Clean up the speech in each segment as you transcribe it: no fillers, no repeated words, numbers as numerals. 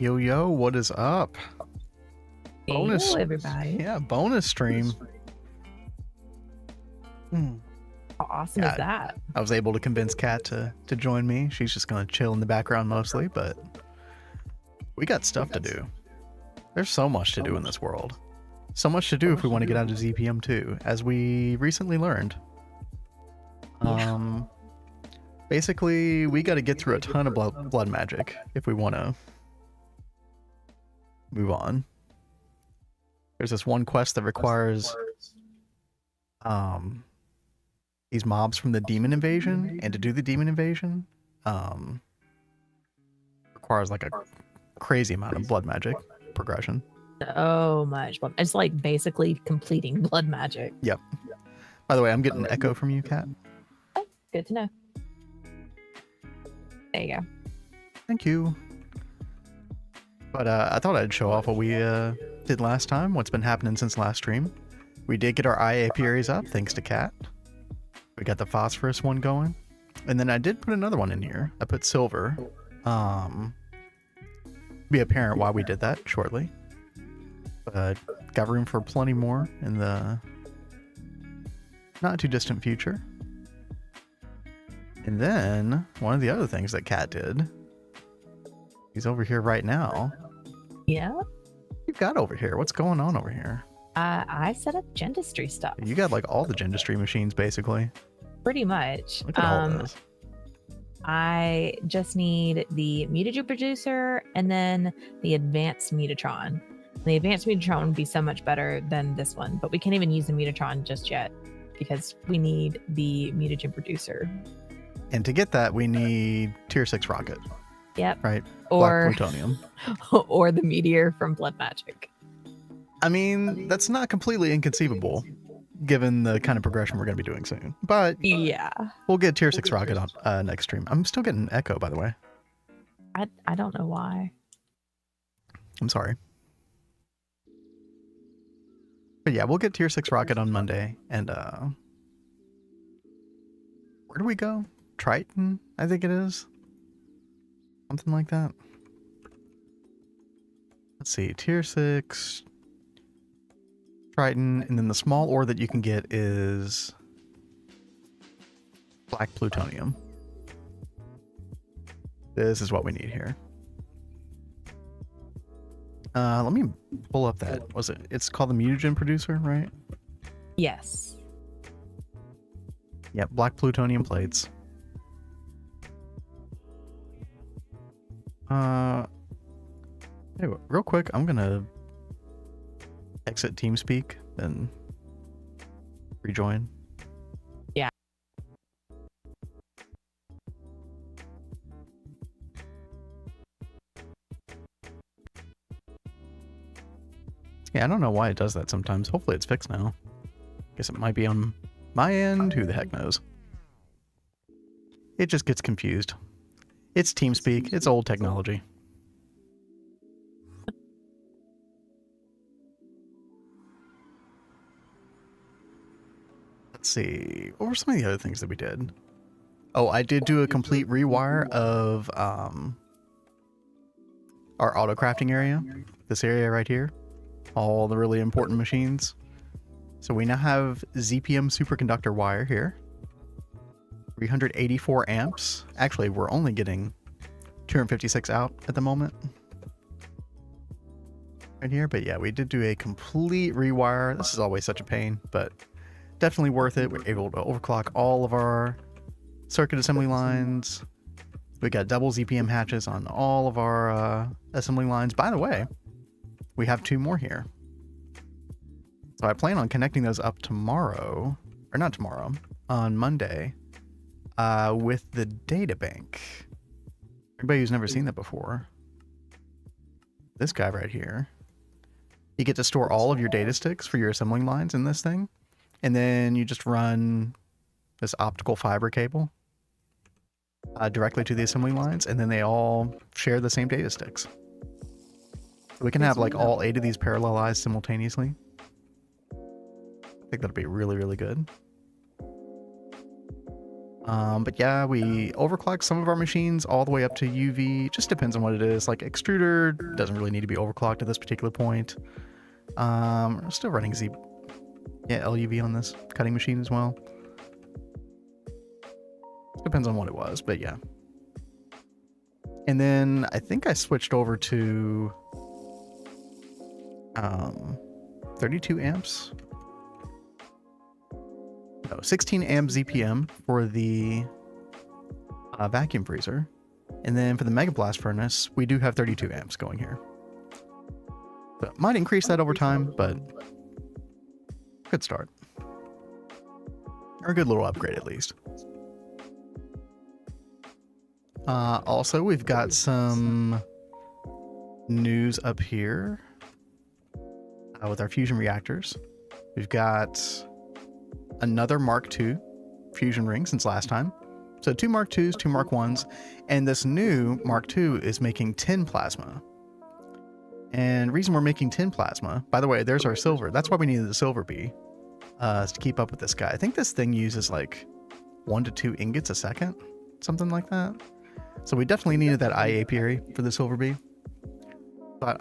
Yo, yo, what is up? Bonus, Hello, everybody. yeah, bonus stream. How awesome is that? I was able to convince Kat to join me. She's just gonna chill in the background mostly, but we got stuff to do. There's so much to do in this world. So much to do if we want to get out of ZPM 2, as we recently learned. Basically, we got to get through a ton of blood magic if we want to move on. There's this one quest that requires these mobs from the demon invasion, and to do the demon invasion requires like a crazy amount of blood magic progression. So much. It's like basically completing blood magic. Yep. By the way, I'm getting an echo from you, Kat. Oh, good to know. There you go. Thank you. But I thought I'd show off what we did last time, what's been happening since last stream. We did get our IA apiaries up, thanks to Kat. We got the phosphorus one going. And then I did put another one in here. I put silver. Be apparent why we did that shortly. But got room for plenty more in the not too distant future. And then one of the other things that Kat did, he's over here right now. Yeah. What you got over here? What's going on over here? I set up gendistry stuff. You got like all the gendistry machines basically. Pretty much. Look at all those. I just need the mutagen producer and then the advanced mutatron. The advanced mutatron would be so much better than this one, but we can't even use the mutatron just yet because we need the mutagen producer. And to get that, we need tier 6 rocket. Yep. Right? Or Black plutonium. or the meteor from blood magic. I mean, that's not completely inconceivable, given the kind of progression we're going to be doing soon. But yeah, we'll get tier 6 rocket on next stream. I'm still getting an echo, by the way. I don't know why. I'm sorry. But yeah, we'll get tier 6 rocket on Monday. And where do we go? Triton, I think it is. Something like that. Let's see, tier 6, Triton, and then the small ore that you can get is black plutonium. This is what we need here. Let me pull up that. It's called the mutagen producer, right? Yes. Yep, black plutonium plates. Anyway, real quick, I'm gonna exit TeamSpeak and rejoin. Yeah. Yeah, I don't know why it does that sometimes. Hopefully it's fixed now. Guess it might be on my end. Who the heck knows? It just gets confused. It's TeamSpeak. It's old technology. Let's see. What were some of the other things that we did? Oh, I did do a complete rewire of our auto crafting area. This area right here. All the really important machines. So we now have ZPM superconductor wire here. 384 amps. Actually, we're only getting 256 out at the moment. Right here. But yeah, we did do a complete rewire. This is always such a pain, but definitely worth it. We're able to overclock all of our circuit assembly lines. We got double ZPM hatches on all of our assembly lines. By the way, we have 2 more here. So I plan on connecting those up tomorrow, or not tomorrow, on Monday, with the data bank. Everybody who's never seen that before. This guy right here. You get to store all of your data sticks for your assembling lines in this thing. And then you just run this optical fiber cable directly to the assembly lines, and then they all share the same data sticks. So we can have like all 8 of these parallelized simultaneously. I think that'll be really, really good. But yeah, we overclock some of our machines all the way up to UV. Just depends on what it is. Like extruder doesn't really need to be overclocked at this particular point. We're still running LUV on this cutting machine as well. Depends on what it was, but yeah. And then I think I switched over to 32 amps. No, 16 amp ZPM for the vacuum freezer. And then for the Mega Blast furnace, we do have 32 amps going here. So might increase that over time, but good start. Or a good little upgrade at least. Also, we've got some news up here with our fusion reactors. We've got another Mark II fusion ring since last time. So 2 Mark IIs, 2 Mark Is, and this new Mark II is making 10 plasma. And the reason we're making 10 plasma, by the way, there's our silver. That's why we needed the silver bee, is to keep up with this guy. I think this thing uses like 1 to 2 ingots a second, something like that. So we definitely needed that eye apiary for the silver bee. But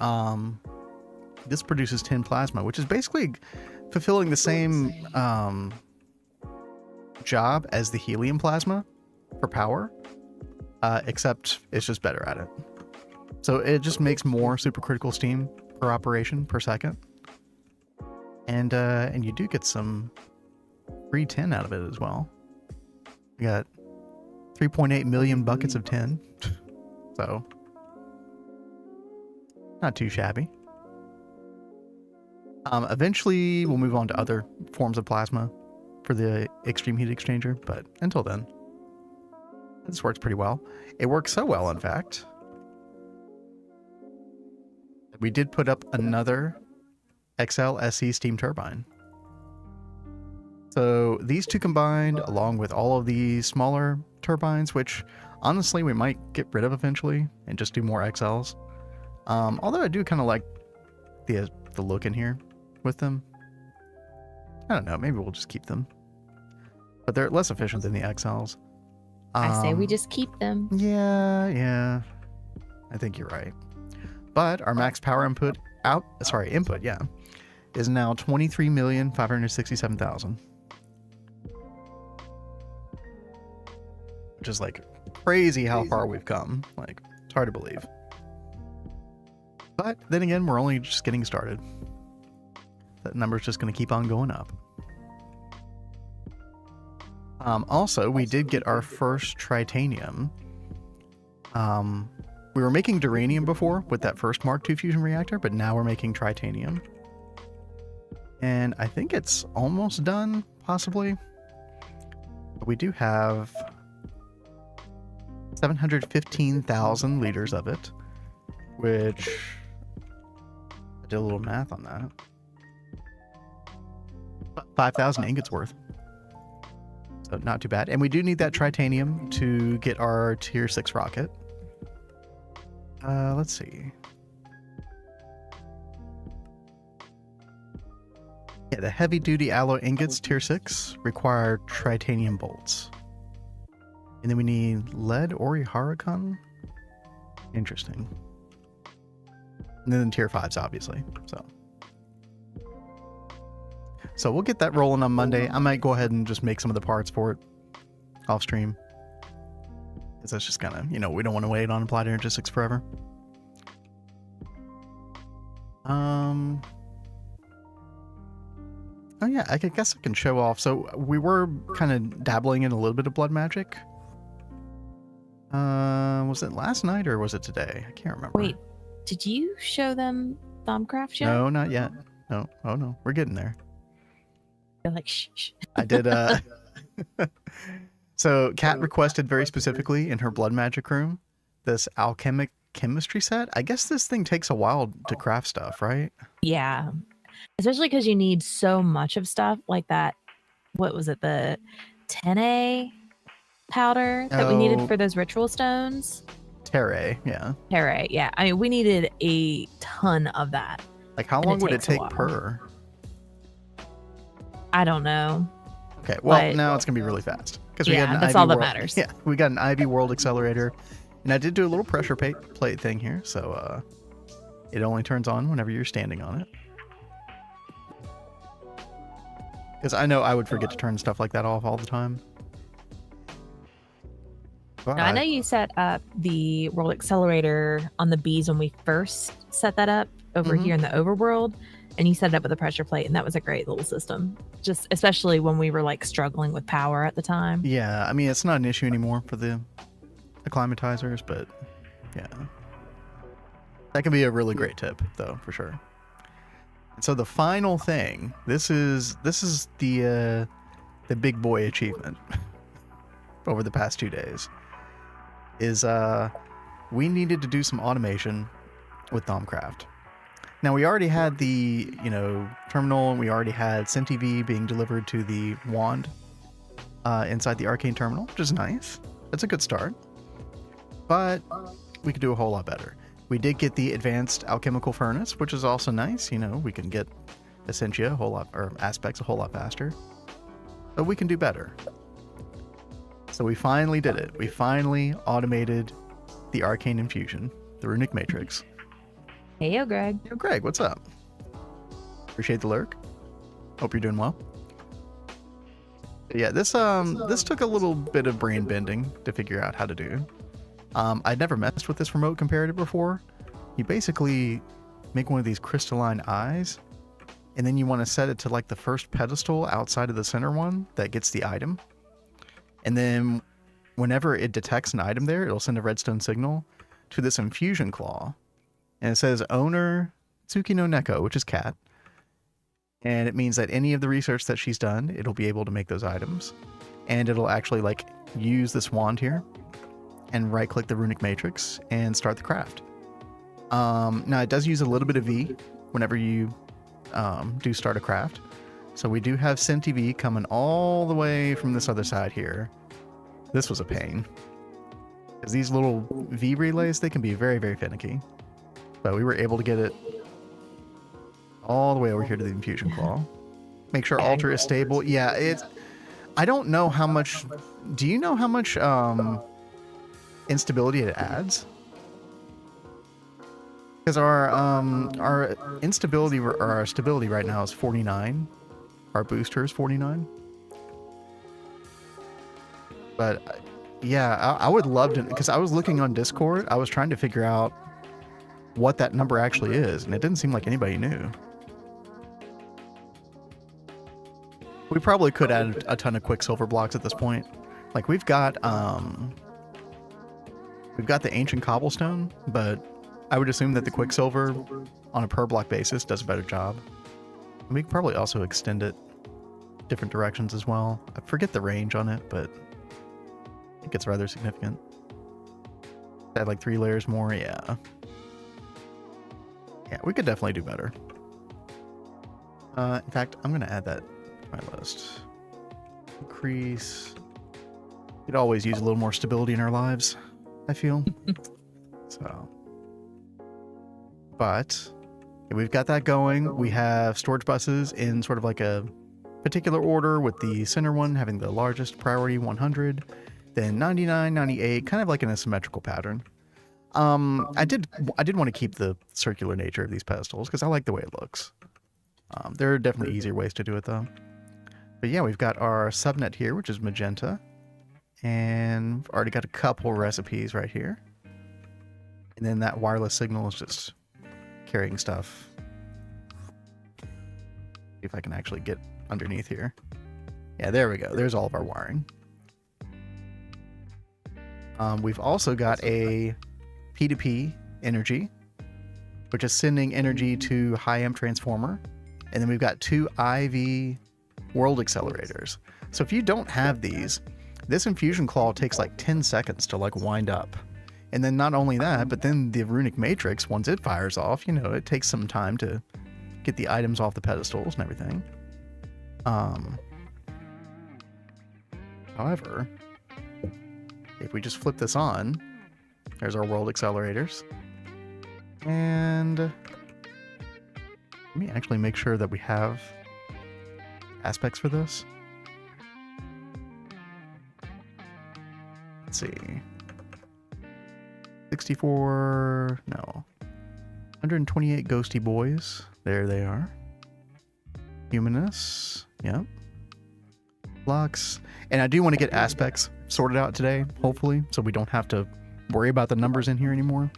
this produces 10 plasma, which is basically fulfilling the same job as the helium plasma for power, except it's just better at it. So it just makes more supercritical steam per operation per second, and you do get some free tin out of it as well. You got 3.8 million buckets of tin, so not too shabby. Eventually, we'll move on to other forms of plasma for the extreme heat exchanger, but until then, this works pretty well. It works so well, in fact, we did put up another XL SE steam turbine. So these two combined, along with all of the smaller turbines, which honestly we might get rid of eventually and just do more XLs. Although I do kind of like the look in here with them. I don't know, maybe we'll just keep them. But they're less efficient than the XLs. I say we just keep them. Yeah. I think you're right. But our max power input is now 23,567,000. Which is like crazy how far we've come. Like, it's hard to believe. But then again, we're only just getting started. That number's just going to keep on going up. Also, we did get our first tritanium. We were making duranium before with that first Mark II fusion reactor, but now we're making tritanium. And I think it's almost done, possibly. But we do have 715,000 liters of it, which I did a little math on that. 5,000 ingots worth. So not too bad. And we do need that tritanium to get our tier 6 rocket. Let's see. Yeah, the heavy duty alloy ingots tier 6 require tritanium bolts. And then we need lead oriharakan. Interesting. And then tier 5s, obviously. So we'll get that rolling on Monday. I might go ahead and just make some of the parts for it off stream. Because that's just kind of, we don't want to wait on Applied Energistics forever. Oh yeah, I guess I can show off. So we were kind of dabbling in a little bit of blood magic. Was it last night or was it today? I can't remember. Wait, did you show them Thaumcraft yet? No, not yet. No. Oh no, we're getting there. They're like, shh. I did, So Kat requested very specifically in her blood magic room this alchemic chemistry set. I guess this thing takes a while to craft stuff, right? Yeah. Especially because you need so much of stuff like that. What was it? The 10A powder that we needed for those ritual stones? Terre, yeah. Terre, yeah. I mean, we needed a ton of that. Like, how long would it take per? I don't know. Okay, well, now it's going to be really fast. Because we got Yeah, an that's Ivy all that World. matters. Yeah, we got an Ivy World Accelerator. And I did do a little pressure plate thing here, so it only turns on whenever you're standing on it. Because I know I would forget to turn stuff like that off all the time. But Now, I know you set up the World Accelerator on the bees when we first set that up over here in the overworld, and you set it up with a pressure plate, and that was a great little system. Just especially when we were like struggling with power at the time. yeah, I mean, it's not an issue anymore for the acclimatizers, but yeah. That can be a really great tip, though, for sure. And so the final thing, this is the big boy achievement over the past 2 days, is we needed to do some automation with Thaumcraft. Now we already had the terminal, and we already had CentiV being delivered to the wand inside the arcane terminal, which is nice. That's a good start. But we could do a whole lot better. We did get the advanced alchemical furnace, which is also nice. We can get Essentia a whole lot, or aspects a whole lot faster. But we can do better. So we finally did it. We finally automated the arcane infusion, the runic matrix. Hey, yo, Greg. Yo, Greg, what's up? Appreciate the lurk. Hope you're doing well. Yeah, this took a little bit of brain bending to figure out how to do. I'd never messed with this remote comparative before. You basically make one of these crystalline eyes, and then you want to set it to like the first pedestal outside of the center one that gets the item. And then whenever it detects an item there, it'll send a redstone signal to this infusion claw. And it says owner Tsukino Neko, which is cat. And it means that any of the research that she's done, it'll be able to make those items. And it'll actually like use this wand here and right click the runic matrix and start the craft. Now it does use a little bit of V whenever you do start a craft. So we do have CentiV coming all the way from this other side here. This was a pain. Because these little V relays, they can be very, very finicky. But we were able to get it all the way over here to the infusion claw. Make sure altar is stable. Yeah, I don't know how much... Do you know how much instability it adds? Because our instability or our stability right now is 49. Our booster is 49. But yeah, I would love to, because I was looking on Discord, I was trying to figure out what that number actually is, and it didn't seem like anybody knew. We probably could add a ton of quicksilver blocks at this point. Like we've got the ancient cobblestone, but I would assume that the quicksilver on a per block basis does a better job. And we could probably also extend it different directions as well. I forget the range on it, but I think it's rather significant. Add like 3 layers more, yeah. Yeah, we could definitely do better. In fact, I'm going to add that to my list. Increase. We could always use a little more stability in our lives, I feel. So. But we've got that going. We have storage buses in sort of like a particular order, with the center one having the largest priority, 100, then 99, 98, kind of like in a symmetrical pattern. I did want to keep the circular nature of these pedestals because I like the way it looks. There are definitely easier ways to do it though. But yeah, we've got our subnet here, which is magenta, and we've already got a couple recipes right here. And then that wireless signal is just carrying stuff. See if I can actually get underneath here. Yeah, there we go. There's all of our wiring. We've also got a P2P energy, which is sending energy to high amp transformer. And then we've got 2 IV world accelerators. So if you don't have these, this infusion claw takes like 10 seconds to like wind up. And then not only that, but then the runic matrix, once it fires off, it takes some time to get the items off the pedestals and everything. However, if we just flip this on, there's our world accelerators. And let me actually make sure that we have aspects for this. Let's see. 64, no. 128 ghosty boys. There they are. Humanus. Yep. Blocks. And I do want to get aspects sorted out today, hopefully, so we don't have to worry about the numbers in here anymore.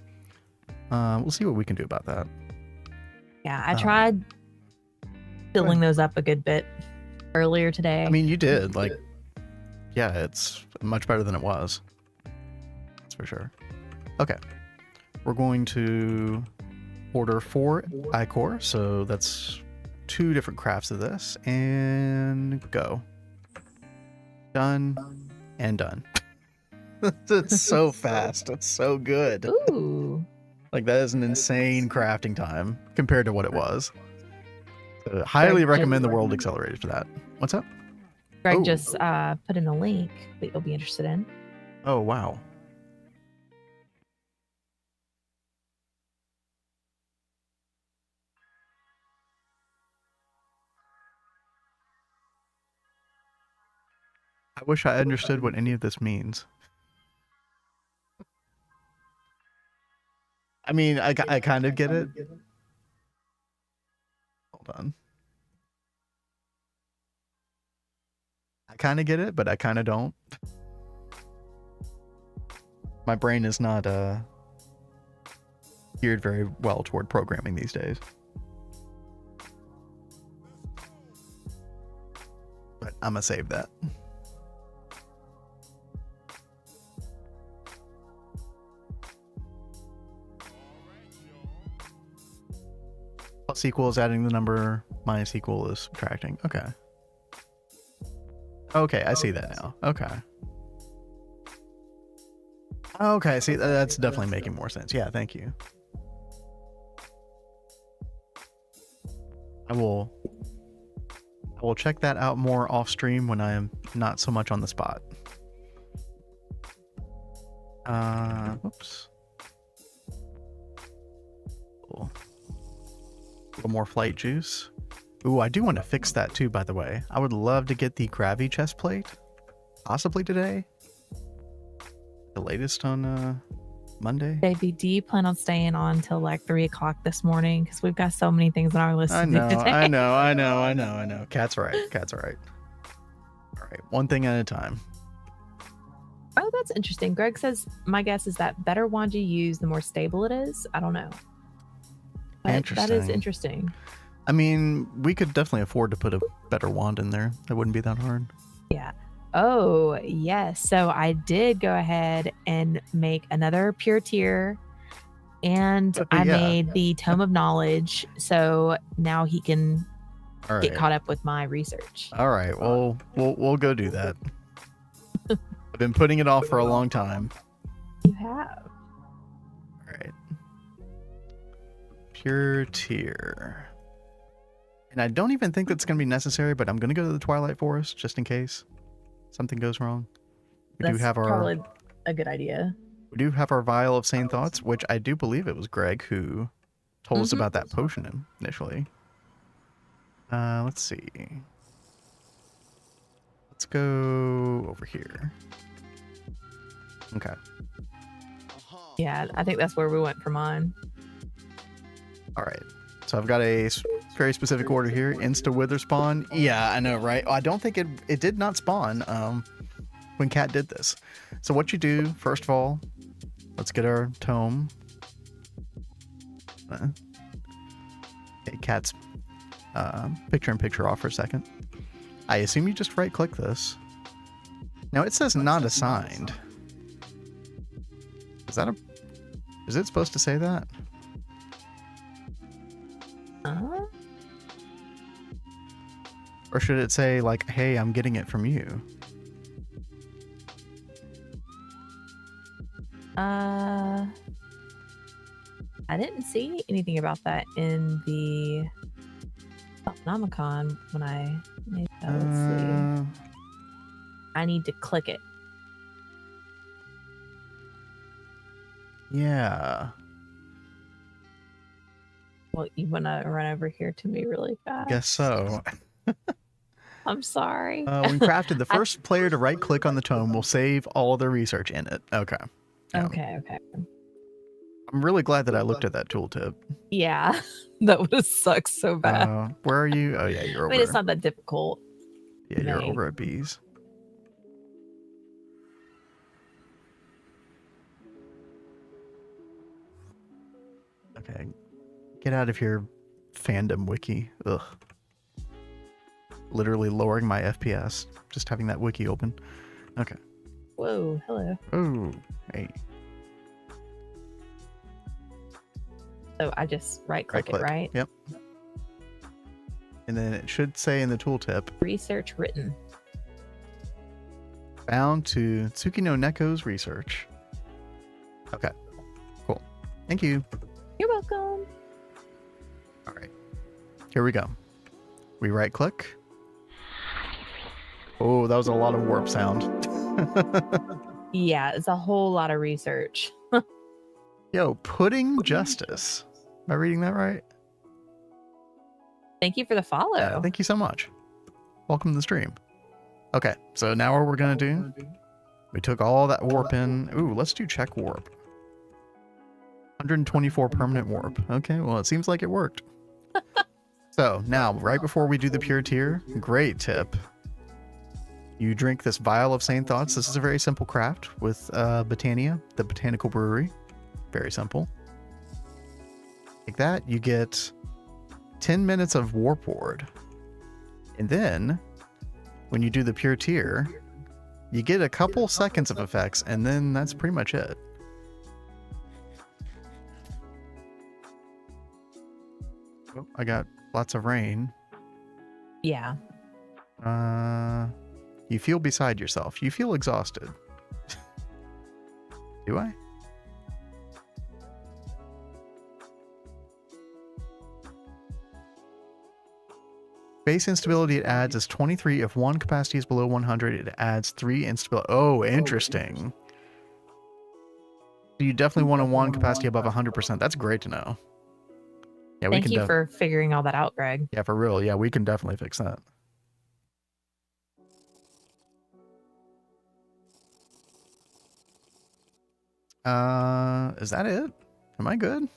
We'll see what we can do about that. Yeah, I tried filling those up a good bit earlier today. I mean, you did. Like, yeah, it's much better than it was. That's for sure. Okay. We're going to order 4 ichor, so that's 2 different crafts of this, and go. Done and done. It's so fast. It's so good. Ooh. Like, that is an insane crafting time compared to what it was. So, highly recommend the World Accelerator for that. What's up? Greg just put in a link that you'll be interested in. Oh, wow. I wish I understood what any of this means. I mean, I kind of get it. Hold on. I kind of get it, but I kind of don't. My brain is not geared very well toward programming these days. But I'm gonna save that. Plus equal is adding the number, minus equal is subtracting. Okay. Okay, I see that now. Okay. Okay, see, that's definitely making more sense. Yeah, thank you. I will check that out more off stream when I am not so much on the spot. Whoops. Cool. A little more flight juice. Ooh, I do want to fix that too, by the way. I would love to get the gravity chest plate. Possibly today. The latest on Monday. Baby, do you plan on staying on till like 3 o'clock this morning? Because we've got so many things on our list to do today. I know. Cat's right. All right, one thing at a time. Oh, that's interesting. Greg says, my guess is that better wand you use, the more stable it is. I don't know. But that is interesting. I mean, we could definitely afford to put a better wand in there. That wouldn't be that hard. Yeah. Oh, yes. So I did go ahead and make another pure tier, and I made the Tome of Knowledge. So now he can get caught up with my research. All right. Well, we'll go do that. I've been putting it off for a long time. You have. All right. Pure tier. And I don't even think that's going to be necessary, but I'm going to go to the Twilight Forest just in case something goes wrong. That's probably a good idea. We do have our vial of sane thoughts, which I do believe it was Greg who told us about that potion initially. Let's see. Let's go over here. Okay. Yeah, I think that's where we went for mine. All right. So I've got a very specific order here. Insta wither spawn. Yeah, I know, right? I don't think it did not spawn when Cat did this. So what you do, first of all, let's get our tome. Okay, Cat's picture-in-picture off for a second. I assume you just right-click this. Now it says not assigned. Is it supposed to say that? Or should it say like, hey, I'm getting it from you? I didn't see anything about that in the Nomicon when I made that. Let's see. I need to click it. Yeah. Well, you want to run over here to me really fast? Guess so. I'm sorry. When crafted, the I- first player to right click on the tome will save all their research in it. Okay. Yeah. okay. I'm really glad that I looked at that tooltip. Yeah, that would have sucked so bad. Where are you? Oh yeah, you're I over. mean, it's not that difficult. Yeah, you're make. over at B's. Okay. Get out of here, fandom wiki. Ugh. Literally lowering my FPS just having that wiki open. Okay. Whoa, hello. Oh, hey. So I just right click it, right? Yep. And then it should say in the tooltip, Research written. bound to Tsukino Neko's research. Okay. Cool. Thank you. You're welcome. All right. Here we go. We right click. Oh, that was a lot of warp sound. Yeah, it's a whole lot of research. Yo, pudding justice. Am I reading that right? Thank you for the follow. Yeah, thank you so much. Welcome to the stream. Okay, so now what we're gonna do, we took all that warp in. Ooh, let's do check warp. 124 permanent warp. Okay, well, it seems like it worked. So now, right before we do the pure tier, great tip. You drink this vial of sane thoughts. This is a very simple craft with Botania, the botanical brewery. Very simple. Like that, you get 10 minutes of warp ward. And then, when you do the pure tier, you get a couple seconds of effects, and then that's pretty much it. Oh, I got lots of rain. Yeah. You feel beside yourself. You feel exhausted. Do I? Base instability it adds is 23. If one capacity is below 100, it adds 3 instability. Oh, interesting. So you definitely want a one capacity above 100%. That's great to know. Yeah, we Thank can you for figuring all that out, Greg. Yeah, for real. Yeah, we can definitely fix that. Is that it? Am I good?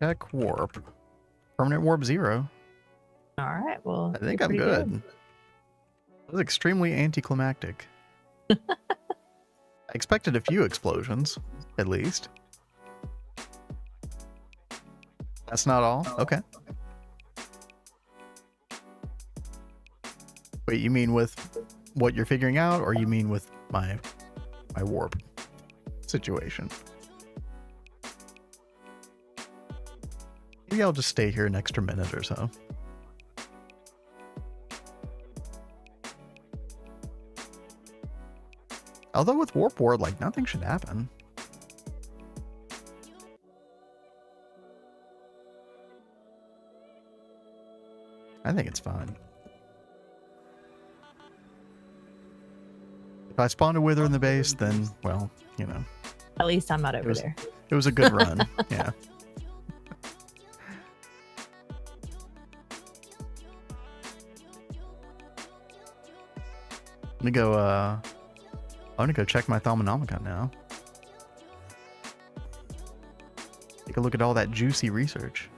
Check warp. Permanent warp 0. All right. Well, I think you're I'm pretty good. That was extremely anticlimactic. I expected a few explosions, at least. That's not all? Okay. Wait, you mean with what you're figuring out, or you mean with my warp situation? Maybe I'll just stay here an extra minute or so. Although with warp ward, like, nothing should happen. I think it's fine. If I spawned a wither in the base, then, well, you know. At least I'm not over there. It was a good run. Yeah. Let me go, I'm gonna go check my Thaumonomicon now. Take a look at all that juicy research.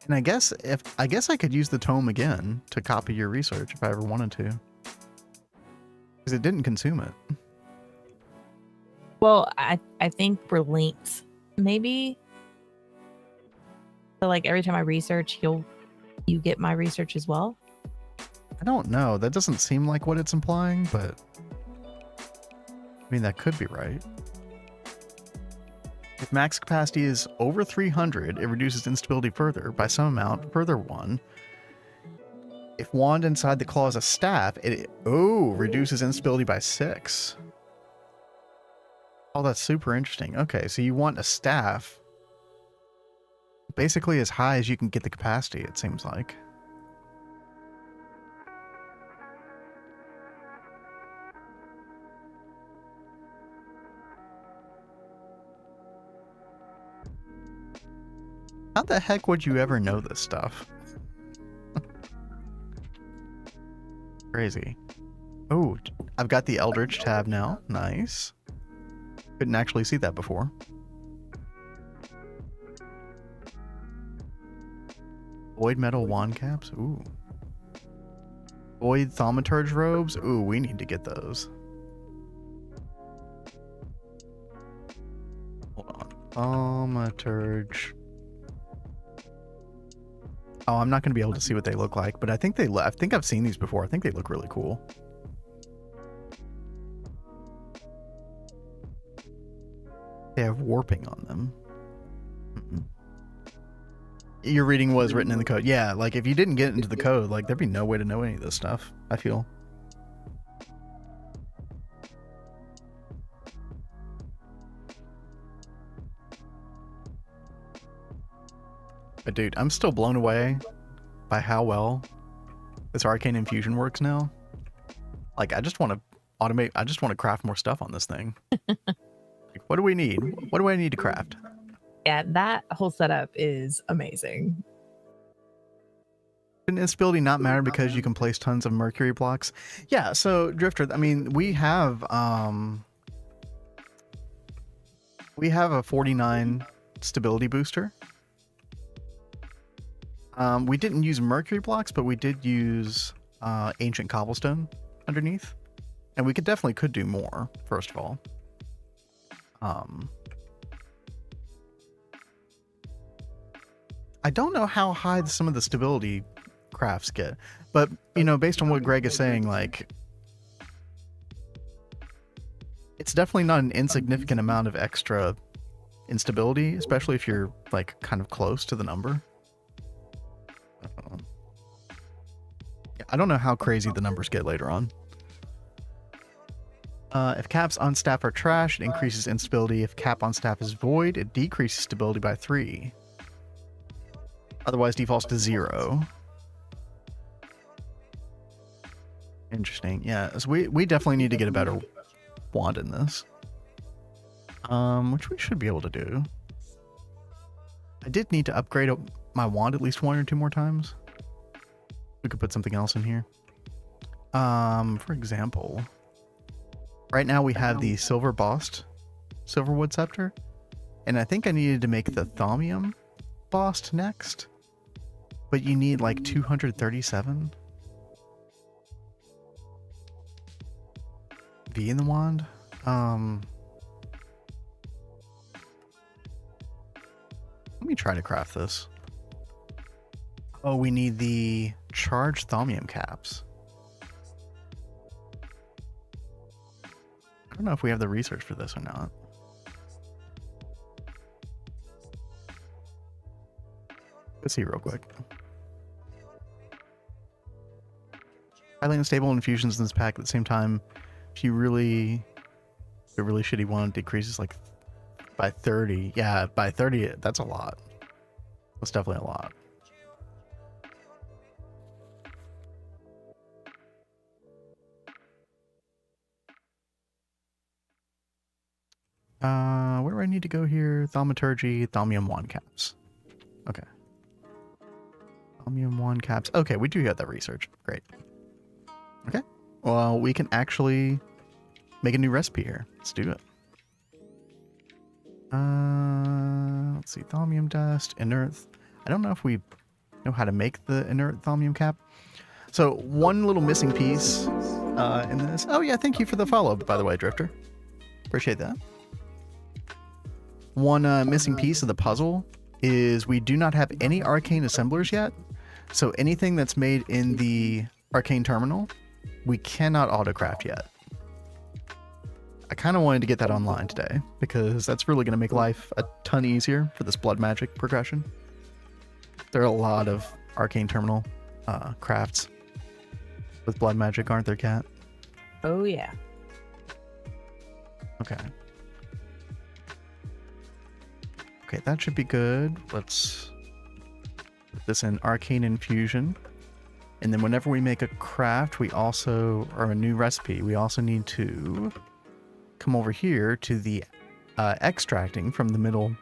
And I guess I could use the tome again to copy your research if I ever wanted to. Because it didn't consume it. Well, I think we're linked. Maybe. So like every time I research, you get my research as well? I don't know. That doesn't seem like what it's implying, but I mean, that could be right. If max capacity is over 300, it reduces instability further by some amount, further 1. If wand inside the claw is a staff, it reduces instability by 6. Oh, that's super interesting. Okay, so you want a staff basically as high as you can get the capacity, it seems like. How the heck would you ever know this stuff? Crazy. Oh, I've got the Eldritch tab now. Nice. Couldn't actually see that before. Void metal wand caps. Ooh. Void thaumaturge robes. Ooh, we need to get those. Hold on. Thaumaturge. Oh, I'm not going to be able to see what they look like, but I think I think I've seen these before. I think they look really cool. They have warping on them. Mm-mm. Your reading was written in the code. Yeah, like if you didn't get into the code, like there'd be no way to know any of this stuff, I feel. But dude, I'm still blown away by how well this arcane infusion works now. Like I just want to automate, I just want to craft more stuff on this thing. Like, what do we need? What do I need to craft? Yeah, that whole setup is amazing. Shouldn't instability not matter because you can place tons of mercury blocks? Yeah, so Drifter, I mean, we have a 49 stability booster. We didn't use mercury blocks, but we did use ancient cobblestone underneath. And we could do more, first of all. I don't know how high some of the stability crafts get, but you know, based on what Greg is saying, like it's definitely not an insignificant amount of extra instability, especially if you're like kind of close to the number. I don't know how crazy the numbers get later on. If caps on staff are trash, it increases instability. If cap on staff is void, it decreases stability by 3. Otherwise defaults to 0. Interesting. Yeah, so we definitely need to get a better wand in this. Which we should be able to do. I did need to upgrade my wand at least 1 or 2 more times. We could put something else in here. For example, right now we have the silver bossed silverwood scepter, and I think I needed to make the thaumium bossed next, but you need like 237 V in the wand. Let me try to craft this. Oh, we need the charged thaumium caps. I don't know if we have the research for this or not. Let's see real quick. Highly unstable infusions in this pack at the same time. If you really, a really shitty one, decreases like by 30. Yeah, by 30, that's a lot. That's definitely a lot. Where do I need to go here? Thaumaturgy, thaumium wand caps. Okay. Thaumium wand caps. Okay, we do get that research. Great. Okay. Well, we can actually make a new recipe here. Let's do it. Let's see. Thaumium dust, inert. I don't know if we know how to make the inert thaumium cap. So one little missing piece in this. Oh yeah, thank you for the follow, by the way, Drifter. Appreciate that. One missing piece of the puzzle is we do not have any arcane assemblers yet. So anything that's made in the arcane terminal, we cannot autocraft yet. I kind of wanted to get that online today because that's really going to make life a ton easier for this blood magic progression. There are a lot of arcane terminal crafts with blood magic, aren't there, Kat? Oh yeah. Okay. Okay, that should be good. Let's put this in arcane infusion. And then whenever we make a craft, we also, or a new recipe, we also need to come over here to the extracting from the middle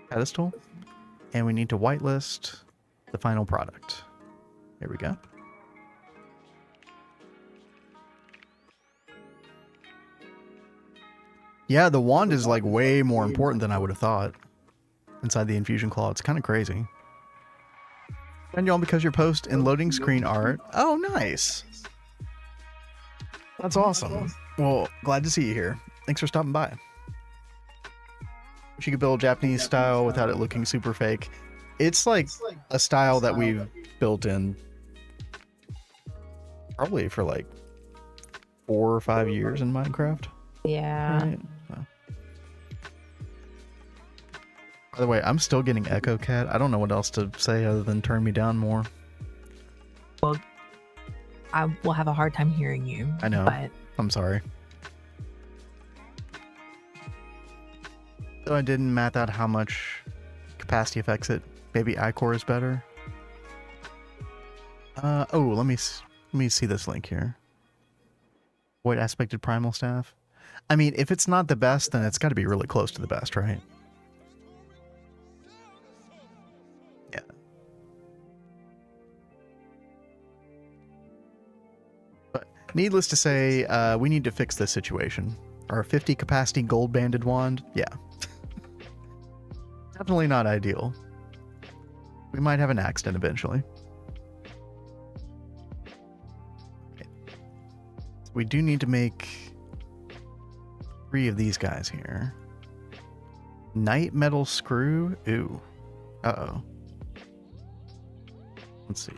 pedestal. And we need to whitelist the final product. There we go. Yeah, the wand is like way more important than I would have thought inside the infusion claw. It's kind of crazy. And y'all, because your post and loading screen art. Oh, nice. That's awesome. Well, glad to see you here. Thanks for stopping by. Wish you could build Japanese style without it looking super fake. It's like a style that we've built in probably for like 4 or 5 years in Minecraft. Yeah. Right? By the way, I'm still getting Echo Cat. I don't know what else to say other than turn me down more. Well, I will have a hard time hearing you. I know. But I'm sorry. So I didn't math out how much capacity affects it. Maybe iCore is better. Oh, let me see this link here. Void aspected primal staff. I mean, if it's not the best, then it's got to be really close to the best, right? Yeah. But needless to say, we need to fix this situation. Our 50 capacity gold banded wand, yeah. Definitely not ideal. We might have an accident eventually. Okay. So we do need to make 3 of these guys here. Night metal screw. Ooh. Uh-oh. Let's see.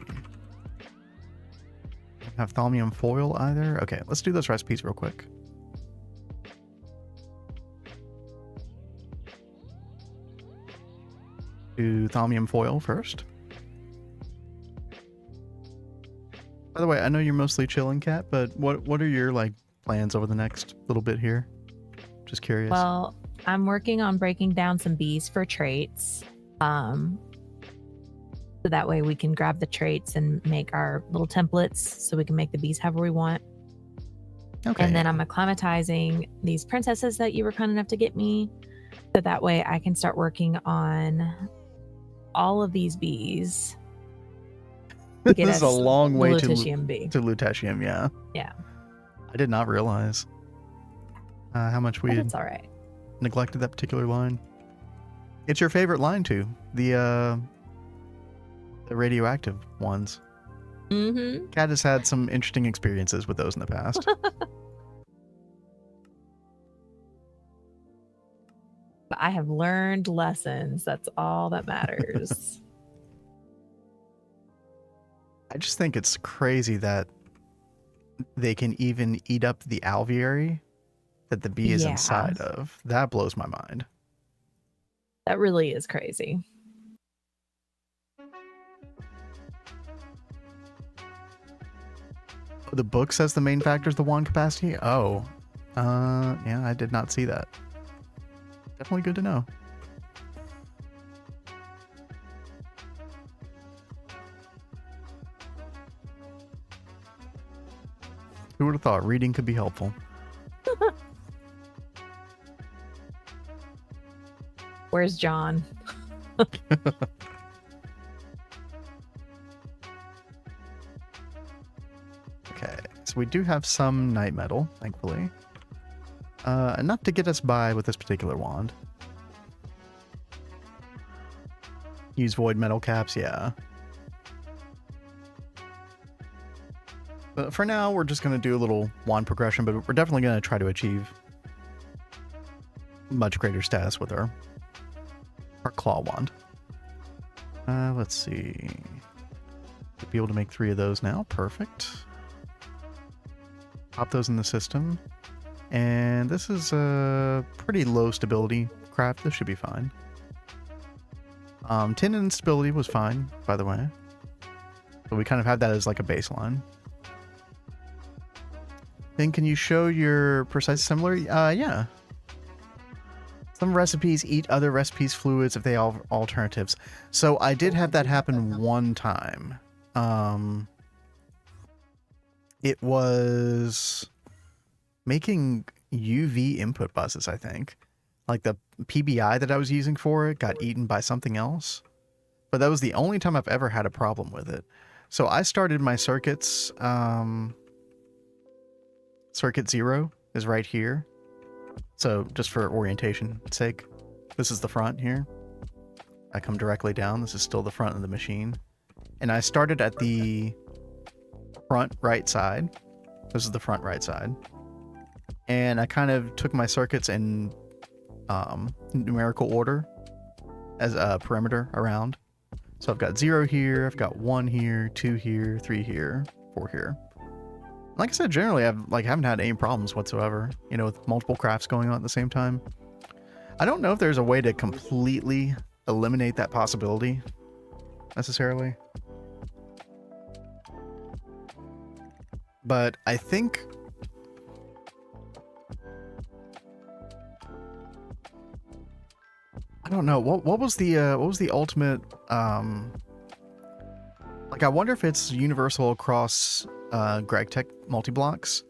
Don't have thaumium foil either. Okay, let's do those recipes real quick. Do thaumium foil first. By the way, I know you're mostly chilling, Kat, but what are your like plans over the next little bit here? Just curious. well, I'm working on breaking down some bees for traits. So that way we can grab the traits and make our little templates so we can make the bees however we want. Okay. And then I'm acclimatizing these princesses that you were kind enough to get me. So that way I can start working on all of these bees. to get This is a us long way to Lutetium bee. Lutetium, yeah. Yeah. I did not realize how much we But had it's all right. neglected that particular line. It's your favorite line too. The radioactive ones. Mm-hmm. Kat has had some interesting experiences with those in the past. But I have learned lessons. That's all that matters. I just think it's crazy that they can even eat up the alveoli that the bee is Yeah. inside of. That blows my mind. That really is crazy. The book says the main factor is the wand capacity? Oh. Yeah, I did not see that. Definitely good to know. Who would have thought reading could be helpful? Where's John? Okay, so we do have some night metal, thankfully. Enough to get us by with this particular wand. Use void metal caps, yeah. But for now, we're just going to do a little wand progression, but we're definitely going to try to achieve much greater status with our claw wand. Let's see. We'll be able to make 3 of those now. Perfect. Pop those in the system. And this is a pretty low stability craft. This should be fine. Tin instability was fine, by the way. So we kind of have that as like a baseline. Then can you show your precise similar? Yeah. Some recipes eat other recipes' fluids if they have alternatives. So I did have that happen one time. It was making UV input buses, I think. Like the PBI that I was using for it got eaten by something else. but that was the only time I've ever had a problem with it. So I started my circuits, circuit 0 is right here. So just for orientation sake, this is the front here. I come directly down. This is still the front of the machine. And I started at the front right side. This is the front right side. And I kind of took my circuits in numerical order as a perimeter around. So I've got 0 here, I've got 1 here, 2 here, 3 here, 4 here. Like I said, generally haven't had any problems whatsoever, you know, with multiple crafts going on at the same time. I don't know if there's a way to completely eliminate that possibility necessarily. But I think I don't know what was the ultimate like I wonder if it's universal across Gregtech multi-blocks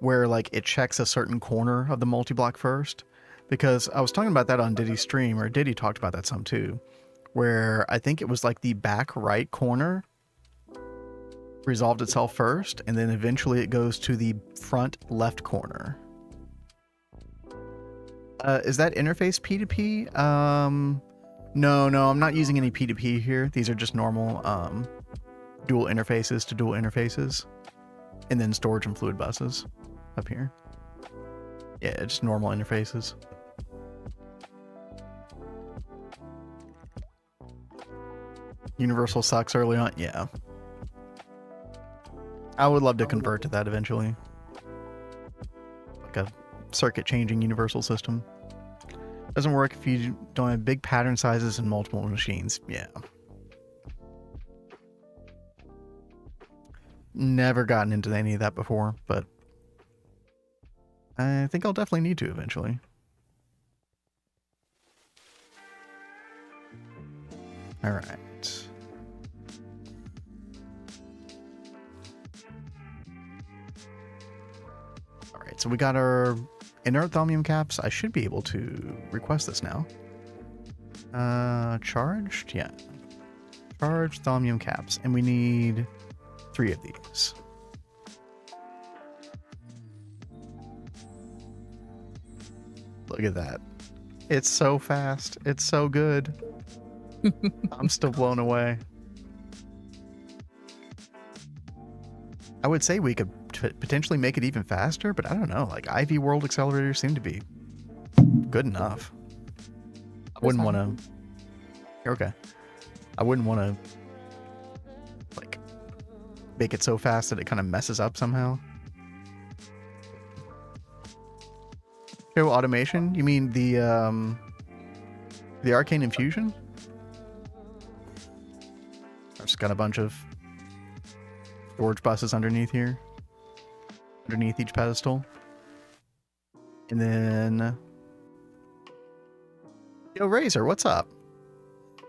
where like it checks a certain corner of the multi-block first, because I was talking about that on Diddy's stream, or Diddy talked about that some too, where I think it was like the back right corner resolved itself first, and then eventually it goes to the front left corner. Is that interface P2P? No, I'm not using any P2P here. These are just normal dual interfaces to dual interfaces, and then storage and fluid buses up here. Yeah, just normal interfaces. Universal sucks early on. Yeah. I would love to convert to that eventually. Like a circuit changing universal system. Doesn't work if you don't have big pattern sizes and multiple machines. Yeah. Never gotten into any of that before, but I think I'll definitely need to eventually. All right. So we got our inert thaumium caps. I should be able to request this now. Charged? Yeah. Charged thaumium caps. And we need 3 of these. Look at that. It's so fast. It's so good. I'm still blown away. I would say we could potentially make it even faster, but I don't know. Like Ivy World accelerators seem to be good enough. I wouldn't want to. Okay. I wouldn't want to like make it so fast that it kind of messes up somehow. Show automation? You mean the arcane infusion? I've just got a bunch of storage buses underneath here. Underneath each pedestal. And then... Yo, Razor, what's up?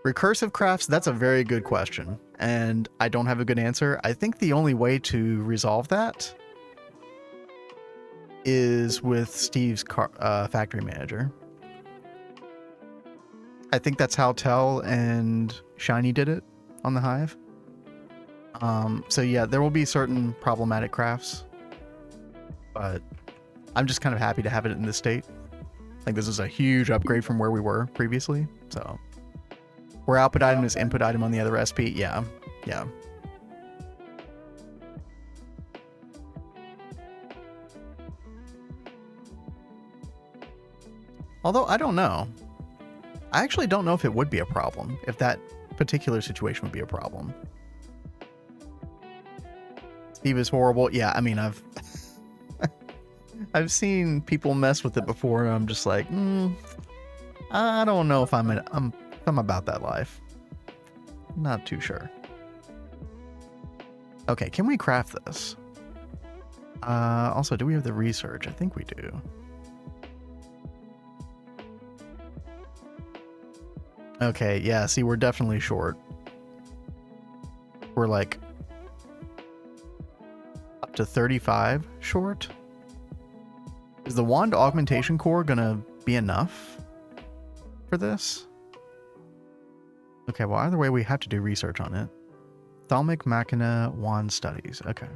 Recursive crafts, that's a very good question. And I don't have a good answer. I think the only way to resolve that is with Steve's factory manager. I think that's how Tell and Shiny did it on the Hive. So yeah, there will be certain problematic crafts, but I'm just kind of happy to have it in this state. Like this is a huge upgrade from where we were previously. So where output item is input item on the other recipe. Yeah. Although I don't know. I actually don't know if it would be a problem, if that particular situation would be a problem. Steve is horrible. Yeah, I mean, I've seen people mess with it before, and I'm just like, I don't know if I'm about that life. Not too sure. Okay, can we craft this? Also, do we have the research? I think we do. Okay, yeah, see, we're definitely short. We're like up to 35 short. Is the wand augmentation core gonna be enough for this? Okay, well, either way, we have to do research on it. Ophthalmic Machina Wand Studies. Okay.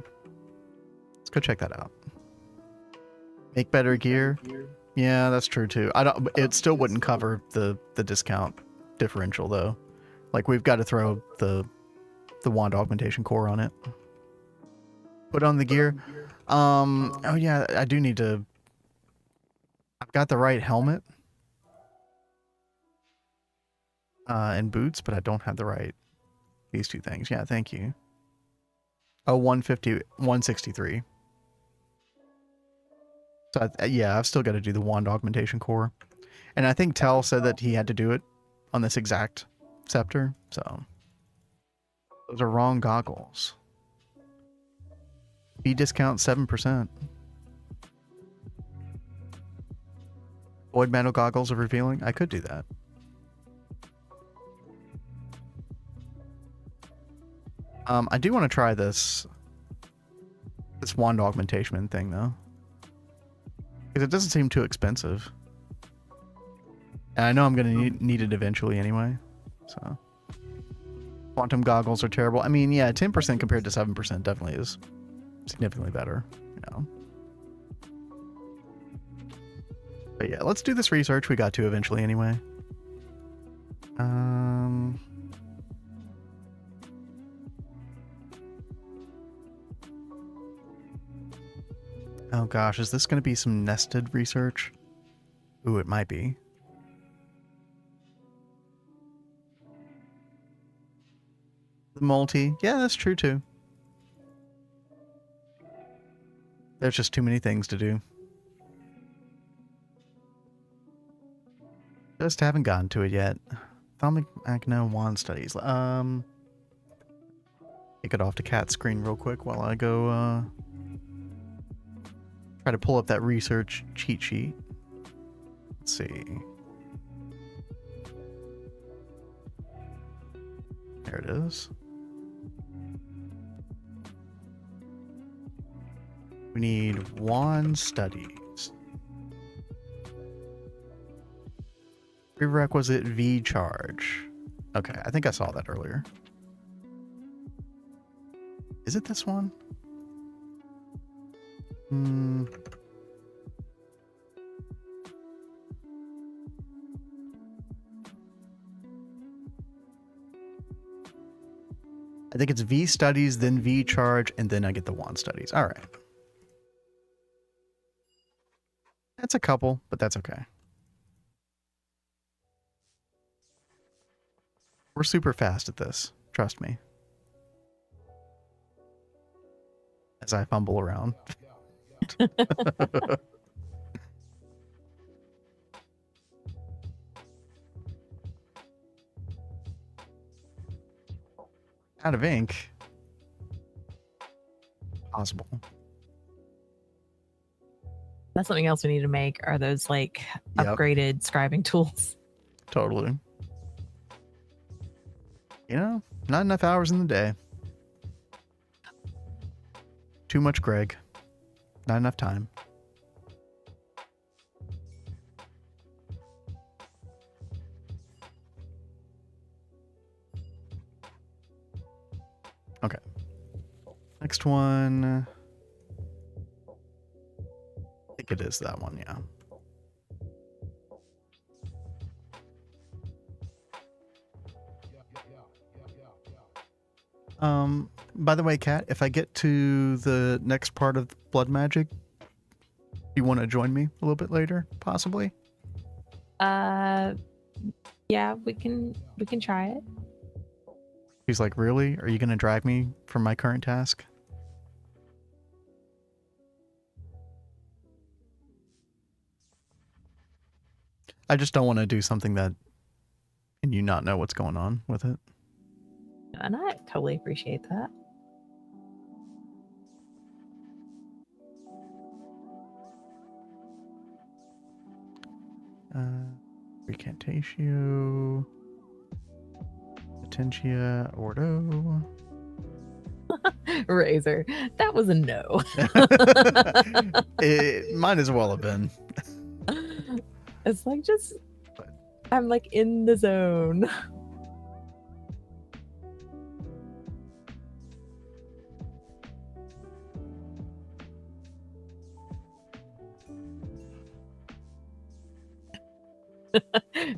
Let's go check that out. Make better gear. Yeah, that's true too. I don't. It still wouldn't cover the discount differential though. Like we've got to throw the wand augmentation core on it. Put on the gear. Oh yeah, I do need to. I've got the right helmet and boots, but I don't have the right these two things. Yeah, thank you. Oh, 150, 163. So yeah, I've still got to do the wand augmentation core. And I think Tell said that he had to do it on this exact scepter. So those are wrong goggles. Fee discount 7%. Void metal goggles are revealing. I could do that. I do want to try this wand augmentation thing though, because it doesn't seem too expensive. And I know I'm going to need it eventually anyway. So quantum goggles are terrible. I mean, yeah, 10% compared to 7% definitely is significantly better, you know. But yeah, let's do this research. We got to eventually anyway. Oh gosh, is this going to be some nested research? Ooh, it might be. The multi. Yeah, that's true too. There's just too many things to do. Just haven't gotten to it yet. Ophthalmic Machina Wand Studies. Take it off to cat screen real quick while I go try to pull up that research cheat sheet. Let's see. There it is. We need wand studies. Prerequisite V charge. Okay, I think I saw that earlier. Is it this one? I think it's V studies, then V charge, and then I get the wand studies. All right. That's a couple, but that's okay. We're super fast at this. Trust me. As I fumble around. Out of ink. Possible. That's something else we need to make, are those like upgraded scribing tools. Totally. You know, not enough hours in the day. Too much Greg. Not enough time. Okay. Next one. I think it is that one, yeah. By the way, Kat, if I get to the next part of Blood Magic, you want to join me a little bit later, possibly? Yeah, we can try it. He's like, really? Are you going to drag me from my current task? I just don't want to do something that and you not know what's going on with it. And I totally appreciate that. Recantatio, Potentia, Ordo. Razor. That was a no. It might as well have been. It's like I'm like in the zone.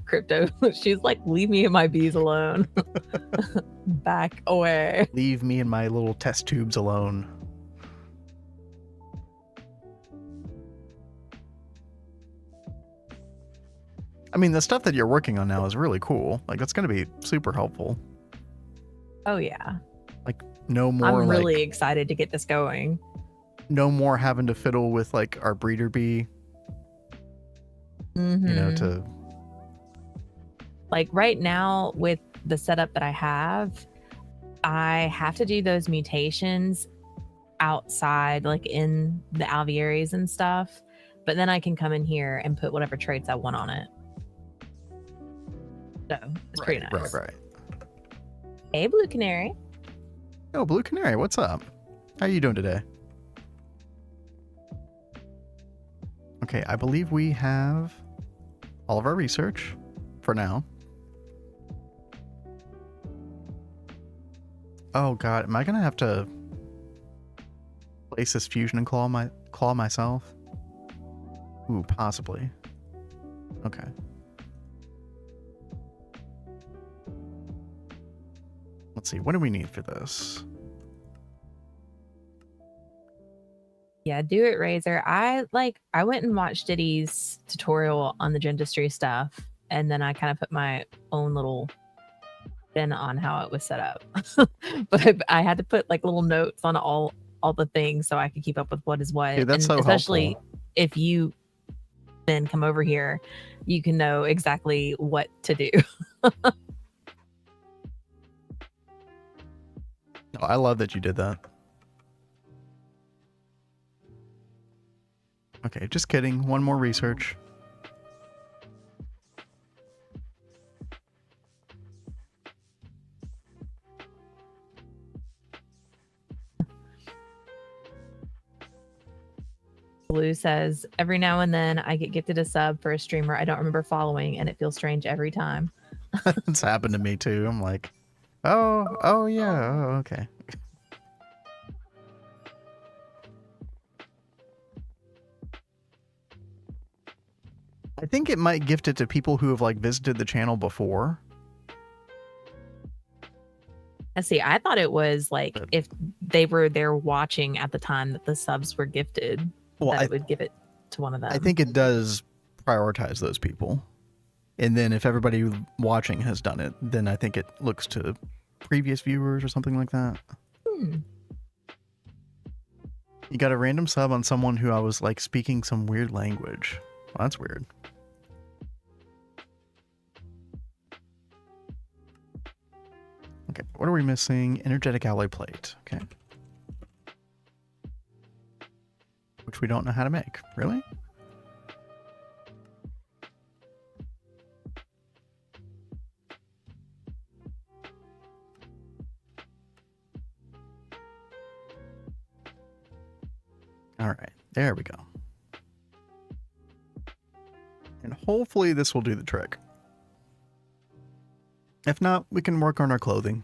Crypto. She's like, leave me and my bees alone. Back away. Leave me and my little test tubes alone. I mean, the stuff that you're working on now is really cool. Like, that's going to be super helpful. Oh, yeah. Like, no more. I'm really excited to get this going. No more having to fiddle with, like, our breeder bee. Mm-hmm. You know, to. Like, right now, with the setup that I have to do those mutations outside, like in the alvearies and stuff. But then I can come in here and put whatever traits I want on it. So it's pretty nice. Right. Hey, Blue Canary. Oh, Blue Canary, what's up? How are you doing today? Okay, I believe we have all of our research for now. Oh god, am I gonna have to place this fusion and claw myself? Ooh, possibly. Okay. Let's see, what do we need for this? Yeah, do it, Razor. I went and watched Diddy's tutorial on the Gentistry stuff, and then I kind of put my own little spin on how it was set up. But I had to put like little notes on all the things so I could keep up with what is what. Dude, that's and so especially helpful. If you then come over here, you can know exactly what to do. Oh, I love that you did that. Okay, just kidding. One more research. Blue says, every now and then I get gifted a sub for a streamer I don't remember following, and it feels strange every time. It's happened to me too. I'm like, oh yeah, oh, okay. I think it might gift it to people who have like visited the channel before. I see. I thought it was like if they were there watching at the time that the subs were gifted, well, that it would give it to one of them. I think it does prioritize those people. And then if everybody watching has done it, then I think it looks to previous viewers or something like that. You got a random sub on someone who I was like speaking some weird language. Well, that's weird. Okay, what are we missing? Energetic alloy plate. Okay. Which we don't know how to make. Really? All right, there we go. And hopefully this will do the trick. If not, we can work on our clothing.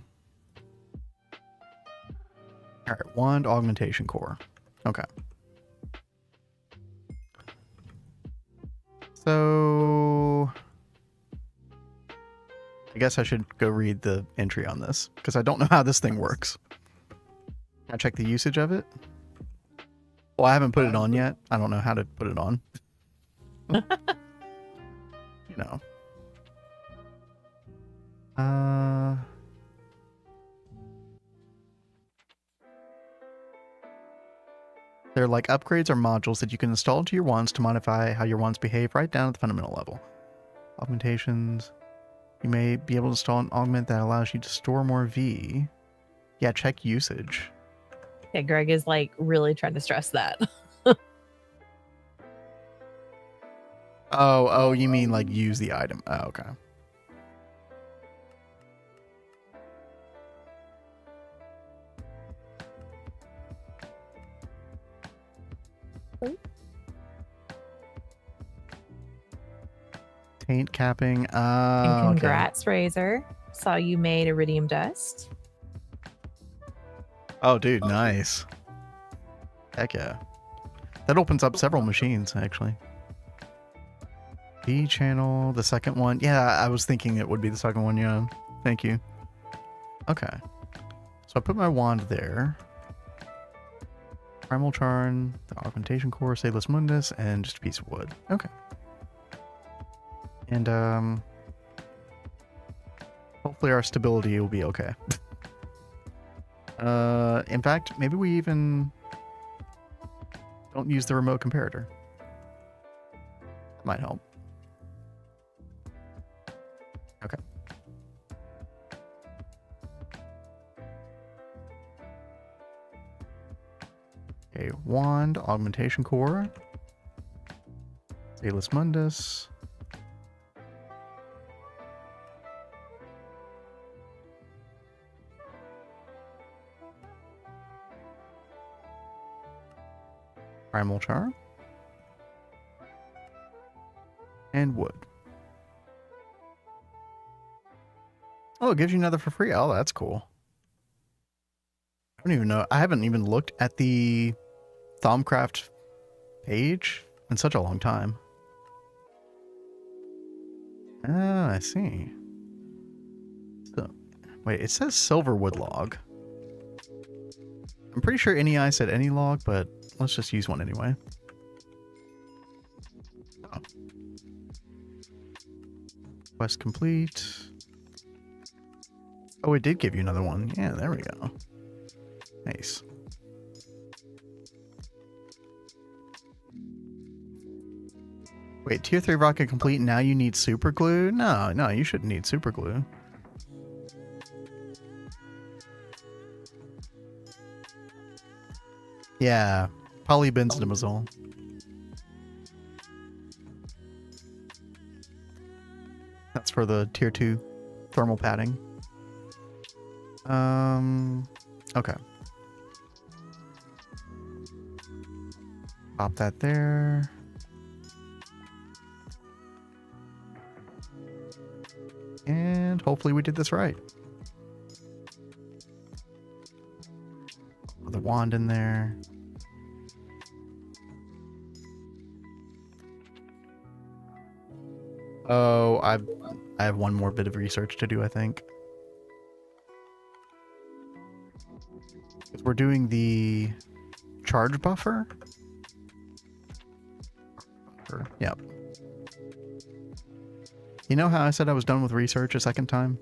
All right, wand augmentation core. Okay. So I guess I should go read the entry on this because I don't know how this thing works. Can I check the usage of it? Well, I haven't put it on yet. I don't know how to put it on. You know. They're like upgrades or modules that you can install into your wands to modify how your wands behave right down at the fundamental level. Augmentations. You may be able to install an augment that allows you to store more V. Yeah, check usage. Yeah, Greg is like really trying to stress that. Oh, you mean like use the item. Oh, okay. Taint capping. And Okay. congrats, Razor. Saw you made iridium dust. Oh, dude, nice. Heck yeah. That opens up several machines, actually. B channel, the second one. Yeah, I was thinking it would be the second one. Yeah, thank you. Okay, so I put my wand there. Primal Charn, the Augmentation Core, Sadeless Mundus, and just a piece of wood. Okay. And hopefully our stability will be okay. In fact, maybe we even don't use the remote comparator. That might help. Okay. Okay, wand, augmentation core, Salus Mundus. Primal Charm. And wood. Oh, it gives you another for free. Oh, that's cool. I don't even know. I haven't even looked at the Thaumcraft page in such a long time. Ah, I see. So, wait, it says silver wood log. I'm pretty sure NEI said any log, but let's just use one anyway. Oh. Quest complete. Oh, it did give you another one. Yeah, there we go. Nice. Wait, tier 3 rocket complete. Now you need super glue? No, you shouldn't need super glue. Yeah, polybenzimazole. That's for the tier 2 thermal padding. Okay. Pop that there. And hopefully we did this right. Put the wand in there. Oh, I have one more bit of research to do, I think. We're doing the charge buffer. Yep. You know how I said I was done with research a second time?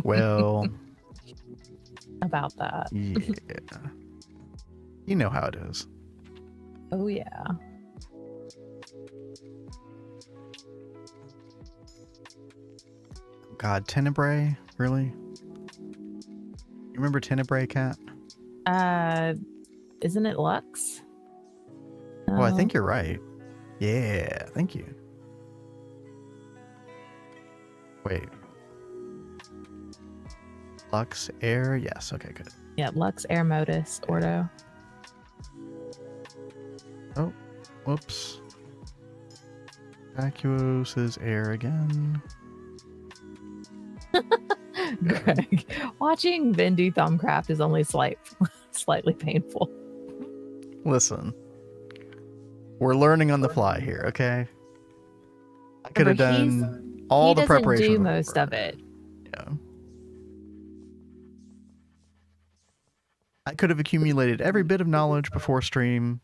Well, about that. Yeah. You know how it is. Oh, yeah. God, Tenebrae? Really? You remember Tenebrae, Cat? Isn't it Lux? Oh, I think you're right. Yeah, thank you. Wait. Lux, Air, yes, okay, good. Yeah, Lux, Air Modus, Ordo. Oh, whoops. Vacuos is Air again. Greg, watching Vin do Thaumcraft is only slightly painful. Listen, we're learning on the fly here, okay? I could have done all the preparation. He doesn't do most of it. Yeah. I could have accumulated every bit of knowledge before stream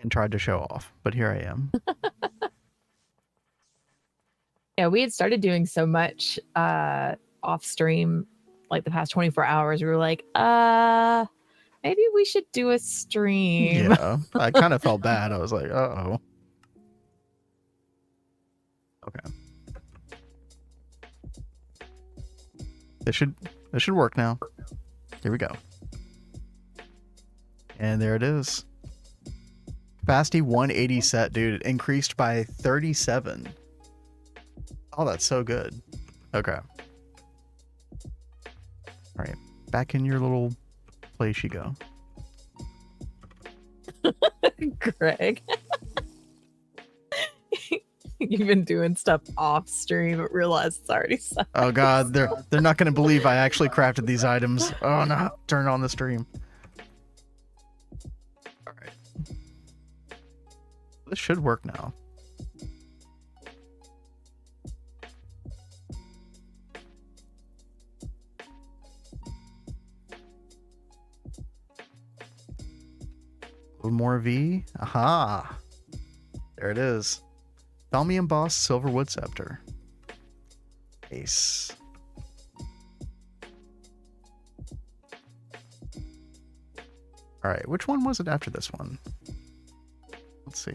and tried to show off, but here I am. Yeah, we had started doing so much off stream like the past 24 hours. We were like, maybe we should do a stream. Yeah, I kind of felt bad. I was like, uh-oh. Okay. This should work now. Here we go. And there it is. Capacity 180 set, dude. It increased by 37. Oh, that's so good. Okay. All right. Back in your little place you go. Greg. You've been doing stuff off stream, but realize it's already set. Oh god, they're not going to believe I actually crafted these items. Oh no, turn on the stream. All right. This should work now. One more V. Aha. There it is. Thaumium embossed silverwood scepter. Ace. All right, which one was it after this one? Let's see.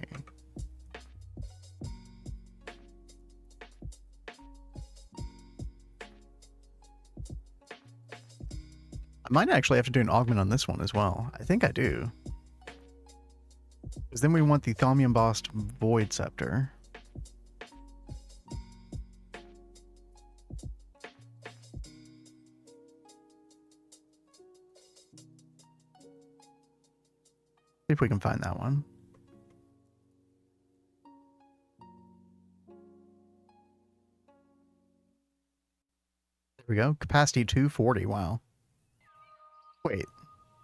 I might actually have to do an augment on this one as well. I think I do. Because then we want the Thaumium embossed void scepter. See if we can find that one. There we go. Capacity 240. Wow. Wait.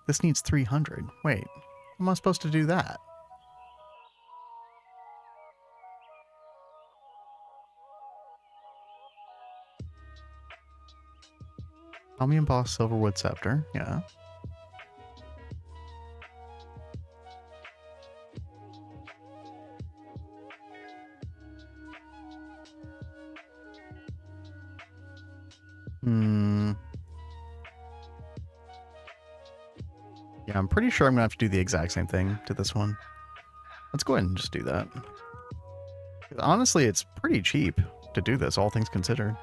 This needs 300. Wait. How am I supposed to do that? Thaumium embossed silverwood scepter. Yeah. Yeah, I'm pretty sure I'm gonna have to do the exact same thing to this one. Let's go ahead and just do that. Honestly, it's pretty cheap to do this, all things considered.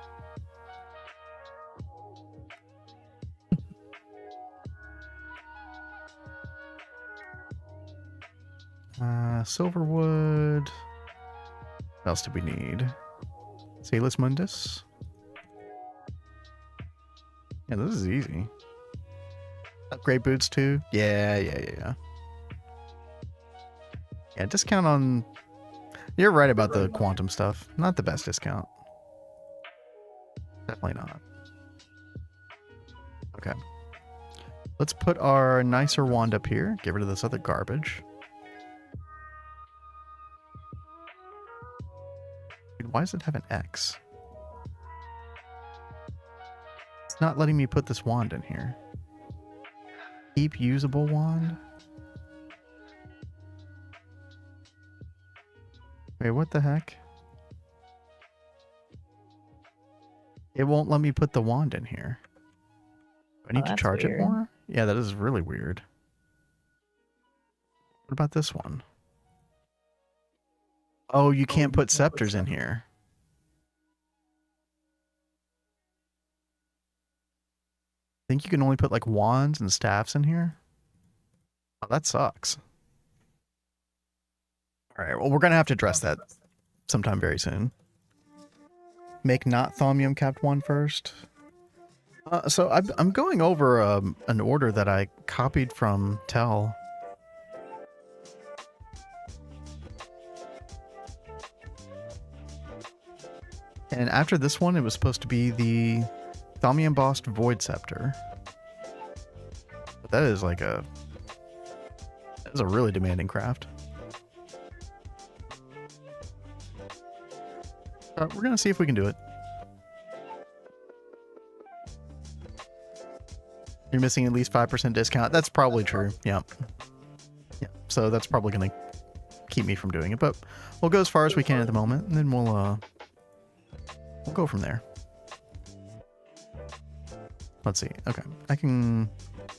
Silverwood. What else do we need? Salus Mundus. Yeah, this is easy. Upgrade boots too. Yeah. Yeah, discount on... You're right about the quantum stuff. Not the best discount. Definitely not. Okay. Let's put our nicer wand up here. Get rid of this other garbage. Dude, why does it have an X? It's not letting me put this wand in here. Keep usable wand? Wait, what the heck? It won't let me put the wand in here. Do I need to charge it more? Yeah, that is really weird. What about this one? Oh, you can't put scepters in here. I think you can only put like wands and staffs in here. Oh, that sucks. All right, well, we're going to have to address that sometime very soon. Make not thaumium capped one first. So I'm going over an order that I copied from Tel. And after this one, it was supposed to be the Thaumium embossed void scepter. But that is like a... That is a really demanding craft. We're going to see if we can do it. You're missing at least 5% discount. That's probably true. Yeah. Yeah. So that's probably going to keep me from doing it. But we'll go as far as we can at the moment. And then we'll go from there. Let's see. Okay. I can get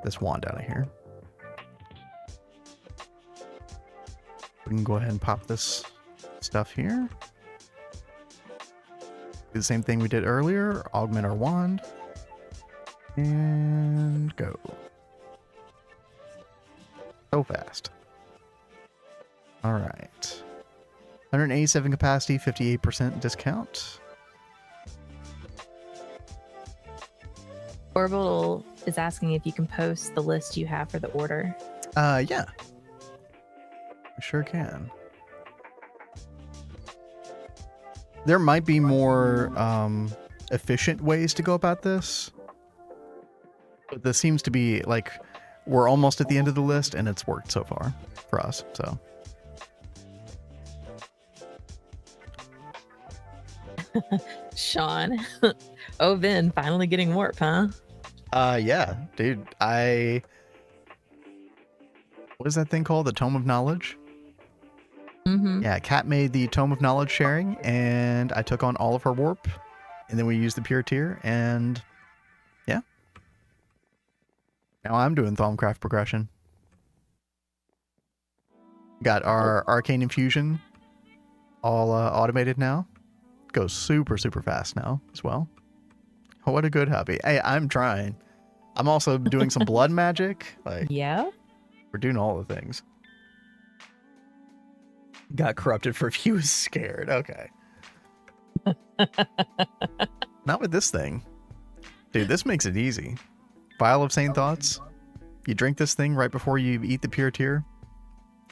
this wand out of here. We can go ahead and pop this stuff here. Do the same thing we did earlier. Augment our wand. And go. So fast. All right. 187 capacity, 58% discount. Orbital is asking if you can post the list you have for the order. Yeah. I sure can. There might be more efficient ways to go about this. But this seems to be like we're almost at the end of the list and it's worked so far for us. So Sean. Oh, Vin, finally getting warp, huh? yeah, dude. I what is that thing called? The Tome of Knowledge? Mm-hmm. Yeah, Kat made the Tome of Knowledge sharing, and I took on all of her warp, and then we used the pure tier, and yeah. Now I'm doing Thaumcraft progression. Got our Arcane Infusion all automated now. Goes super, super fast now as well. Oh, what a good hobby. Hey, I'm trying. I'm also doing some blood magic. Like, Yeah. we're doing all the things. Got corrupted for he was scared. Okay. Not with this thing. Dude, this makes it easy. Vial of Sane Thoughts. You drink this thing right before you eat the pure tier.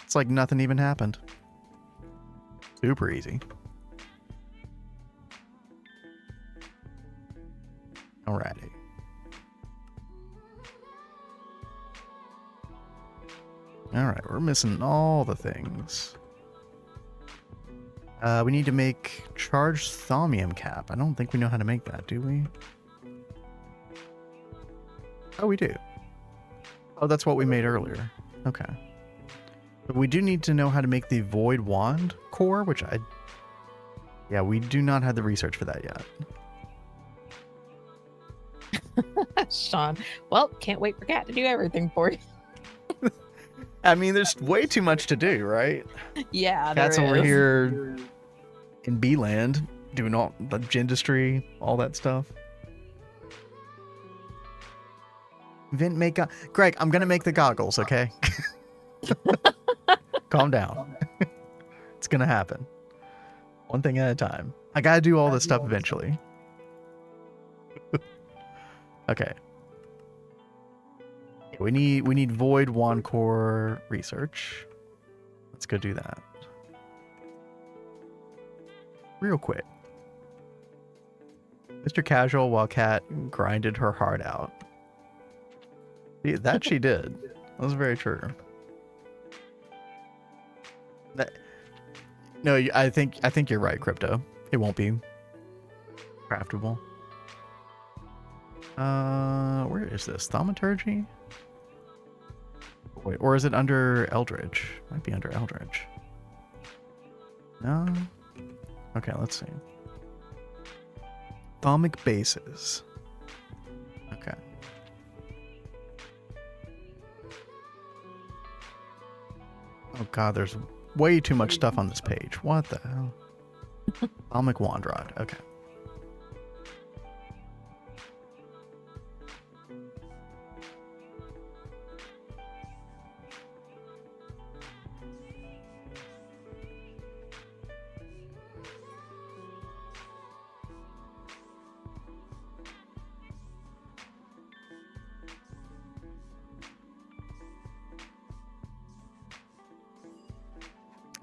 It's like nothing even happened. Super easy. Alrighty. Alright, we're missing all the things. We need to make charged thaumium cap. I don't think we know how to make that, do we? Oh, we do. Oh, that's what we made earlier. Okay. But we do need to know how to make the Void Wand core, which yeah, we do not have the research for that yet. Sean, well, can't wait for Kat to do everything for you. I mean, there's way too much to do, right? Yeah, Kat's there over is. here in B-land doing all the gindustry, all that stuff. Vent make Greg, I'm gonna make the goggles, okay? Calm down. It's gonna happen. One thing at a time. I gotta do all this stuff eventually. Okay. We need Void Wand Core research. Let's go do that. Real quick. Mr. Casual while Kat grinded her heart out. See, that she did. That was very true. No, I think you're right, Crypto. It won't be craftable. Where is this? Thaumaturgy? Wait, or is it under Eldritch? Might be under Eldritch. No? Okay, let's see. Thaumic bases. Okay. Oh god, there's way too much stuff on this page. What the hell? Thaumic Wand Rod. Okay.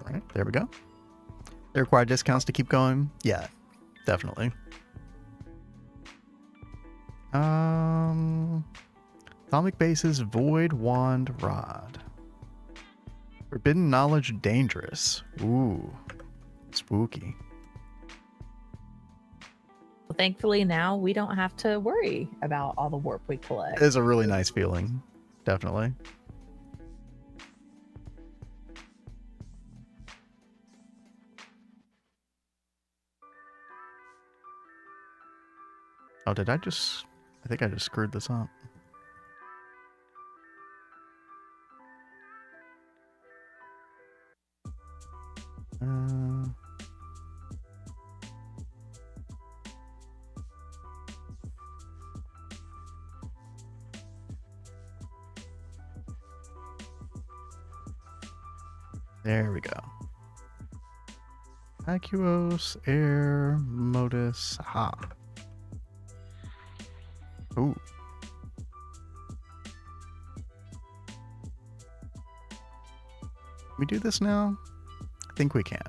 Alright, there we go. They require discounts to keep going? Yeah, definitely. Thaumic bases, Void Wand Rod. Forbidden knowledge dangerous. Ooh. Spooky. Well, thankfully now we don't have to worry about all the warp we collect. It is a really nice feeling. Definitely. Oh, did I think I just screwed this up. There we go. Aquos, air, modus, aha. Ooh. We do this now? I think we can.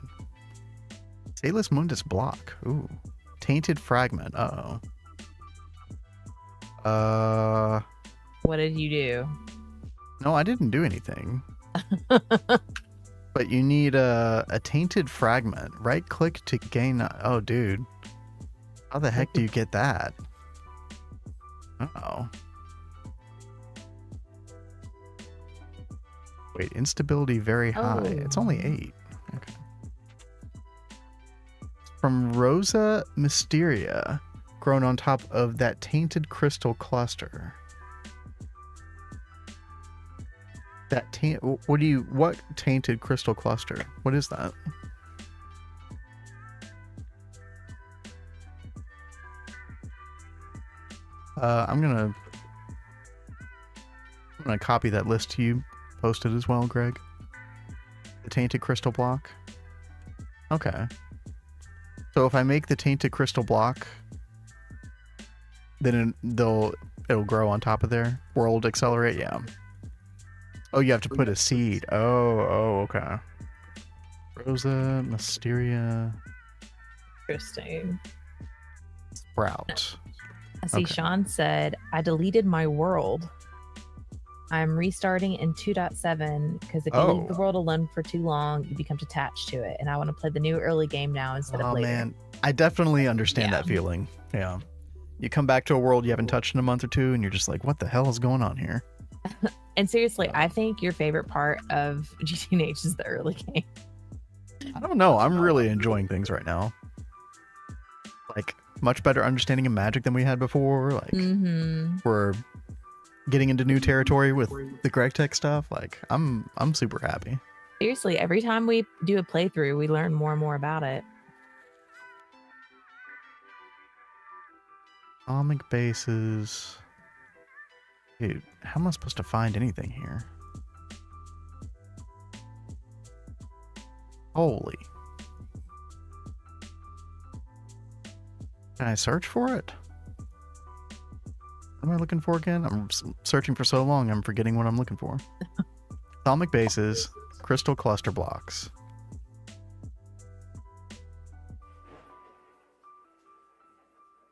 Salus Mundus block. Ooh. Tainted fragment. Uh-oh. What did you do? No, I didn't do anything. But you need a tainted fragment. Right click to gain. Oh, dude. How the heck do you get that? Uh-oh. Wait, instability very high. It's only 8. Okay. From Rosa Mysteria, grown on top of that tainted crystal cluster. What tainted crystal cluster? What is that? I'm gonna copy that list to you, post it as well, Greg. The tainted crystal block. Okay. So if I make the tainted crystal block, then it'll grow on top of there. World accelerate, yeah. Oh, you have to put a seed. Oh, okay. Rosa Mysteria Interesting. Sprout. I see Sean said, I deleted my world. I'm restarting in 2.7 because if you leave the world alone for too long, you become attached to it. And I want to play the new early game now instead of later. Oh, man. I definitely understand that feeling. Yeah. You come back to a world you haven't touched in a month or two, and you're just like, what the hell is going on here? And seriously, I think your favorite part of GTNH is the early game. I don't know. I'm really enjoying things right now. Like, much better understanding of magic than we had before. Like, we're getting into new territory with the Gregtech stuff. Like, I'm super happy. Seriously, every time we do a playthrough, we learn more and more about it. Atomic bases. Dude, how am I supposed to find anything here? Holy. Can I search for it? What am I looking for again? I'm searching for so long, I'm forgetting what I'm looking for. Atomic bases, crystal cluster blocks.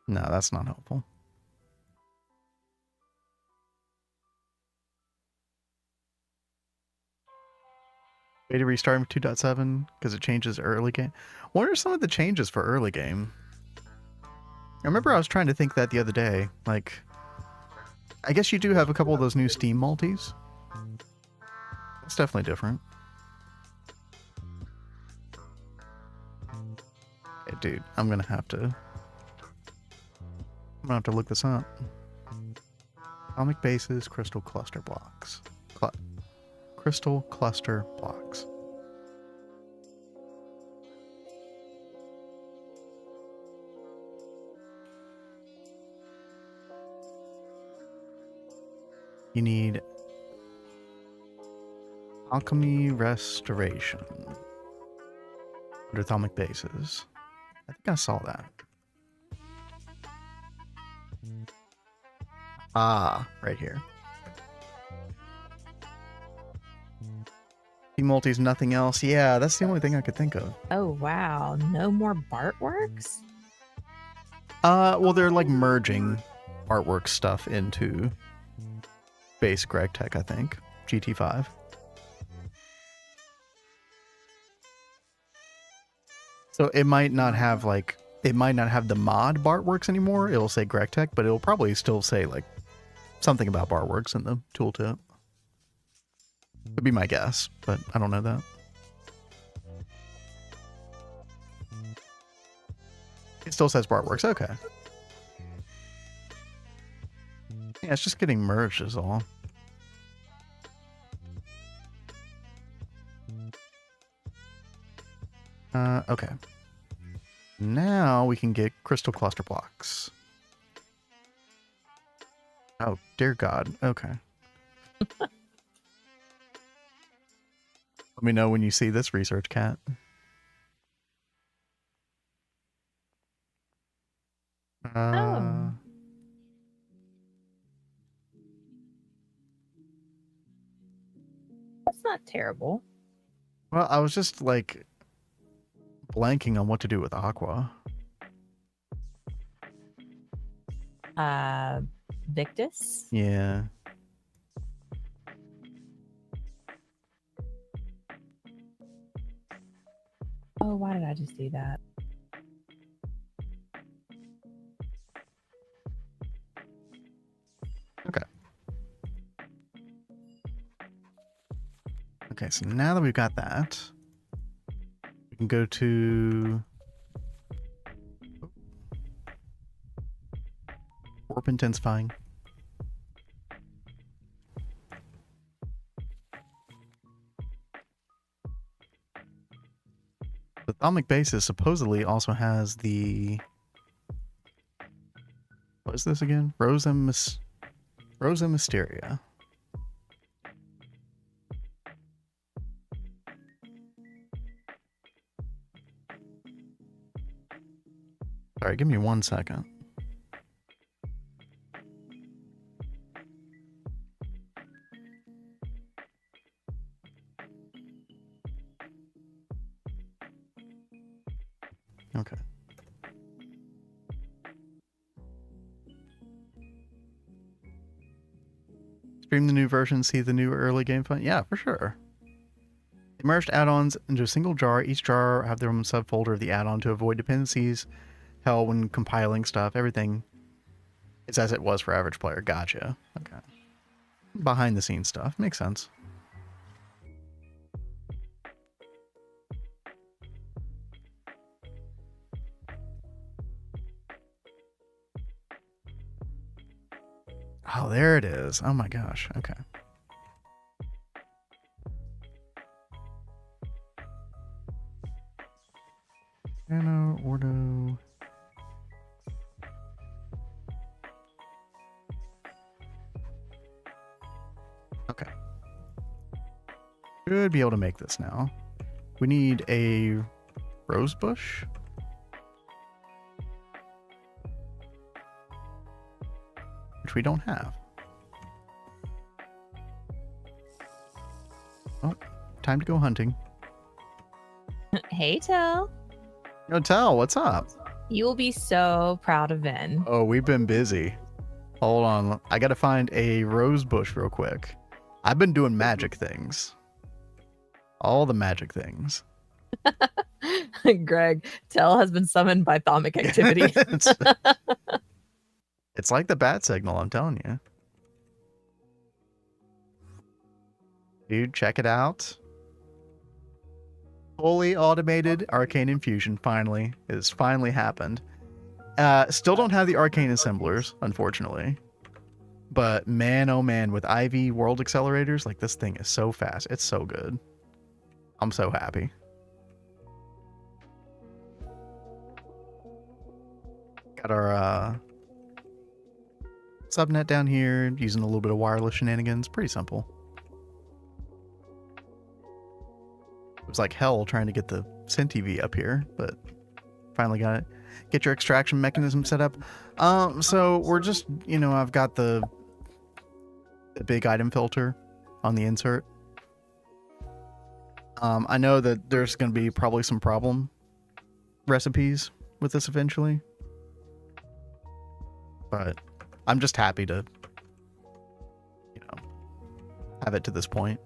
No, that's not helpful. Way to restart with 2.7 because it changes early game. What are some of the changes for early game? I remember I was trying to think that the other day. Like, I guess you do have a couple of those new Steam multis. It's definitely different. Okay, dude, I'm gonna have to look this up. Atomic bases, crystal cluster blocks. Crystal cluster blocks. You need alchemy restoration under atomic bases. I think I saw that. Ah, right here. Multis, nothing else. Yeah, that's the only thing I could think of. Oh wow, no more Bartworks? Well, they're like merging artwork stuff into base Gregtech, I think. GT5. So it might not have the mod Bartworks anymore. It'll say Gregtech, but it'll probably still say like something about Bartworks in the tooltip. Would be my guess, but I don't know that. It still says Bartworks. Okay. Yeah, it's just getting merged is all. Okay. Now we can get crystal cluster blocks. Oh, dear God. Okay. Let me know when you see this research, Cat. Oh. That's not terrible. Well, I was just like blanking on what to do with Aqua. Victus? Yeah. Oh, why did I just do that? Okay. Okay, so now that we've got that, we can go to warp intensifying. The Thaumic basis supposedly also has the... What is this again? Rosa Mysteria. Sorry, give me 1 second. Okay. Stream the new version, see the new early game fun? Yeah, for sure. They merged add-ons into a single jar. Each jar have their own subfolder of the add-on to avoid dependencies. Hell, when compiling stuff, everything is as it was for average player. Gotcha. Okay. Behind the scenes stuff. Makes sense. Oh, there it is. Oh my gosh. Okay. Nano, Ordo. Okay. Should be able to make this now. We need a rose bush. Which we don't have. Oh, time to go hunting. Hey, Tell. Yo, Tell, what's up? You will be so proud of Ben. Oh, we've been busy. Hold on. I gotta find a rose bush real quick. I've been doing magic things. All the magic things. Greg, Tell has been summoned by Thaumic activity. It's like the bat signal, I'm telling you. Dude, check it out. Fully automated arcane infusion, finally. It's finally happened. Still don't have the arcane assemblers, unfortunately. But man, oh man, with IV world accelerators, like this thing is so fast. It's so good. I'm so happy. Got our subnet down here, using a little bit of wireless shenanigans. Pretty simple. It was like hell trying to get the SynTV up here, but finally got it. Get your extraction mechanism set up. So we're just, you know, I've got the big item filter on the insert. I know that there's going to be probably some problem recipes with this eventually, but I'm just happy to, you know, have it to this point.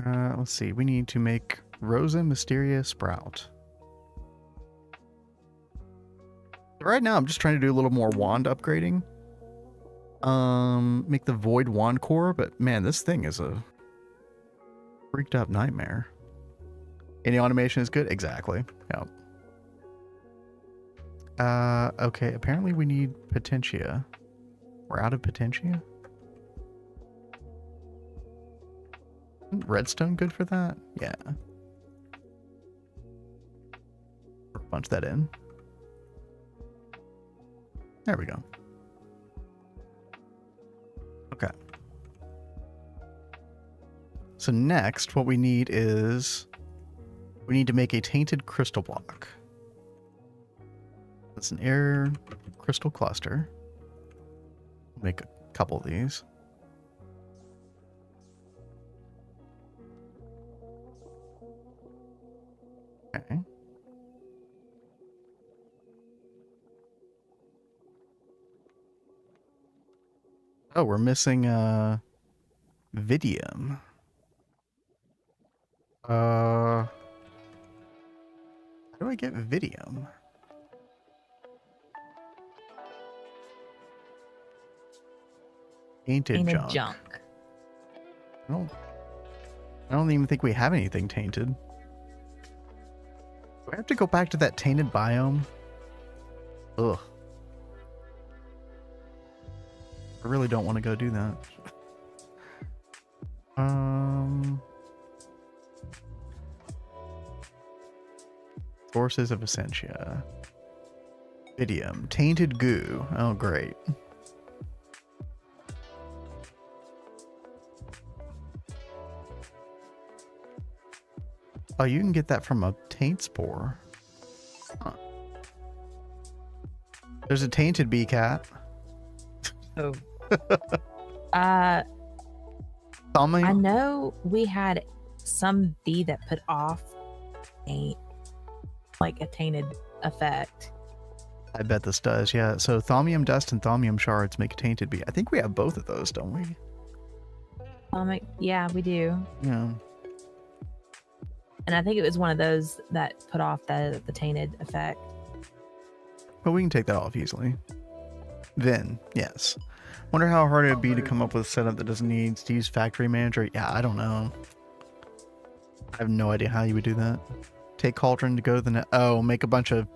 Let's see. We need to make Rosa Mysteria Sprout. Right now, I'm just trying to do a little more wand upgrading. Make the Void Wand Core, but man, this thing is a freaked out nightmare. Any automation is good? Exactly. Yep. Okay, apparently we need Potentia. We're out of Potentia? Isn't redstone good for that? Yeah. Punch that in. There we go. Okay. So next, what we need is we need to make a tainted crystal block. That's an air crystal cluster. Make a couple of these. Okay. Oh, we're missing Vidium. How do I get Vidium? Painted junk. I don't, I don't even think we have anything tainted. Do I have to go back to that tainted biome? Ugh. I really don't want to go do that. Sources of Essentia. Idiom. Tainted goo. Oh, great. Oh, you can get that from a taint spore. Huh. There's a tainted bee cat. Oh. Tommy? I know we had some bee that put off a tainted effect. I bet this does, yeah. So thaumium dust and thaumium shards make a tainted bee. I think we have both of those, don't we? Yeah, we do. Yeah. And I think it was one of those that put off the tainted effect. But we can take that off easily. Then, yes. Wonder how hard it would be to come up with a setup that doesn't need to use factory manager. Yeah, I don't know. I have no idea how you would do that. Take cauldron to go to the net. Oh, make a bunch of...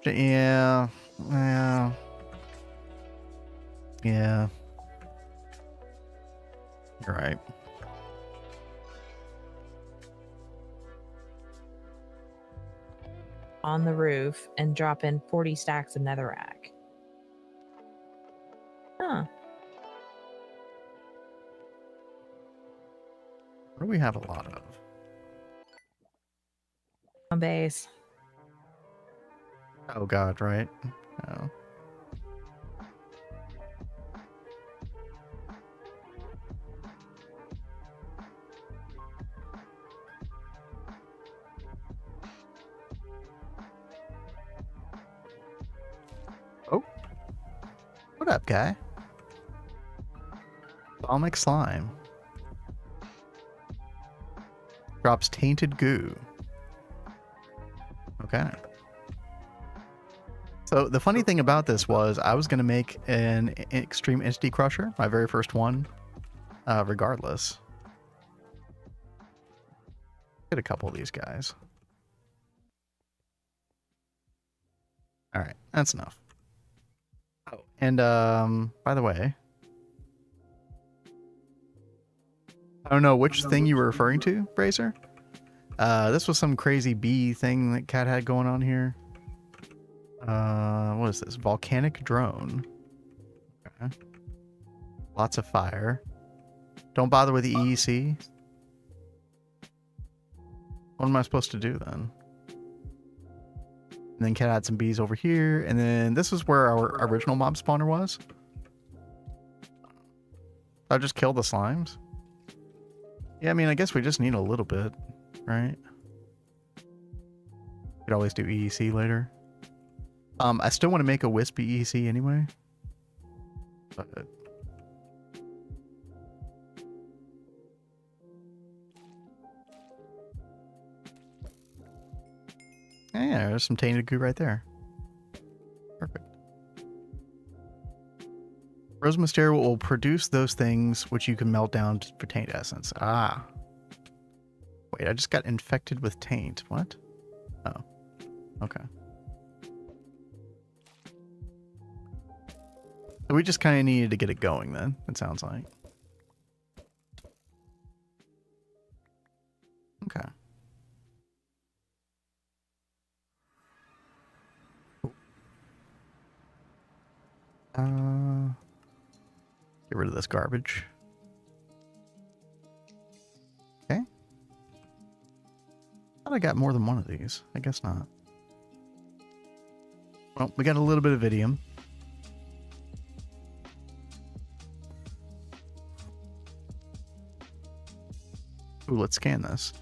Yeah. Yeah. Yeah. You're right. On the roof and drop in 40 stacks of netherrack. Huh. What do we have a lot of? On base. Oh god, right? Oh. Oh. What up, guy? Balmic slime. Drops tainted goo. Okay. So the funny thing about this was I was going to make an extreme entity crusher, my very first one, regardless. Get a couple of these guys. All right, that's enough. Oh, and by the way, I don't know which thing you were referring to, Bracer. This was some crazy bee thing that Cat had going on here. What is this? Volcanic drone. Okay. Lots of fire. Don't bother with the EEC. What am I supposed to do then? And then Cat had some bees over here, and then this is where our original mob spawner was. I'll just kill the slimes. Yeah, I mean, I guess we just need a little bit, right? Could always do EEC later. I still want to make a wispy EEC anyway. But yeah, there's some tainted goo right there. Perfect. Rose Mysteria will produce those things which you can melt down for taint essence. Ah. Wait, I just got infected with taint. What? Oh. Okay. So we just kind of needed to get it going then, it sounds like. Okay. Get rid of this garbage. Okay. Thought I got more than one of these. I guess not. Well, we got a little bit of idiom. Ooh, let's scan this.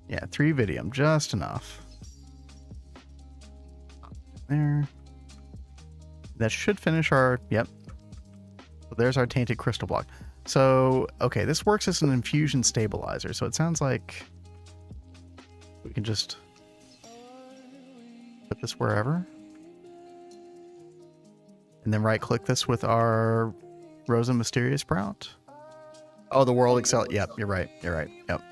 Yeah, 3 vidium, just enough. There. That should finish our, yep. So there's our tainted crystal block. So, okay, this works as an infusion stabilizer. So it sounds like we can just put this wherever. And then right click this with our Rosa Mysteria Sprout. Oh, the World Excel. Yep, you're right. You're right. Yep.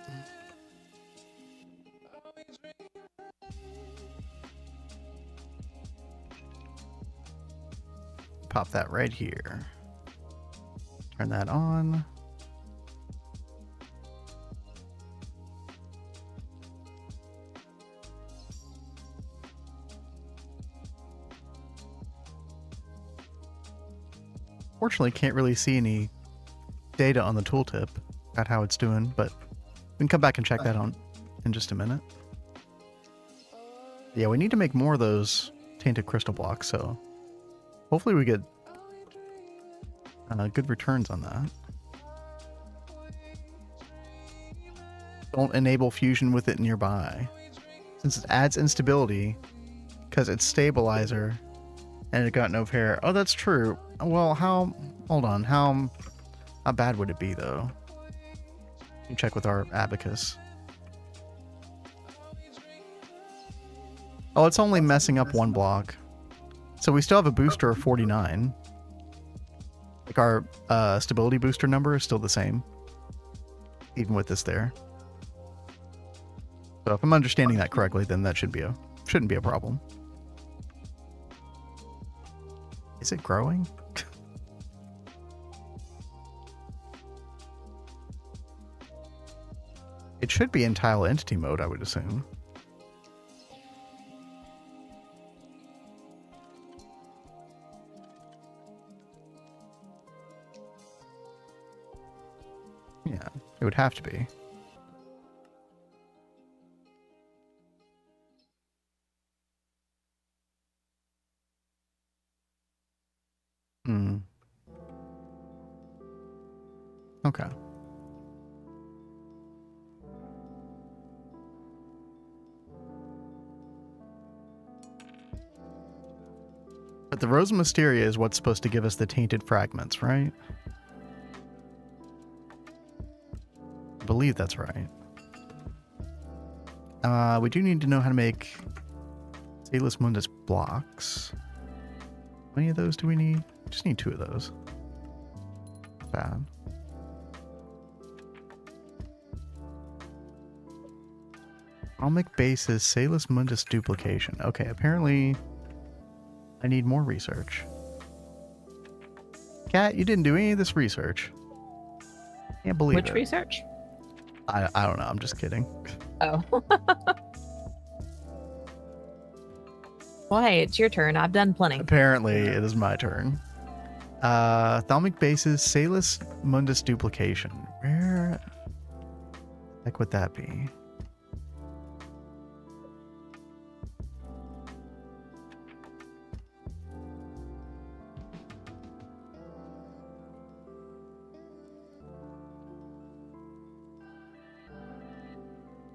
Pop that right here. Turn that on. Fortunately, can't really see any data on the tooltip about how it's doing, but we can come back and check that on in just a minute. Yeah, we need to make more of those tainted crystal blocks, so hopefully we get good returns on that. Don't enable fusion with it nearby, since it adds instability because it's stabilizer and it got no pair. Oh, that's true. Well, hold on, how bad would it be though? You check with our abacus. Oh, it's only messing up one block. So we still have a booster of 49. Like our stability booster number is still the same, even with this there. So if I'm understanding that correctly, then that shouldn't be a problem. Is it growing? It should be in tile entity mode, I would assume. Yeah, it would have to be. Okay. But the Rosa Mysteria is what's supposed to give us the tainted fragments, right? I believe that's right. We do need to know how to make Salus Mundus blocks. How many of those do we need? Just need 2 of those. Bad. Atomic basis Salus Mundus duplication. Okay, apparently I need more research. Cat, you didn't do any of this research. Can't believe it. Which research? I don't know. I'm just kidding. Oh. Well, hey, it's your turn. I've done plenty. Apparently, it is my turn. Thalmic basis Salus Mundus duplication. Where the heck would that be?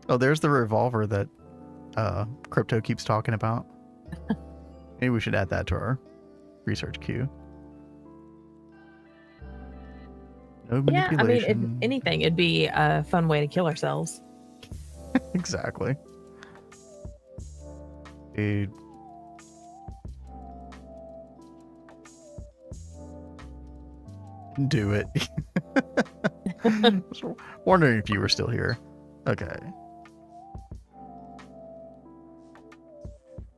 Oh, there's the revolver that Crypto keeps talking about. Maybe we should add that to our research queue. No manipulation. Yeah, I mean, if anything, it'd be a fun way to kill ourselves. Exactly. Dude. Do it. I was wondering if you were still here. Okay.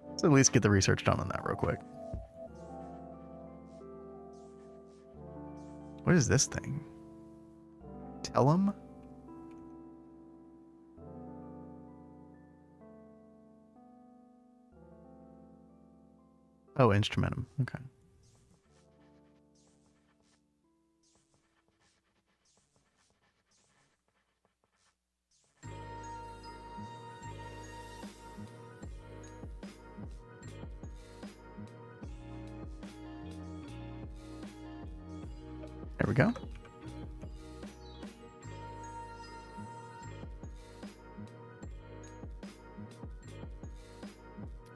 Let's at least get the research done on that real quick. What is this thing? Tell him? Oh, instrumentum. Okay. There we go.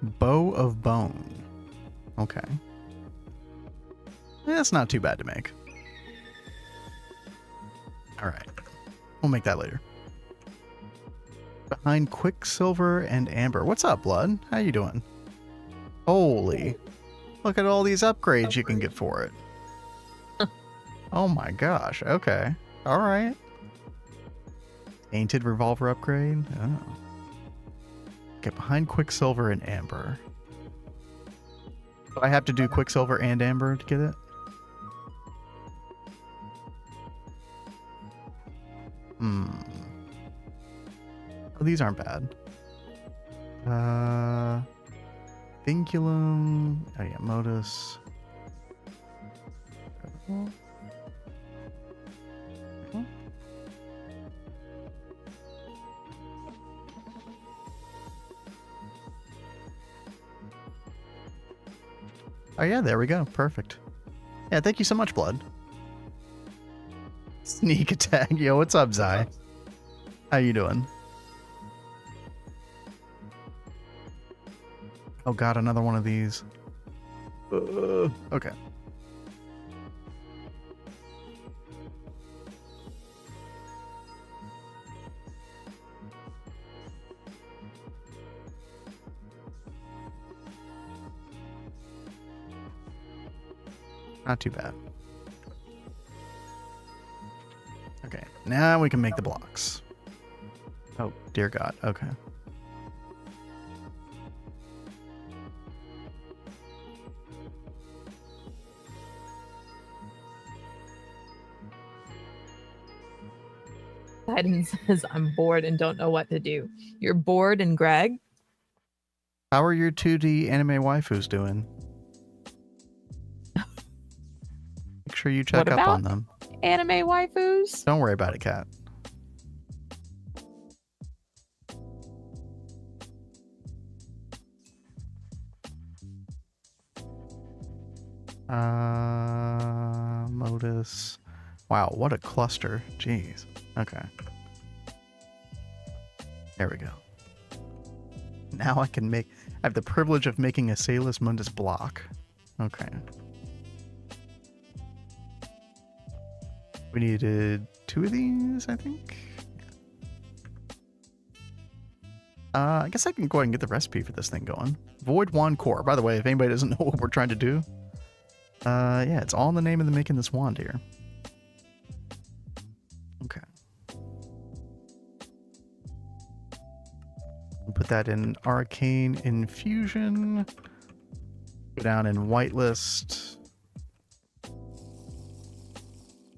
Bow of Bone. Okay. That's not too bad to make. Alright. We'll make that later. Behind Quicksilver and Amber. What's up, Blood? How you doing? Holy. Look at all these upgrades you can get for it. Oh my gosh. Okay. All right. Tainted revolver upgrade. Oh. Get behind Quicksilver and Amber. Do I have to do Quicksilver and Amber to get it? Oh, these aren't bad. Vinculum. Oh yeah, Modus. Oh yeah, there we go. Perfect. Yeah, thank you so much, Blood. Sneak attack. Yo, what's up, Zai? How you doing? Oh god, another one of these. Okay. Not too bad. Okay, now we can make the blocks. Oh, dear God. Okay. Biden says, I'm bored and don't know what to do. You're bored and Greg? How are your 2D anime waifus doing? Make sure you check up on them. Anime waifus? Don't worry about it, Kat. Modus. Wow, what a cluster. Jeez. Okay. There we go. Now I can make... I have the privilege of making a Salus Mundus block. Okay. We needed 2 of these, I think. I guess I can go ahead and get the recipe for this thing going. Void Wand Core. By the way, if anybody doesn't know what we're trying to do, yeah, it's all in the name of the making this wand here. Okay. Put that in Arcane Infusion. Go down in Whitelist.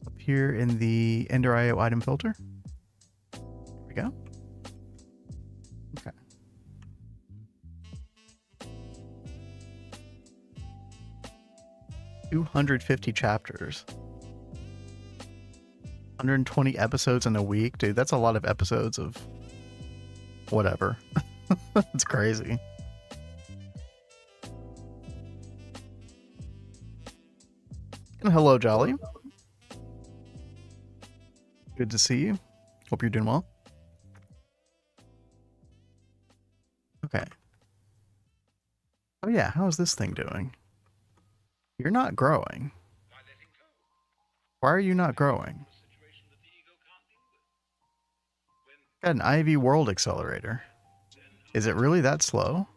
Up here in the Ender IO item filter. There we go. Okay. $250 chapters. 120 episodes in a week. Dude, that's a lot of episodes of whatever. It's crazy. And hello, Jolly. Good to see you. Hope you're doing well. Okay. Oh yeah, how is this thing doing? You're not growing. Why are you not growing? Got an IV World Accelerator. Is it really that slow?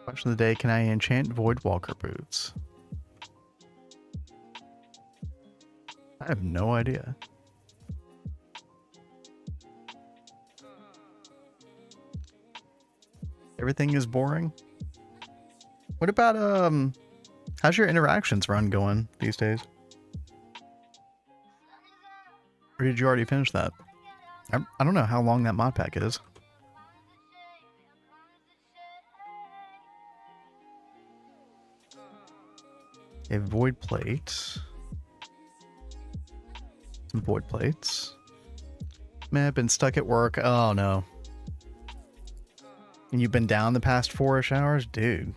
Question of the day, can I enchant Void Walker boots? I have no idea. Everything is boring. What about how's your interactions run going these days? Or did you already finish that? I don't know how long that mod pack is. A void plate. Some void plates. Man, I've been stuck at work. Oh no. And you've been down the past 4-ish hours? Dude.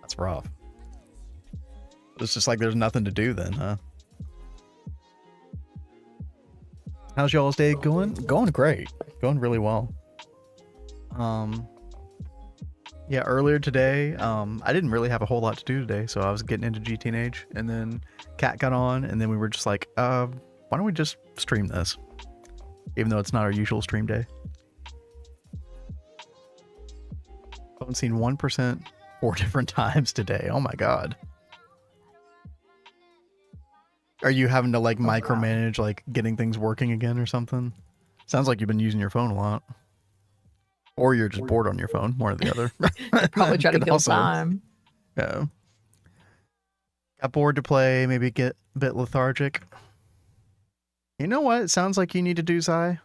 That's rough. It's just like there's nothing to do then, huh? How's y'all's day going? Going great. Going really well. Yeah, earlier today, I didn't really have a whole lot to do today, so I was getting into GTNH, and then Kat got on, and then we were just like, why don't we just stream this? even though it's not our usual stream day. I've seen 1% 4 different times today. Oh my god. Are you having to like micromanage like getting things working again or something? Sounds like you've been using your phone a lot. Or you're just bored on your phone, one or the other. Probably try to kill time. Yeah. Got bored to play, maybe get a bit lethargic. You know what? It sounds like you need to do, Zai.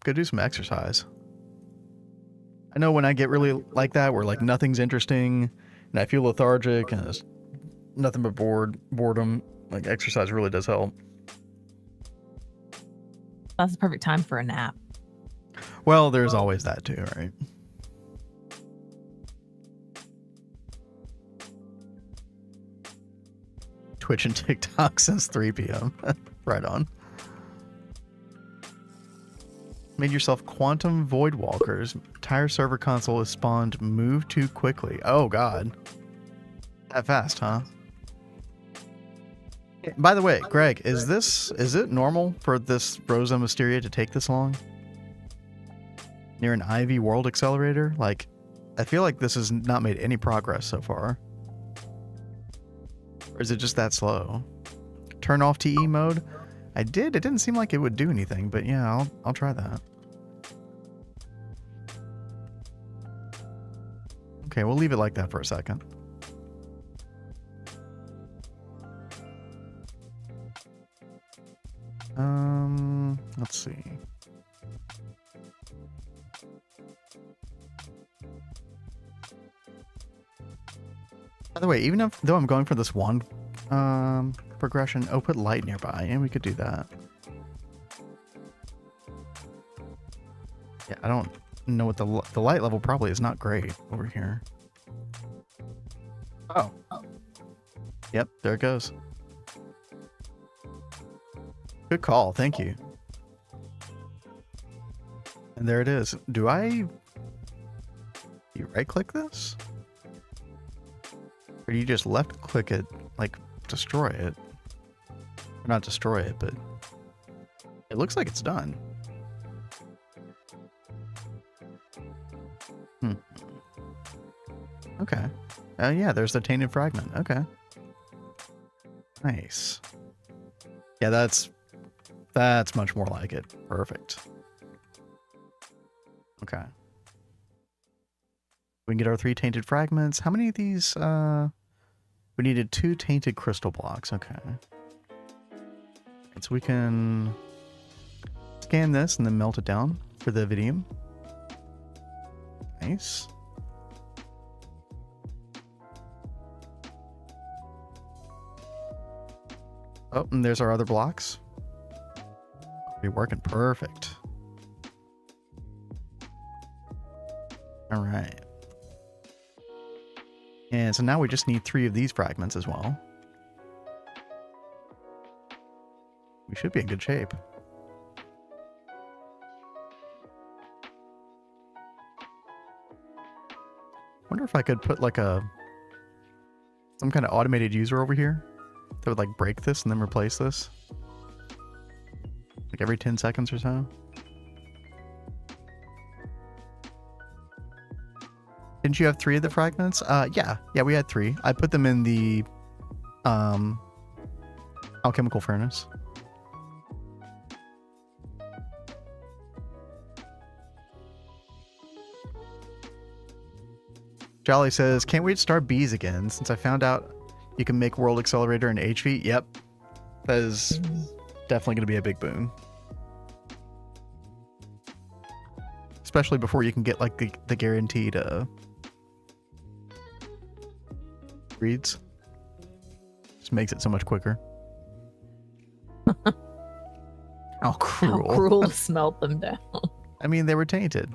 Go do some exercise. I know when I get really like that, where like nothing's interesting, and I feel lethargic, and it's nothing but boredom, like exercise really does help. That's the perfect time for a nap. Well, there's always that too, right? Twitch and TikTok since 3 p.m. Right on. Made yourself quantum void walkers. Entire server console is spawned. Move too quickly. Oh god. That fast, huh? By the way, Greg, is it normal for this Rosa Mysteria to take this long? Near an Ivy World Accelerator? Like, I feel like this has not made any progress so far. Or is it just that slow? Turn off TE mode? I did. It didn't seem like it would do anything, but yeah, I'll try that. Okay, we'll leave it like that for a second. Let's see. By the way, even though I'm going for this one progression, oh, put light nearby, and we could do that. Yeah, I don't know what the light level probably is not great over here. Oh. Yep, there it goes. Good call, thank you. And there it is. Do you right click this? Or do you just left click it, like destroy it? Or not destroy it, but it looks like it's done. Okay. Yeah, there's the tainted fragment. Okay. Nice. Yeah, that's much more like it. Perfect. Okay. We can get our 3 tainted fragments. How many of these? We needed 2 tainted crystal blocks. Okay. So we can scan this and then melt it down for the Vidium. Nice. Oh, and there's our other blocks. Be working perfect. All right. And so now we just need 3 of these fragments as well. We should be in good shape. Wonder if I could put like some kind of automated user over here that would like break this and then replace this. Like every 10 seconds or so. Didn't you have 3 of the fragments? Yeah, we had 3. I put them in the alchemical furnace. Jolly says, can't wait to start bees again since I found out you can make World Accelerator in HV. Yep. That is definitely going to be a big boon. Especially before you can get like the guaranteed reads. Just makes it so much quicker. How cruel. How cruel to smelt them down. I mean, they were tainted.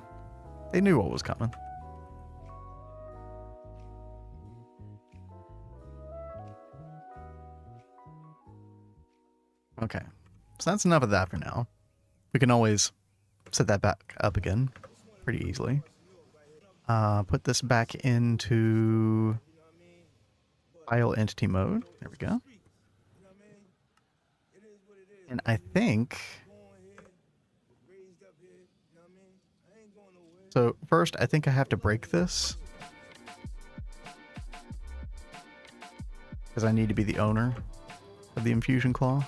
They knew what was coming. Okay, so that's enough of that for now. We can always set that back up again pretty easily. Put this back into file entity mode. There we go. And I think So first, I think I have to break this. Because I need to be the owner of the infusion claw.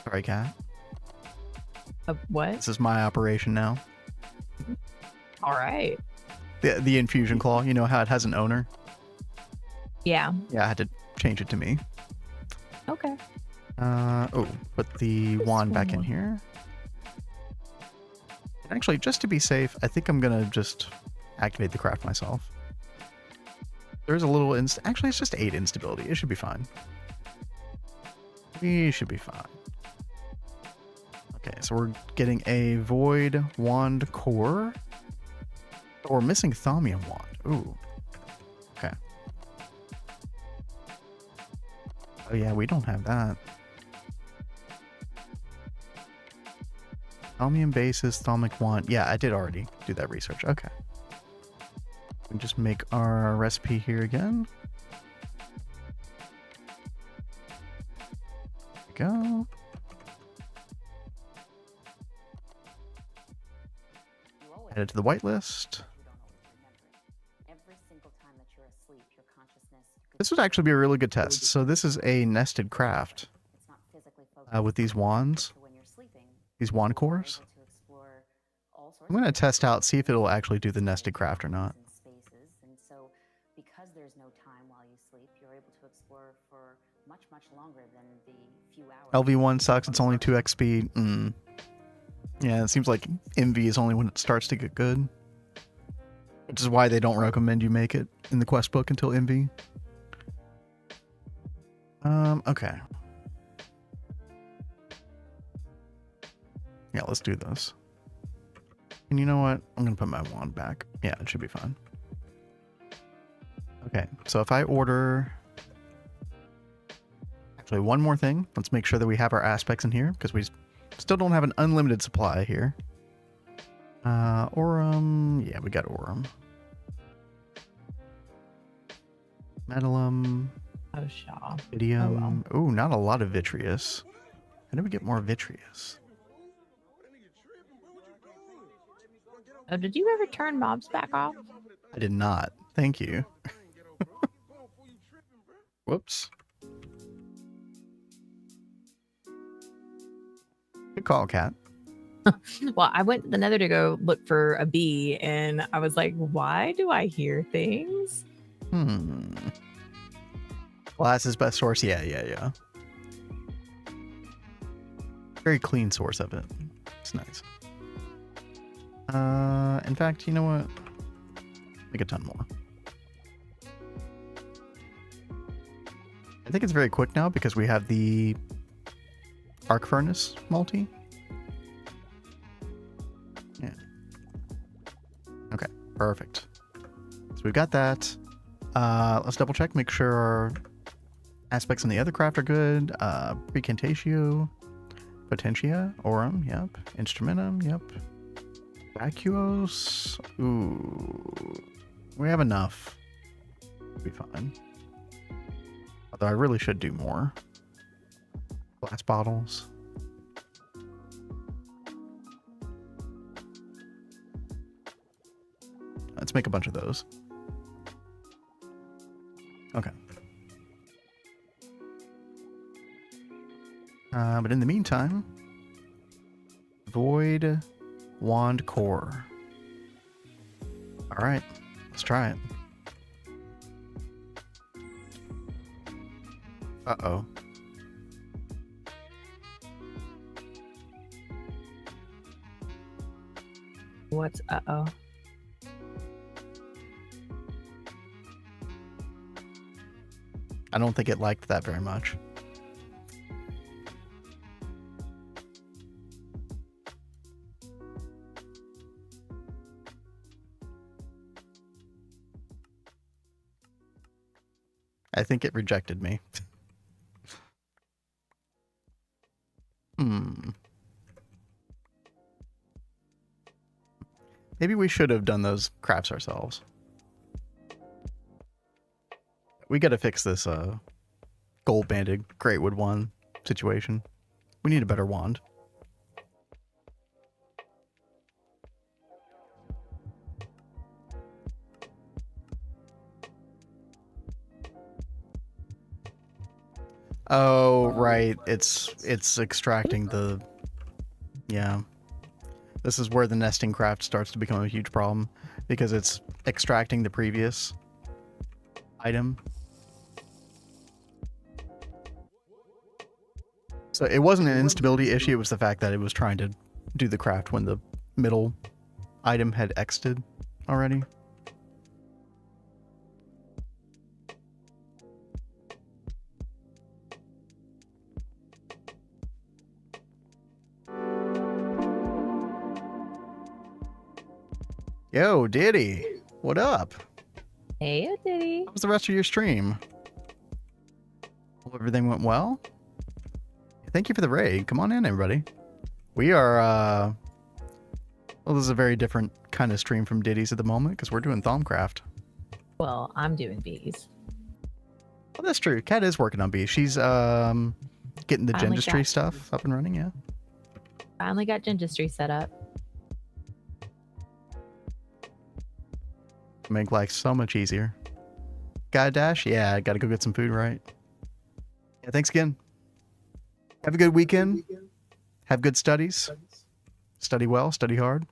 Sorry, cat. What? This is my operation now. All right. The infusion claw, you know how it has an owner? Yeah. Yeah, I had to change it to me. Okay. Oh, put the wand back in here. Actually, just to be safe, I think I'm gonna just activate the craft myself. There's a little actually, it's just 8 instability. It should be fine. We should be fine. Okay, so we're getting a void wand core. Oh, we're missing thaumium wand. Ooh. Okay. Oh yeah, we don't have that. Thaumium basis, thaumic wand. Yeah, I did already do that research. Okay. We just make our recipe here again. There we go. Add it to the whitelist. This would actually be a really good test. So this is a nested craft with these wands, these wand cores. I'm going to test out, see if it'll actually do the nested craft or not. Because there's no time while you sleep, you're able to explore for much longer than the few hours. LV1 sucks. It's only 2x speed. Yeah, it seems like MV is only when it starts to get good. Which is why they don't recommend you make it in the quest book until MV. Okay. Yeah, let's do this. And you know what? I'm going to put my wand back. Yeah, it should be fine. Okay, so if I order... Actually, one more thing. Let's make sure that we have our aspects in here, because we still don't have an unlimited supply here. Aurum. Yeah, we got Aurum. Metallum. Oh, Shaw. Idiom. Oh, well. Not a lot of vitreous. How do we get more vitreous? Oh, did you ever turn mobs back off? I did not. Thank you. Whoops. Good call, cat. Well, I went to the Nether to go look for a bee, and I was like, why do I hear things? Glass is best source. Yeah. Very clean source of it. It's nice. In fact, you know what? Make a ton more. I think it's very quick now because we have the arc furnace multi. Yeah. Okay, perfect. So we've got that. Let's double check, make sure our aspects in the other craft are good. Precantatio, Potentia, Aurum, yep. Instrumentum, yep. Vacuos, ooh. We have enough. We'll be fine. Although I really should do more. Glass bottles. Let's make a bunch of those. Okay. But in the meantime, void wand core. All right, let's try it. Uh-oh. What's uh-oh? I don't think it liked that very much. I think it rejected me. Maybe we should have done those crafts ourselves. We gotta fix this gold banded Greatwood one situation. We need a better wand. Oh, right. It's extracting the... Yeah. This is where the nesting craft starts to become a huge problem, because it's extracting the previous item. So it wasn't an instability issue, it was the fact that it was trying to do the craft when the middle item had exited already. Yo, Diddy, what up? Hey, Diddy. How was the rest of your stream? Hope everything went well? Thank you for the raid. Come on in, everybody. We are, well, this is a very different kind of stream from Diddy's at the moment, because we're doing Thaumcraft. Well, I'm doing bees. Well, that's true. Kat is working on bees. She's, getting the Finally Gingistry got- stuff up and running, yeah. Finally got Gingistry set up. Make life so much easier. Gotta dash? Yeah, I gotta go get some food, right? Yeah, thanks again. Have a good weekend. Have good studies. Study well, study hard.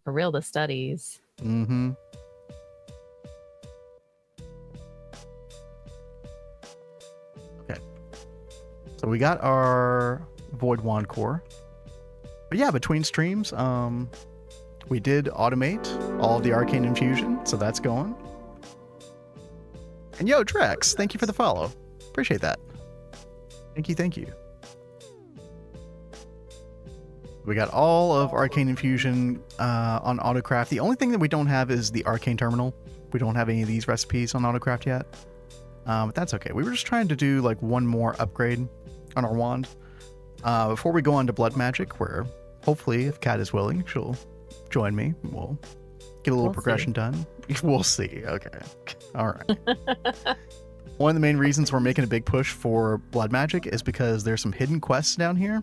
For real, the studies. Mm-hmm. Okay. So we got our Void Wand core. But yeah, between streams, we did automate all of the arcane infusion, so that's going. And yo, Drex, thank you for the follow. Appreciate that. Thank you, thank you. We got all of arcane infusion on autocraft. The only thing that we don't have is the arcane terminal. We don't have any of these recipes on autocraft yet. But that's okay. We were just trying to do like one more upgrade on our wand before we go on to blood magic, where hopefully, if Kat is willing, she'll join me. We'll get a little progression done. We'll see. Okay. All right. One of the main reasons we're making a big push for blood magic is because there's some hidden quests down here.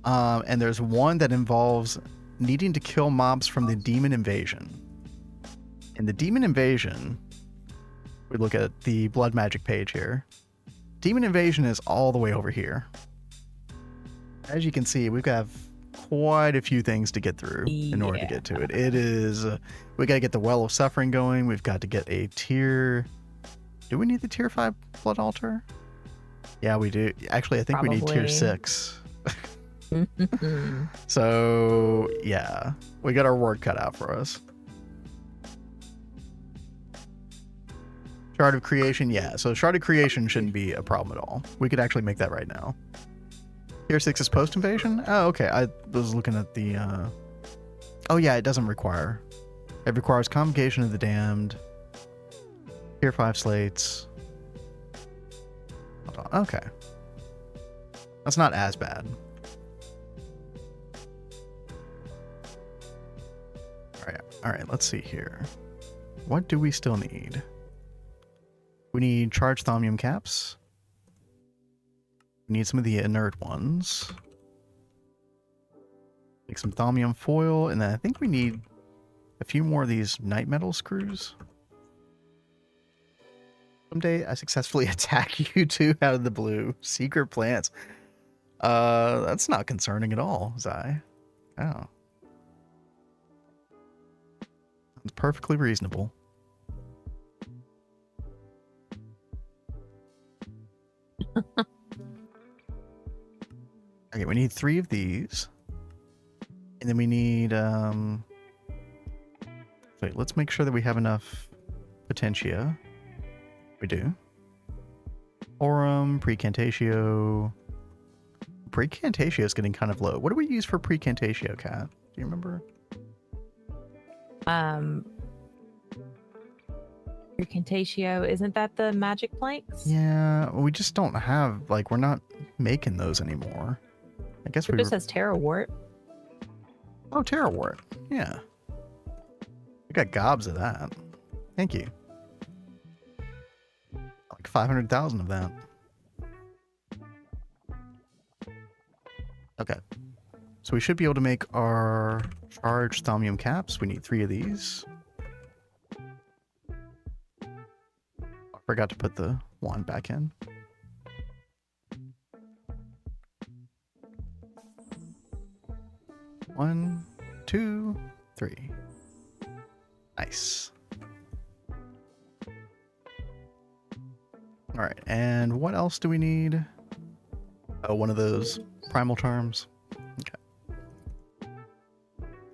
And there's one that involves needing to kill mobs from the demon invasion. In the demon invasion, we look at the blood magic page here. Demon invasion is all the way over here. As you can see, we've got quite a few things to get through in order to get to it. It is, we got to get the Well of Suffering going. We've got to get a tier. Do we need the tier 5 blood altar? Yeah, we do. Actually, I think we need tier 6. So, yeah, we got our work cut out for us. Shard of Creation, yeah. So Shard of Creation shouldn't be a problem at all. We could actually make that right now. Tier 6 is post-invasion? Oh, okay. I was looking at the... Oh, yeah, it doesn't require. It requires Convocation of the Damned. Tier 5 slates. Hold on. Okay. That's not as bad. Alright, let's see here. What do we still need? We need charged thaumium caps. We need some of the inert ones. Make some thaumium foil, and then I think we need a few more of these night metal screws. Someday I successfully attack you two out of the blue. Secret plants. That's not concerning at all, Zai. Oh. It's perfectly reasonable. Okay, we need 3 of these. And then we need, wait, let's make sure that we have enough Potentia. We do. Aurum, Precantatio. Precantatio is getting kind of low. What do we use for Precantatio, Kat? Do you remember? Precantatio, isn't that the magic planks? Yeah, we just don't have, like, we're not making those anymore. I guess It just says Terra Wart. Oh, Terra Wart. Yeah. We got gobs of that. Thank you. Like 500,000 of that. Okay. So we should be able to make our charged thaumium caps. We need 3 of these. I forgot to put the wand back in. 1, 2, 3. Nice. All right, and what else do we need? Oh, one of those primal charms. Okay.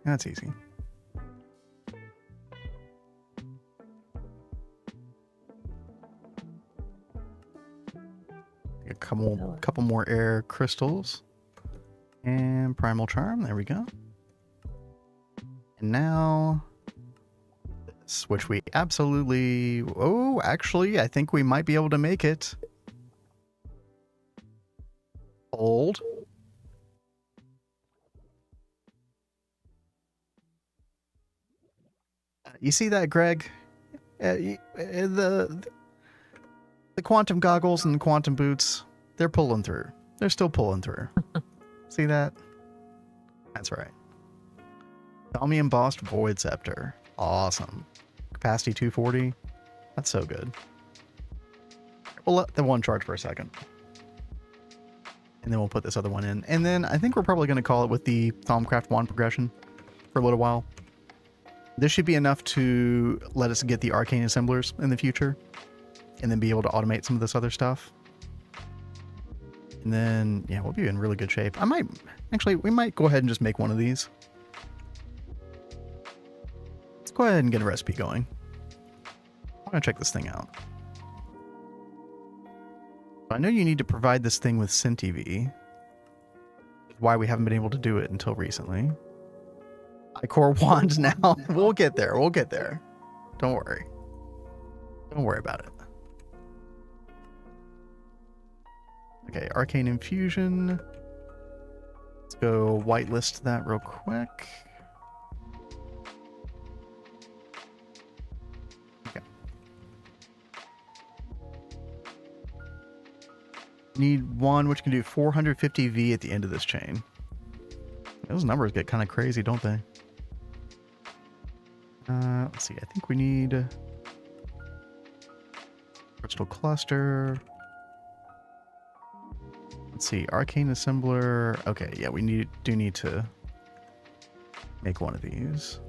That's easy. A couple more air crystals. And primal charm, there we go. And now this, which we absolutely, oh, actually, I think we might be able to make it. Hold. You see that, Greg? The quantum goggles and the quantum boots, they're pulling through. They're still pulling through. See that? That's right. Thelmy embossed void scepter. Awesome. Capacity 240. That's so good. We'll let the one charge for a second. And then we'll put this other one in. And then I think we're probably going to call it with the Thalmcraft wand progression for a little while. This should be enough to let us get the arcane assemblers in the future. And then be able to automate some of this other stuff. And then, yeah, we'll be in really good shape. We might go ahead and just make one of these. Let's go ahead and get a recipe going. I'm going to check this thing out. I know you need to provide this thing with SynTV. Why we haven't been able to do it until recently. I-Core wand now. We'll get there. We'll get there. Don't worry. Don't worry about it. Okay, Arcane Infusion. Let's go whitelist that real quick. Okay. Need one which can do 450 V at the end of this chain. Those numbers get kind of crazy, don't they? Let's see, I think we need crystal cluster. Let's see, arcane assembler. Okay, yeah, we do need to make one of these.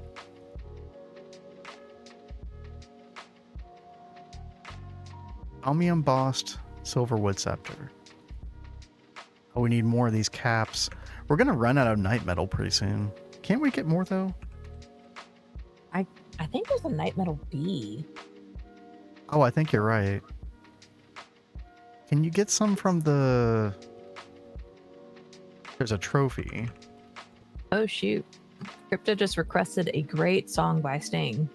Thelmy embossed silver wood scepter. Oh, we need more of these caps. We're gonna run out of night metal pretty soon. Can't we get more though? I think there's a night metal B. Oh, I think you're right. Can you get some from the... There's a trophy. Oh, shoot. Crypto just requested a great song by Sting.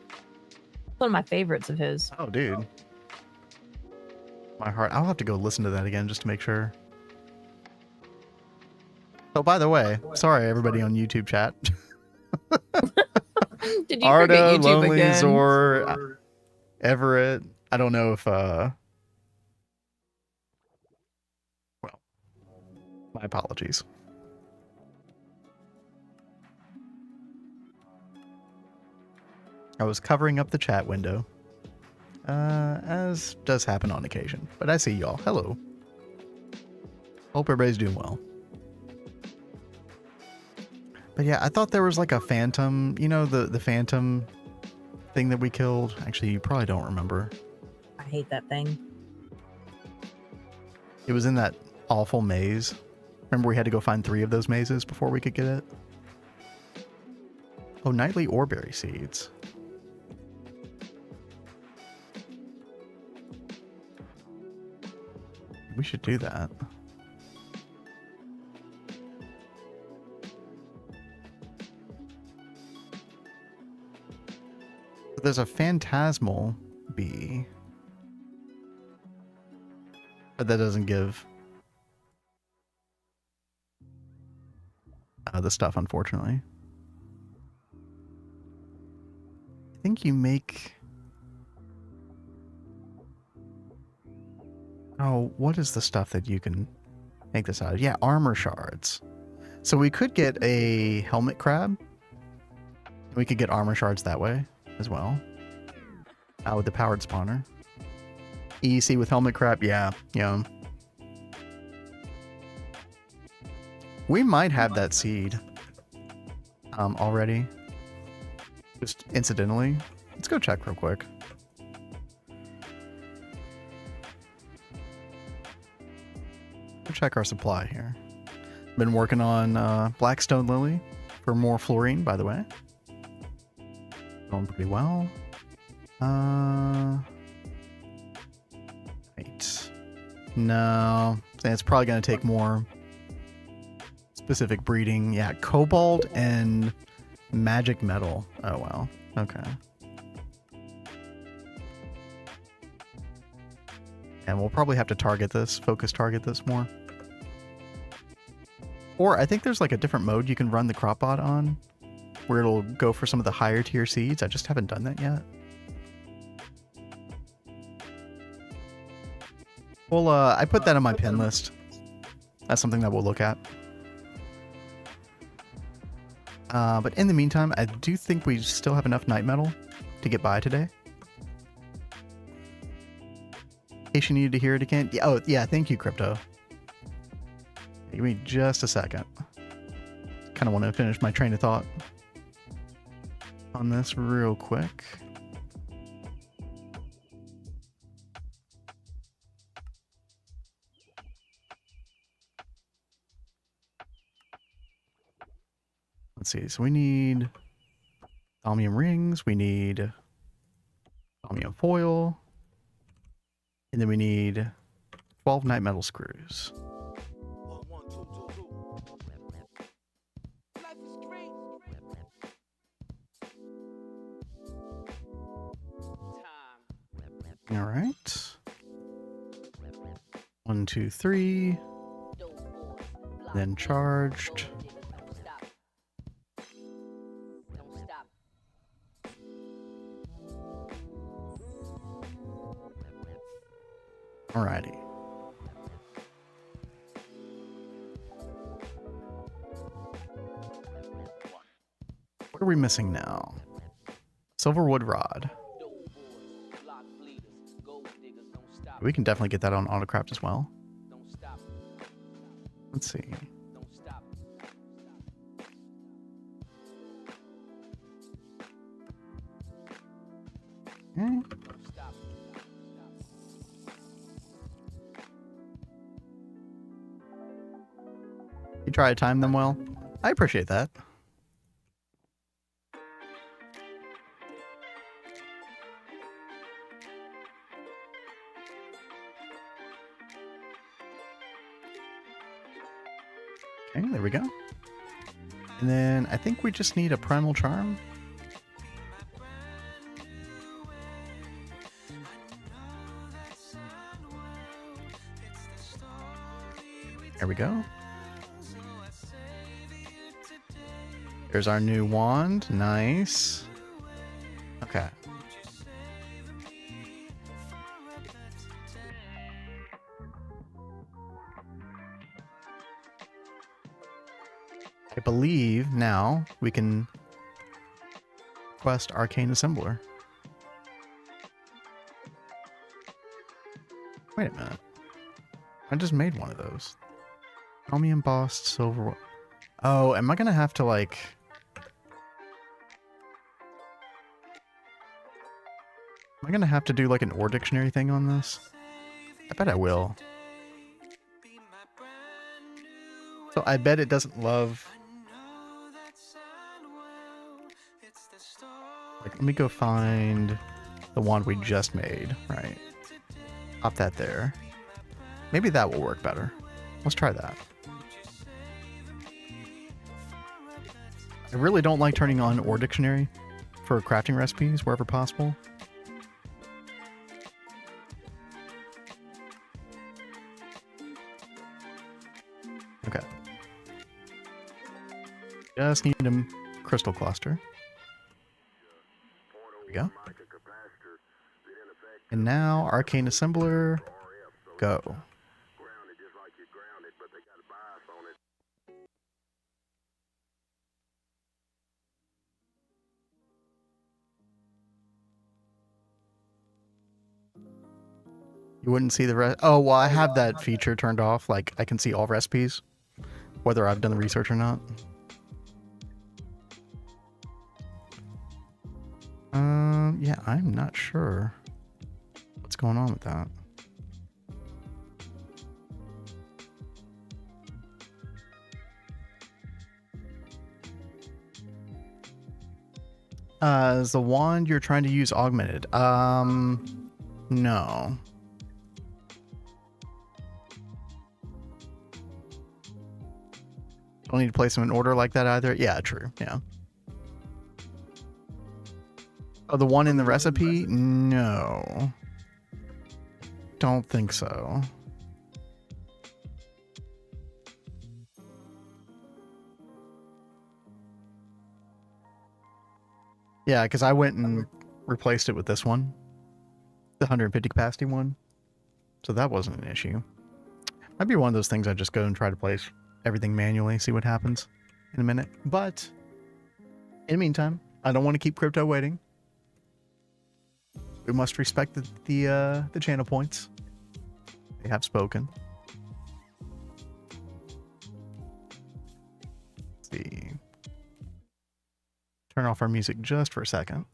It's one of my favorites of his. Oh, dude. My heart. I'll have to go listen to that again just to make sure. Oh, by the way, sorry everybody on YouTube chat. Did you forget Arda, YouTube Lonely, again? Zor, Everett. I don't know if well, my apologies. I was covering up the chat window, as does happen on occasion. But I see y'all. Hello. Hope everybody's doing well. But yeah, I thought there was like a phantom, you know, the phantom thing that we killed. Actually, you probably don't remember. I hate that thing. It was in that awful maze. Remember we had to go find 3 of those mazes before we could get it? Oh, nightly oreberry seeds. We should do that. There's a phantasmal bee. But that doesn't give the stuff, unfortunately. I think you make... Oh, what is the stuff that you can make this out of? Yeah, armor shards. So we could get a helmet crab. We could get armor shards that way as well. With the powered spawner. EEC with helmet crab, yeah. We might have that seed. already. Just incidentally. Let's go check real quick. We'll check our supply here. Been working on Blackstone Lily for more fluorine, by the way. Going pretty well. Wait. No. It's probably going to take more specific breeding. Yeah, cobalt and magic metal. Oh, wow. Okay. And we'll probably have to target this, focus target this more. Or I think there's like a different mode you can run the crop bot on where it'll go for some of the higher tier seeds. I just haven't done that yet. Well, I put that on my pin list. That's something that we'll look at. But in the meantime, I do think we still have enough night metal to get by today. In case you needed to hear it again. Yeah, oh, yeah, thank you, Crypto. Give me just a second. Kind of want to finish my train of thought on this real quick. Let's see. So we need thaumium rings. We need thaumium foil. And then we need 12 night metal screws. All right. 1, 2, 3. Then charged. Alrighty. What are we missing now? Silverwood rod. We can definitely get that on Autocraft as well. Let's see. Okay. You try to time them well. I appreciate that. Okay, there we go. And then I think we just need a primal charm. There we go. There's our new wand. Nice. Okay. I believe now we can quest Arcane Assembler. Wait a minute. I just made one of those. Chromium embossed silver. Oh, am I gonna have to like... Am I gonna have to do like an ore dictionary thing on this? I bet I will. So I bet it doesn't love... Like, let me go find the wand we just made. Right. Pop that there. Maybe that will work better. Let's try that. I really don't like turning on Ore Dictionary for crafting recipes wherever possible. Okay. Just need a crystal cluster. There we go. And now, Arcane Assembler, go. You wouldn't see the rest. Oh, well, I have that feature turned off. Like, I can see all recipes, whether I've done the research or not. I'm not sure what's going on with that. Is the wand you're trying to use augmented? No. Don't need to place them in order like that either. Yeah, true. Yeah. Oh, the one in the recipe? No. Don't think so. Yeah, because I went and replaced it with this one. The 150 capacity one. So that wasn't an issue. Might be one of those things I just go and try to place everything manually, see what happens in a minute. But in the meantime, I don't want to keep crypto waiting. We must respect the channel points. They have spoken. Let's see. Turn off our music just for a second.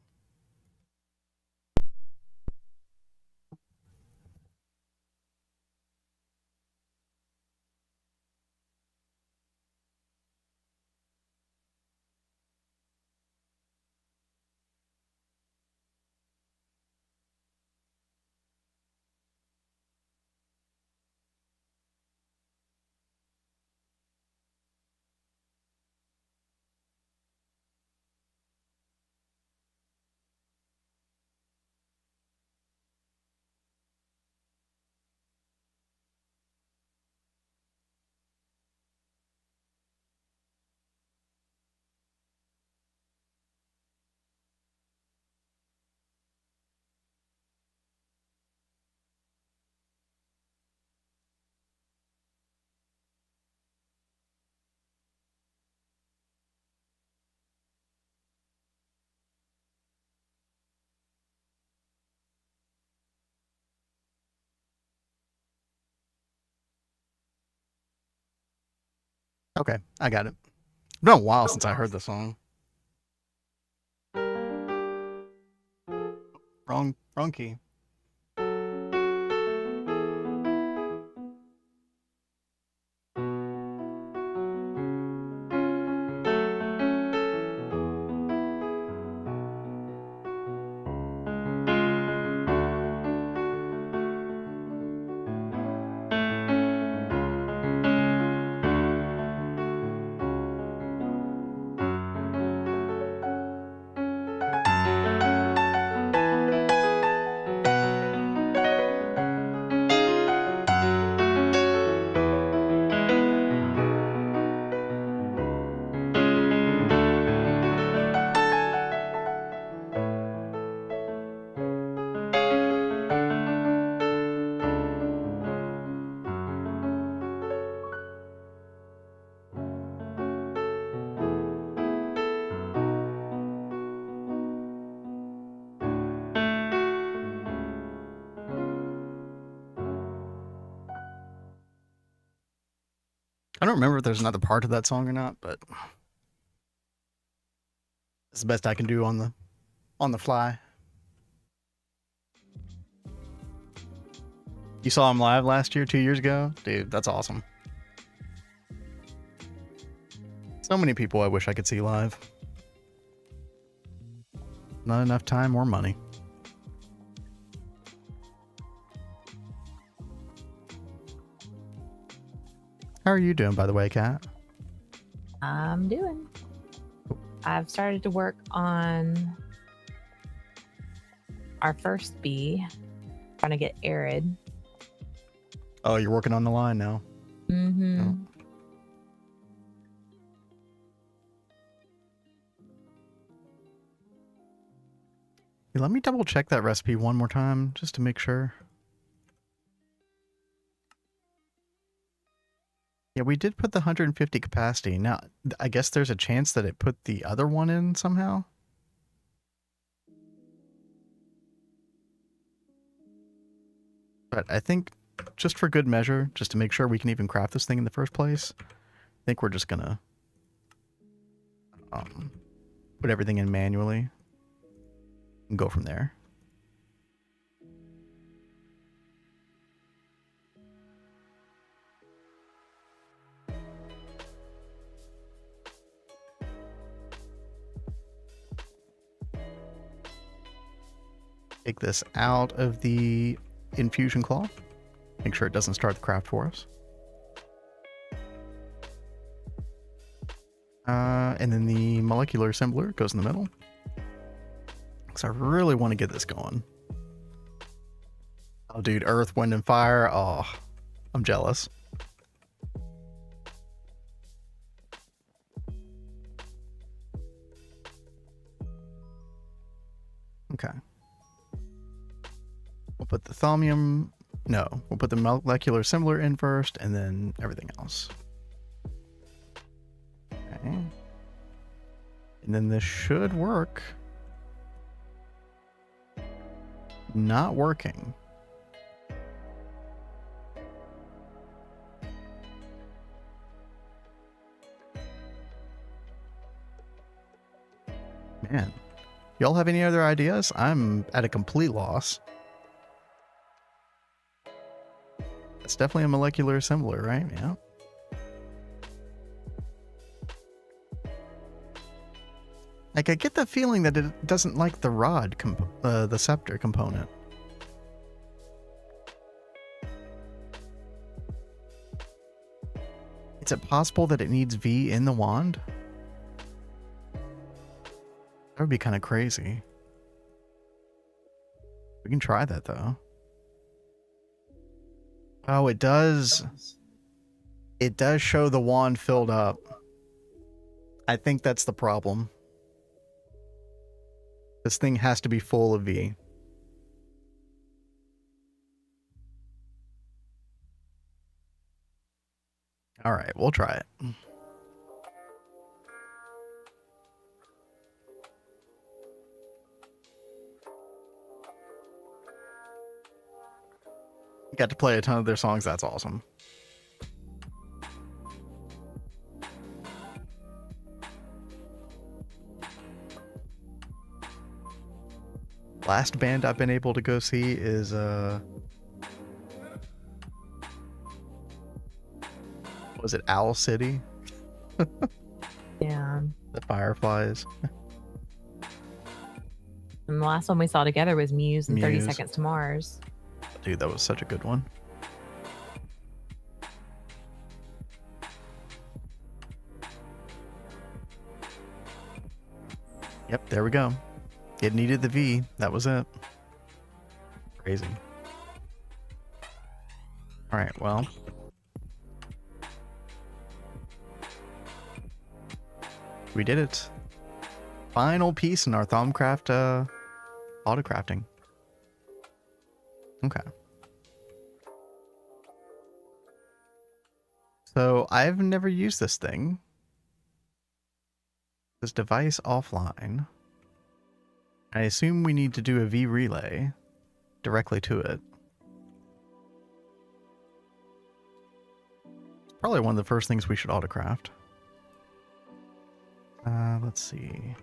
Okay, I got it. It's been a while since I heard the song. Wrong key. I don't remember if there's another part of that song or not, but it's the best I can do on the fly. You saw him live last year, 2 years ago? Dude, that's awesome. So many people I wish I could see live. Not enough time or money. How are you doing, by the way, Kat? I'm doing. I've started to work on our first bee, trying to get arid. Oh, you're working on the line now. Mm-hmm. Oh. Yeah, let me double check that recipe one more time just to make sure. Yeah, we did put the 150 capacity. Now, I guess there's a chance that it put the other one in somehow. But I think just for good measure, just to make sure we can even craft this thing in the first place, I think we're just gonna put everything in manually and go from there. Take this out of the infusion cloth. Make sure it doesn't start the craft for us. And then the molecular assembler goes in the middle. Because I really want to get this going. Oh, dude, earth, wind, and fire. Oh, I'm jealous. Okay. We'll put the thaumium. No, we'll put the molecular assembler in first and then everything else. Okay. And then this should work. Not working. Man, y'all have any other ideas? I'm at a complete loss. It's definitely a molecular assembler, right? Yeah. Like, I get the feeling that it doesn't like the rod, the scepter component. Is it possible that it needs V in the wand? That would be kind of crazy. We can try that, though. Oh, it does. It does show the wand filled up. I think that's the problem. This thing has to be full of V. All right, we'll try it. You got to play a ton of their songs. That's awesome. Last band I've been able to go see is was it Owl City? Yeah. The Fireflies. And the last one we saw together was Muse and 30 Muse. Seconds to Mars. Dude, that was such a good one. Yep, there we go. It needed the V. That was it. Crazy. All right, well. We did it. Final piece in our Thaumcraft autocrafting. Okay. So I've never used this thing. This device offline. I assume we need to do a V relay directly to it. It's probably one of the first things we should autocraft. Let's see.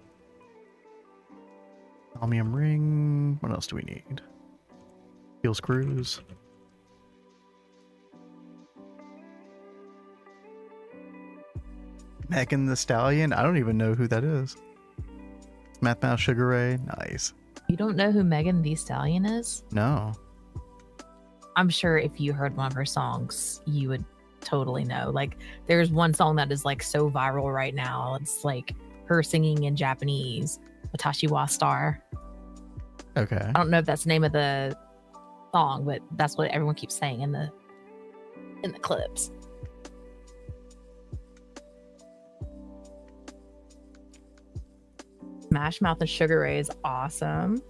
Chromium ring. What else do we need? Steel screws. Megan the Stallion. I don't even know who that is. Math Mouse Sugar Ray. Nice. You don't know who Megan Thee Stallion is? No. I'm sure if you heard one of her songs, you would totally know. Like, there's one song that is like so viral right now. It's like her singing in Japanese, Watashi wa Star. Okay. I don't know if that's the name of the song, but that's what everyone keeps saying in the clips. Smash Mouth and Sugar Ray is awesome.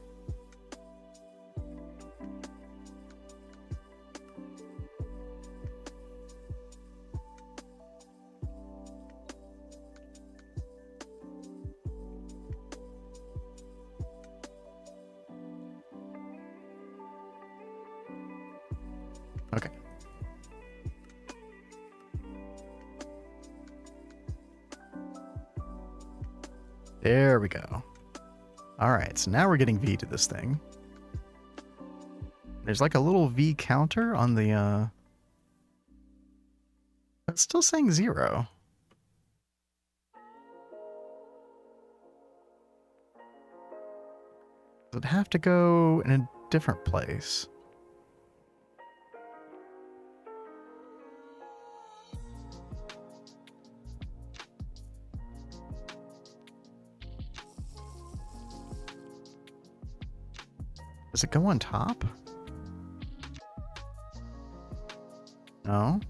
Okay. There we go. All right, so now we're getting V to this thing. There's like a little V counter on the, it's still saying 0. Does it have to go in a different place? Does it go on top? No.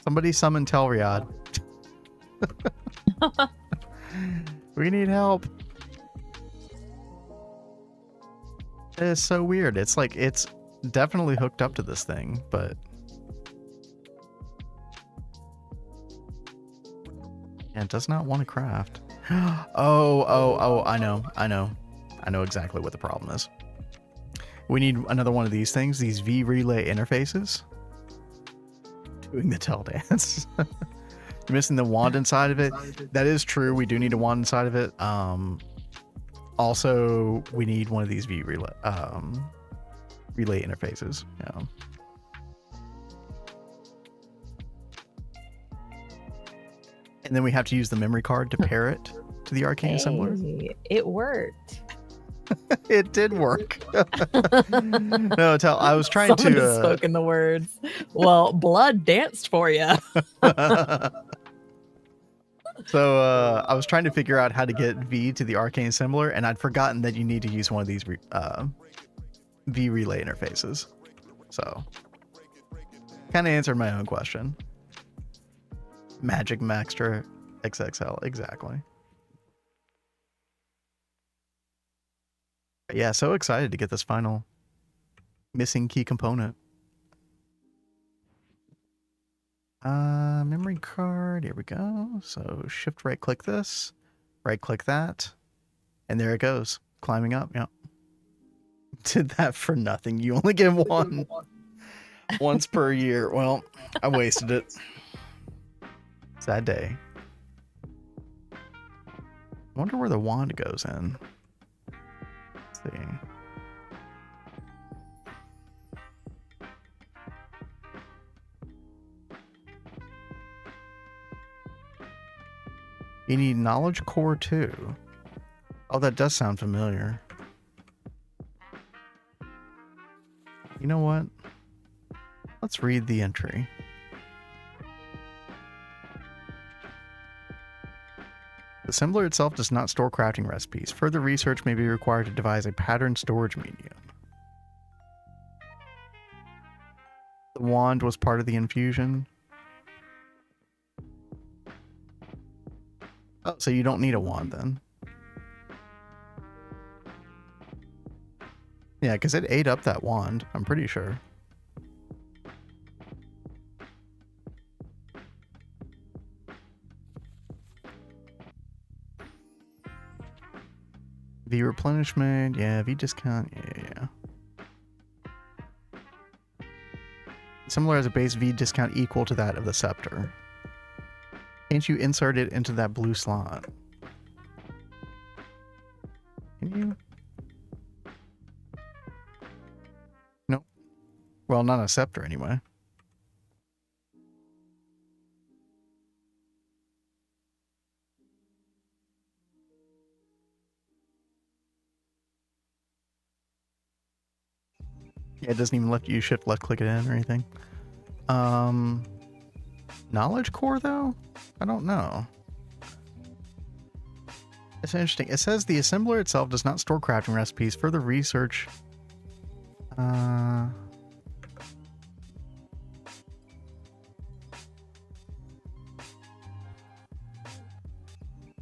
Somebody summon Telriad. We need help. It's so weird. It's like it's definitely hooked up to this thing, but yeah, it does not want to craft. Oh, I know exactly what the problem is. We need another one of these things, these V relay interfaces. Doing the tell dance. You're missing the wand inside of it. That is true. We do need a wand inside of it. Also, we need one of these V relay relay interfaces. Yeah. And then we have to use the memory card to pair it to the arcane assembler. It worked. It did work. No, I was trying Someone to has spoken the words. Well, blood danced for you. So I was trying to figure out how to get V to the arcane assembler, and I'd forgotten that you need to use one of these V relay interfaces. So kind of answered my own question. Magic Maxtra XXL, exactly. But yeah, so excited to get this final missing key component. Memory card, here we go. So shift right click this, right click that, and there it goes, climbing up. Yep. Did that for nothing. You only get one once per year. Well, I wasted it. Sad day. Wonder where the wand goes in. Let's see. You need knowledge core too. Oh, that does sound familiar. You know what? Let's read the entry. The assembler itself does not store crafting recipes. Further research may be required to devise a pattern storage medium. The wand was part of the infusion. Oh, so you don't need a wand then. Yeah, because it ate up that wand, I'm pretty sure. V replenishment, yeah, V discount, yeah. Similar as a base V discount equal to that of the scepter. Can't you insert it into that blue slot? Can you? Nope. Well, not a scepter anyway. Yeah, it doesn't even let you shift left click it in or anything. Knowledge core though? I don't know. It's interesting. It says the assembler itself does not store crafting recipes. Further research.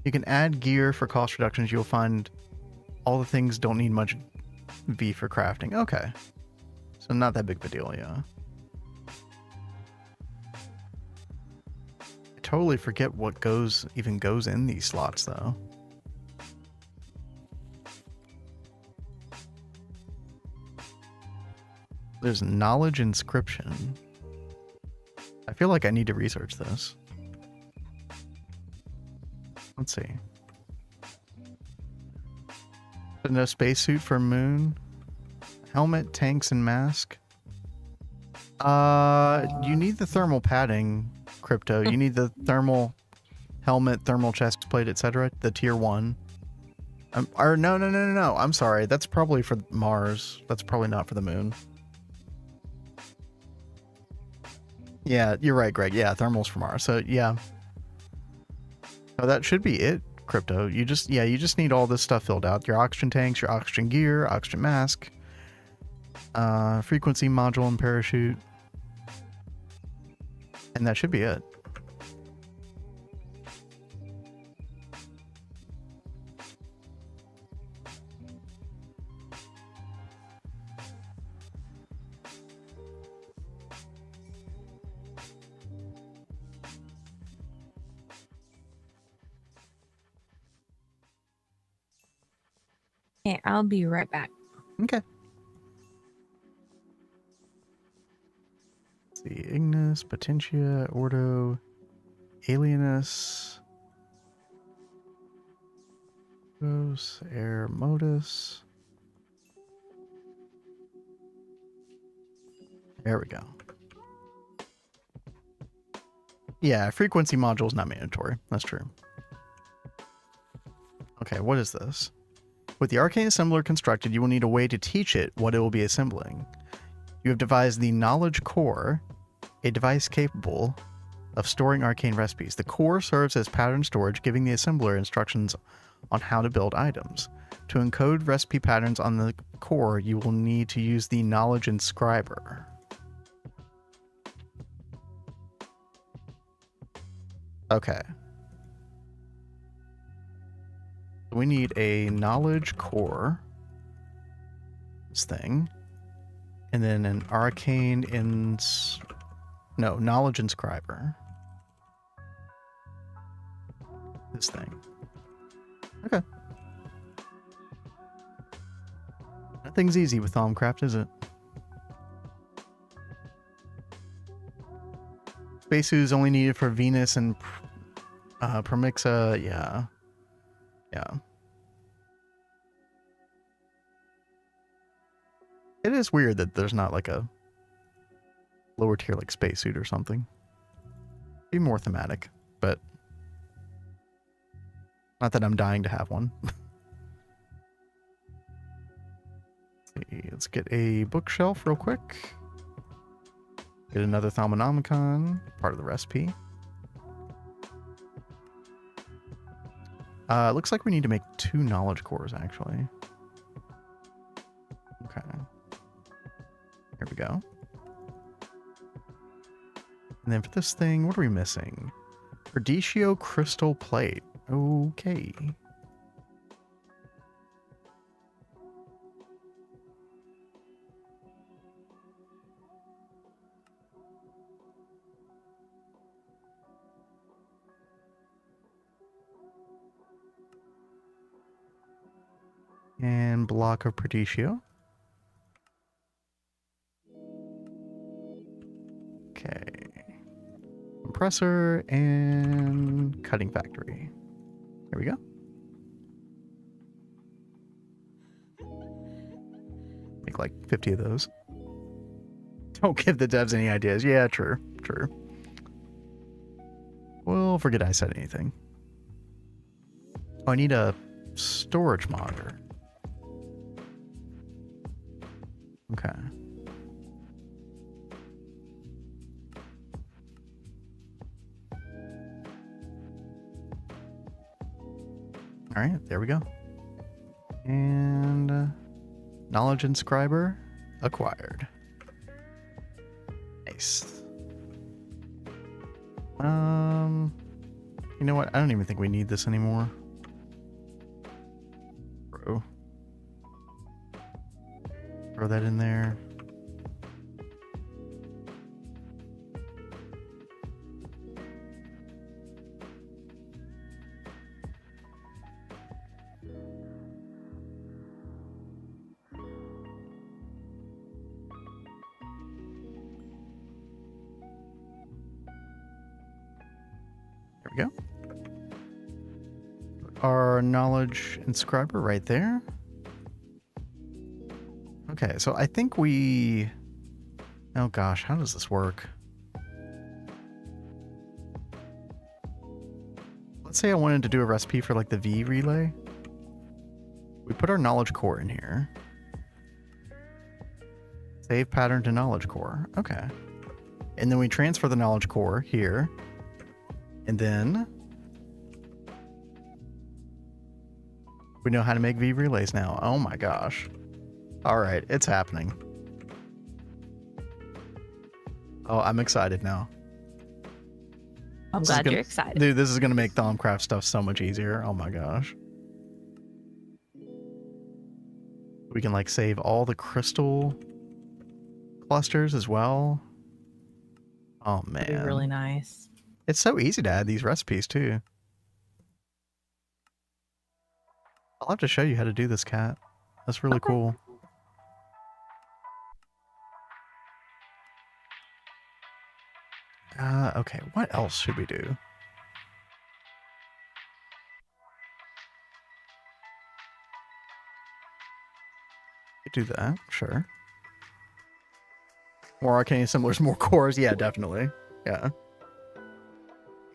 You can add gear for cost reductions. You'll find all the things don't need much V for crafting. Okay. So not that big of a deal, yeah. I totally forget what even goes in these slots though. There's knowledge inscription. I feel like I need to research this. Let's see. No spacesuit for Moon. Helmet, tanks, and mask. You need the thermal padding, Crypto. You need the thermal helmet, thermal chest plate, etc. The tier 1. Or no. I'm sorry. That's probably for Mars. That's probably not for the moon. Yeah, you're right, Greg. Yeah, thermals for Mars. So yeah. Oh, that should be it, Crypto. You just need all this stuff filled out. Your oxygen tanks, your oxygen gear, oxygen mask, frequency module and parachute. And that should be it. Okay, I'll be right back. Okay. Let's see, Ignis, Potentia, Ordo, Alienus, Air Modus. There we go. Yeah, frequency module is not mandatory. That's true. Okay, what is this? With the arcane assembler constructed, you will need a way to teach it what it will be assembling. You have devised the Knowledge Core, a device capable of storing arcane recipes. The core serves as pattern storage, giving the assembler instructions on how to build items. To encode recipe patterns on the core, you will need to use the Knowledge Inscriber. Okay. We need a knowledge core, this thing, and then an arcane knowledge inscriber, this thing. Okay. Nothing's easy with Thaumcraft, is it? Spacesuit is only needed for Venus and Primixa, yeah. Yeah. It is weird that there's not like a lower tier like spacesuit or something. Be more thematic, but not that I'm dying to have one. Let's get a bookshelf real quick. Get another Thaumonomicon, part of the recipe. Looks like we need to make 2 knowledge cores, actually. Okay. Here we go. And then for this thing, what are we missing? Radicchio crystal plate. Okay. And block of Radicchio. Okay. Compressor and cutting factory. There we go. Make like 50 of those. Don't give the devs any ideas. Yeah, true. True. Well, forget I said anything. Oh, I need a storage monitor. Okay. All right, there we go. And knowledge inscriber acquired. Nice. You know what? I don't even think we need this anymore. Bro. Throw that in there. There we go. Put our knowledge inscriber right there. Okay, so I think we... Oh gosh, how does this work? Let's say I wanted to do a recipe for like the V relay. We put our knowledge core in here. Save pattern to knowledge core. Okay. And then we transfer the knowledge core here. And then we know how to make V relays now. Oh my gosh. All right, it's happening. Oh, I'm excited now. I'm This is glad gonna- you're excited. Dude, this is going to make Thaumcraft stuff so much easier. Oh my gosh. We can like save all the crystal clusters as well. Oh man. That'd be really nice. It's so easy to add these recipes too. I'll have to show you how to do this, Kat. That's really Okay. cool. Okay, what else should we do? We could do that, sure. More arcane assemblers, more cores. Yeah, definitely. Yeah.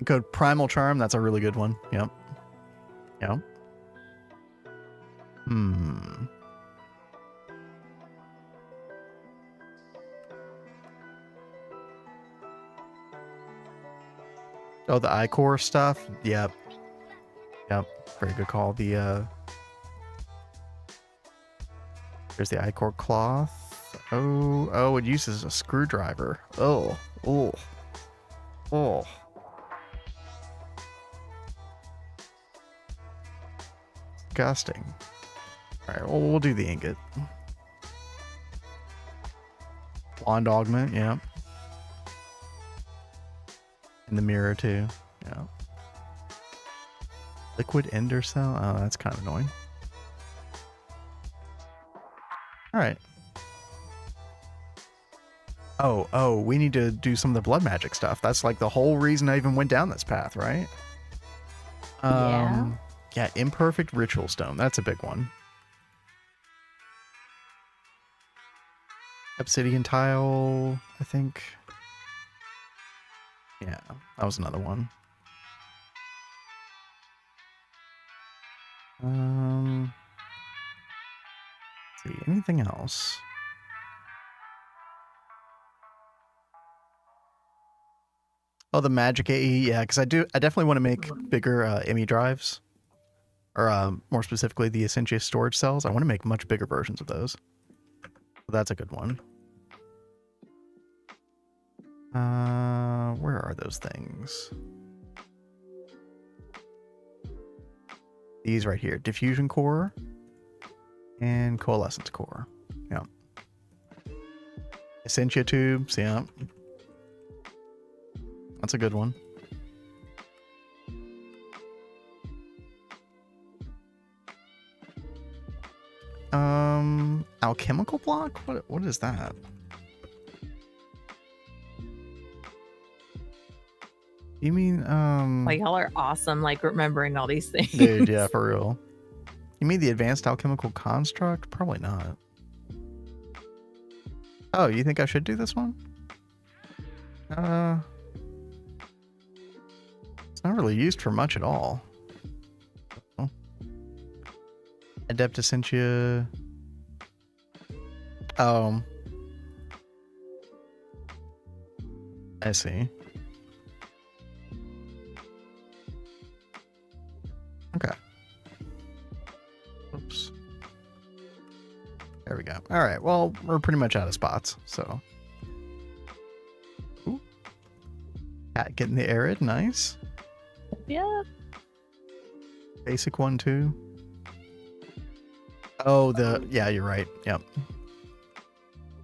Code Primal Charm, that's a really good one. Yep. Yep. Hmm. Oh, the iCore stuff? Yep. Yep. Very good call. The there's the iCore cloth. Oh, it uses a screwdriver. Oh. Disgusting. Alright, well, we'll do the ingot. Wand augment, yeah. And the mirror too. Yeah. Liquid ender cell. Oh, that's kind of annoying. Alright. Oh, we need to do some of the blood magic stuff. That's like the whole reason I even went down this path, right? Yeah. Yeah, imperfect ritual stone. That's a big one. Obsidian tile, I think. Yeah, that was another one. Let's see, anything else? Oh, the magic AE, yeah, because I definitely want to make bigger ME drives. Or more specifically, the Essentia storage cells. I want to make much bigger versions of those. So that's a good one. Where are those things? These right here. Diffusion core and coalescence core. Yeah. Essentia tubes, yeah. That's a good one. Alchemical block? What is that? You mean Like y'all are awesome, like remembering all these things. dude, yeah, for real. You mean the advanced alchemical construct? Probably not. Oh, you think I should do this one? It's not really used for much at all. Oh. Adept Essentia. Oh. I see. Okay. Oops. There we go. All right. Well, we're pretty much out of spots, so. Ooh. Cat getting the arid. Nice. Yeah. Basic one, too. Oh, yeah, you're right. Yep.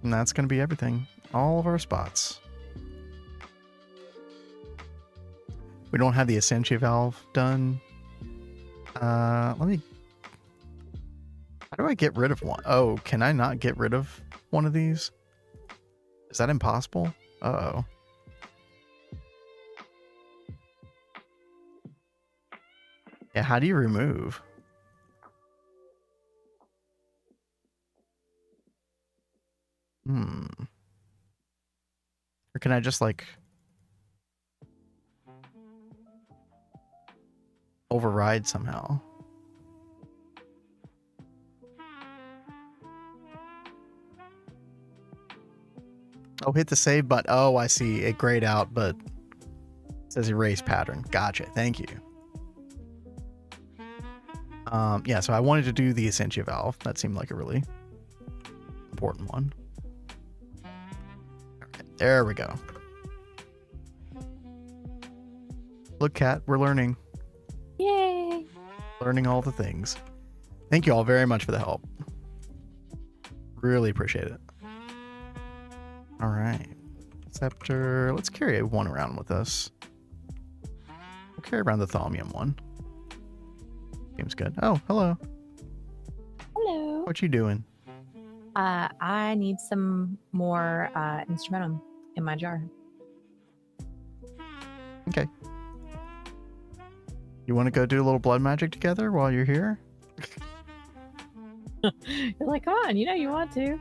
And that's going to be everything. All of our spots. We don't have the Essentia valve done. Let me... How do I get rid of one? Oh, can I not get rid of one of these? Is that impossible? Uh-oh. Yeah, how do you remove? Or can I just, like... override somehow? Oh, hit the save button. Oh, I see. It grayed out, but it says erase pattern. Gotcha. Thank you. Yeah, so I wanted to do the Essentia valve. That seemed like a really important one. Okay, there we go. Look, Kat, we're learning. Yay! Learning all the things. Thank you all very much for the help. Really appreciate it. All right. Scepter. Let's carry one around with us. We'll carry around the Thaumium one. Seems good. Oh, hello. Hello. What you doing? I need some more instrumentum in my jar. Okay. You want to go do a little blood magic together while you're here? You're like, come on, you know you want to.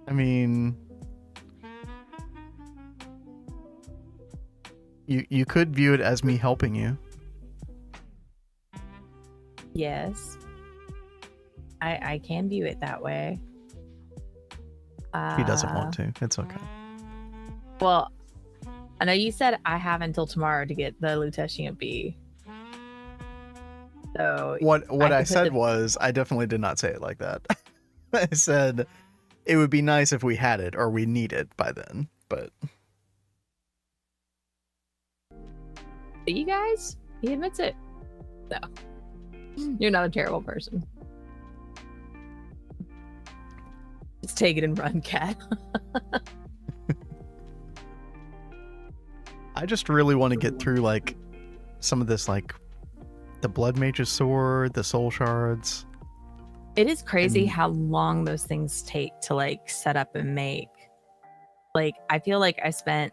I mean, you could view it as me helping you. Yes. I can view it that way. He doesn't want to. It's okay. Well, I know you said I have until tomorrow to get the Lutetium B. So What I could said was, I definitely did not say it like that. I said it would be nice if we had it or we need it by then, but you guys, he admits it. So you're not a terrible person. Just take it and run, Cat. I just really want to get through like some of this, like the Blood Mage's sword, the soul shards. It is crazy And- how long those things take to like set up and make. Like, I feel like I spent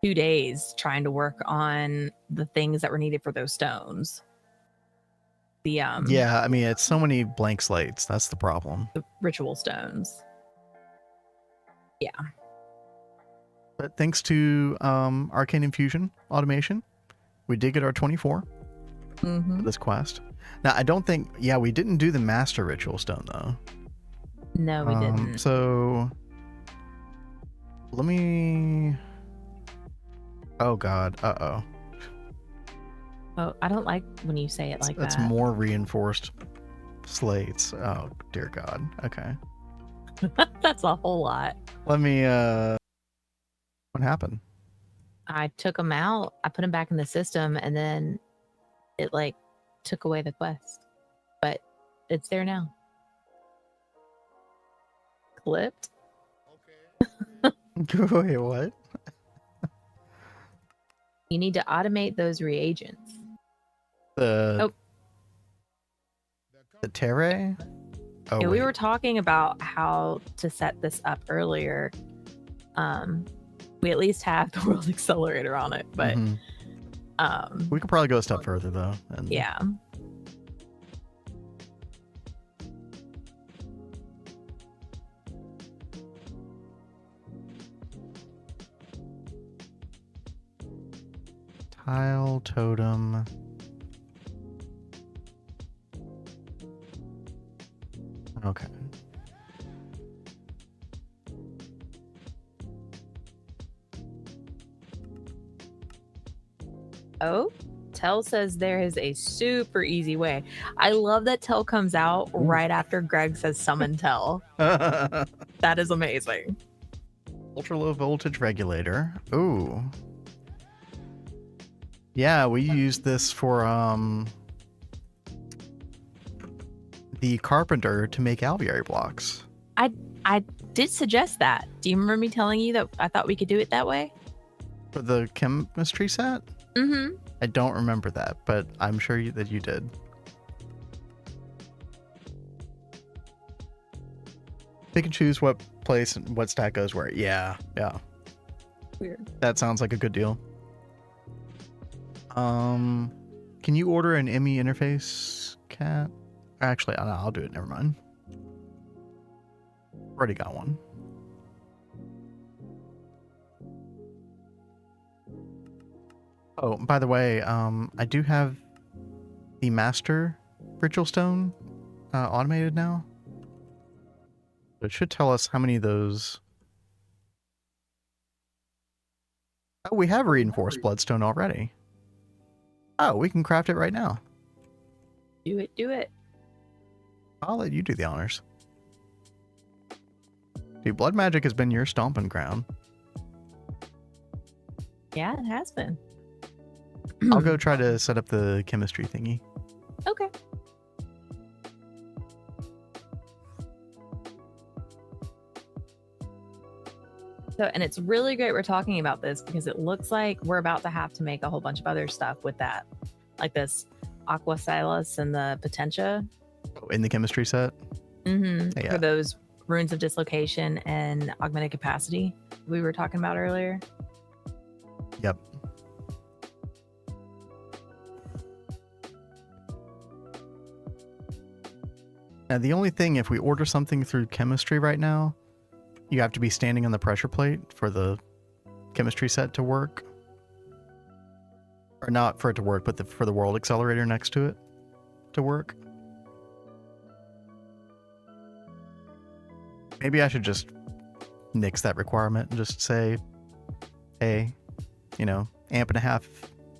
2 days trying to work on the things that were needed for those stones. The Yeah, I mean, it's so many blank slates. That's the problem. the ritual stones. Yeah. But thanks to Arcane Infusion automation, we did get our 24 Mm-hmm. for this quest. Now, I don't think, yeah, we didn't do the Master Ritual Stone, though. No, we didn't. So, let me... Oh, God. Uh-oh. Oh, I don't like when you say it like That's that. more reinforced slates. Oh, dear God. Okay. That's a whole lot. Let me, what happened? I took them out. I put them back in the system, and then it like took away the quest. But it's there now. Clipped. Wait, what? You need to automate those reagents. The Terre? Oh, Yeah, we wait. were talking about how to set this up earlier. We at least have the World Accelerator on it, but Mhm. We could probably go a step further, though. And yeah. Tile, totem. Okay. Oh, Tell says there is a super easy way. I love that Tell comes out right after Greg says summon Tell. That is amazing. Ultra low voltage regulator. Ooh. Yeah, we used this for the carpenter to make alveoli blocks. I did suggest that. Do you remember me telling you that I thought we could do it that way? For the chemistry set? Mm-hmm. I don't remember that, but I'm sure that you did. Pick and choose what place and what stack goes where. Yeah. Weird. That sounds like a good deal. Can you order an ME interface, Cat? Actually, I'll do it. Never mind. Already got one. Oh, by the way, I do have the Master Ritual Stone automated now. It should tell us how many of those Oh, we have reinforced bloodstone already. Oh, we can craft it right now. Do it, do it. I'll let you do the honors. Dude, blood magic has been your stomping ground. Yeah, it has been. I'll go try to set up the chemistry thingy. Okay. So, and it's really great we're talking about this because it looks like we're about to have to make a whole bunch of other stuff with that. Like this Aqua Silas and the Potentia. In the chemistry set? Mm-hmm. Yeah. For those runes of dislocation and augmented capacity we were talking about earlier. Yep. Now, the only thing, if we order something through chemistry right now, you have to be standing on the pressure plate for the chemistry set to work. Or not for it to work, but for the world accelerator next to it to work. Maybe I should just nix that requirement and just say, hey, you know, 1.5 amp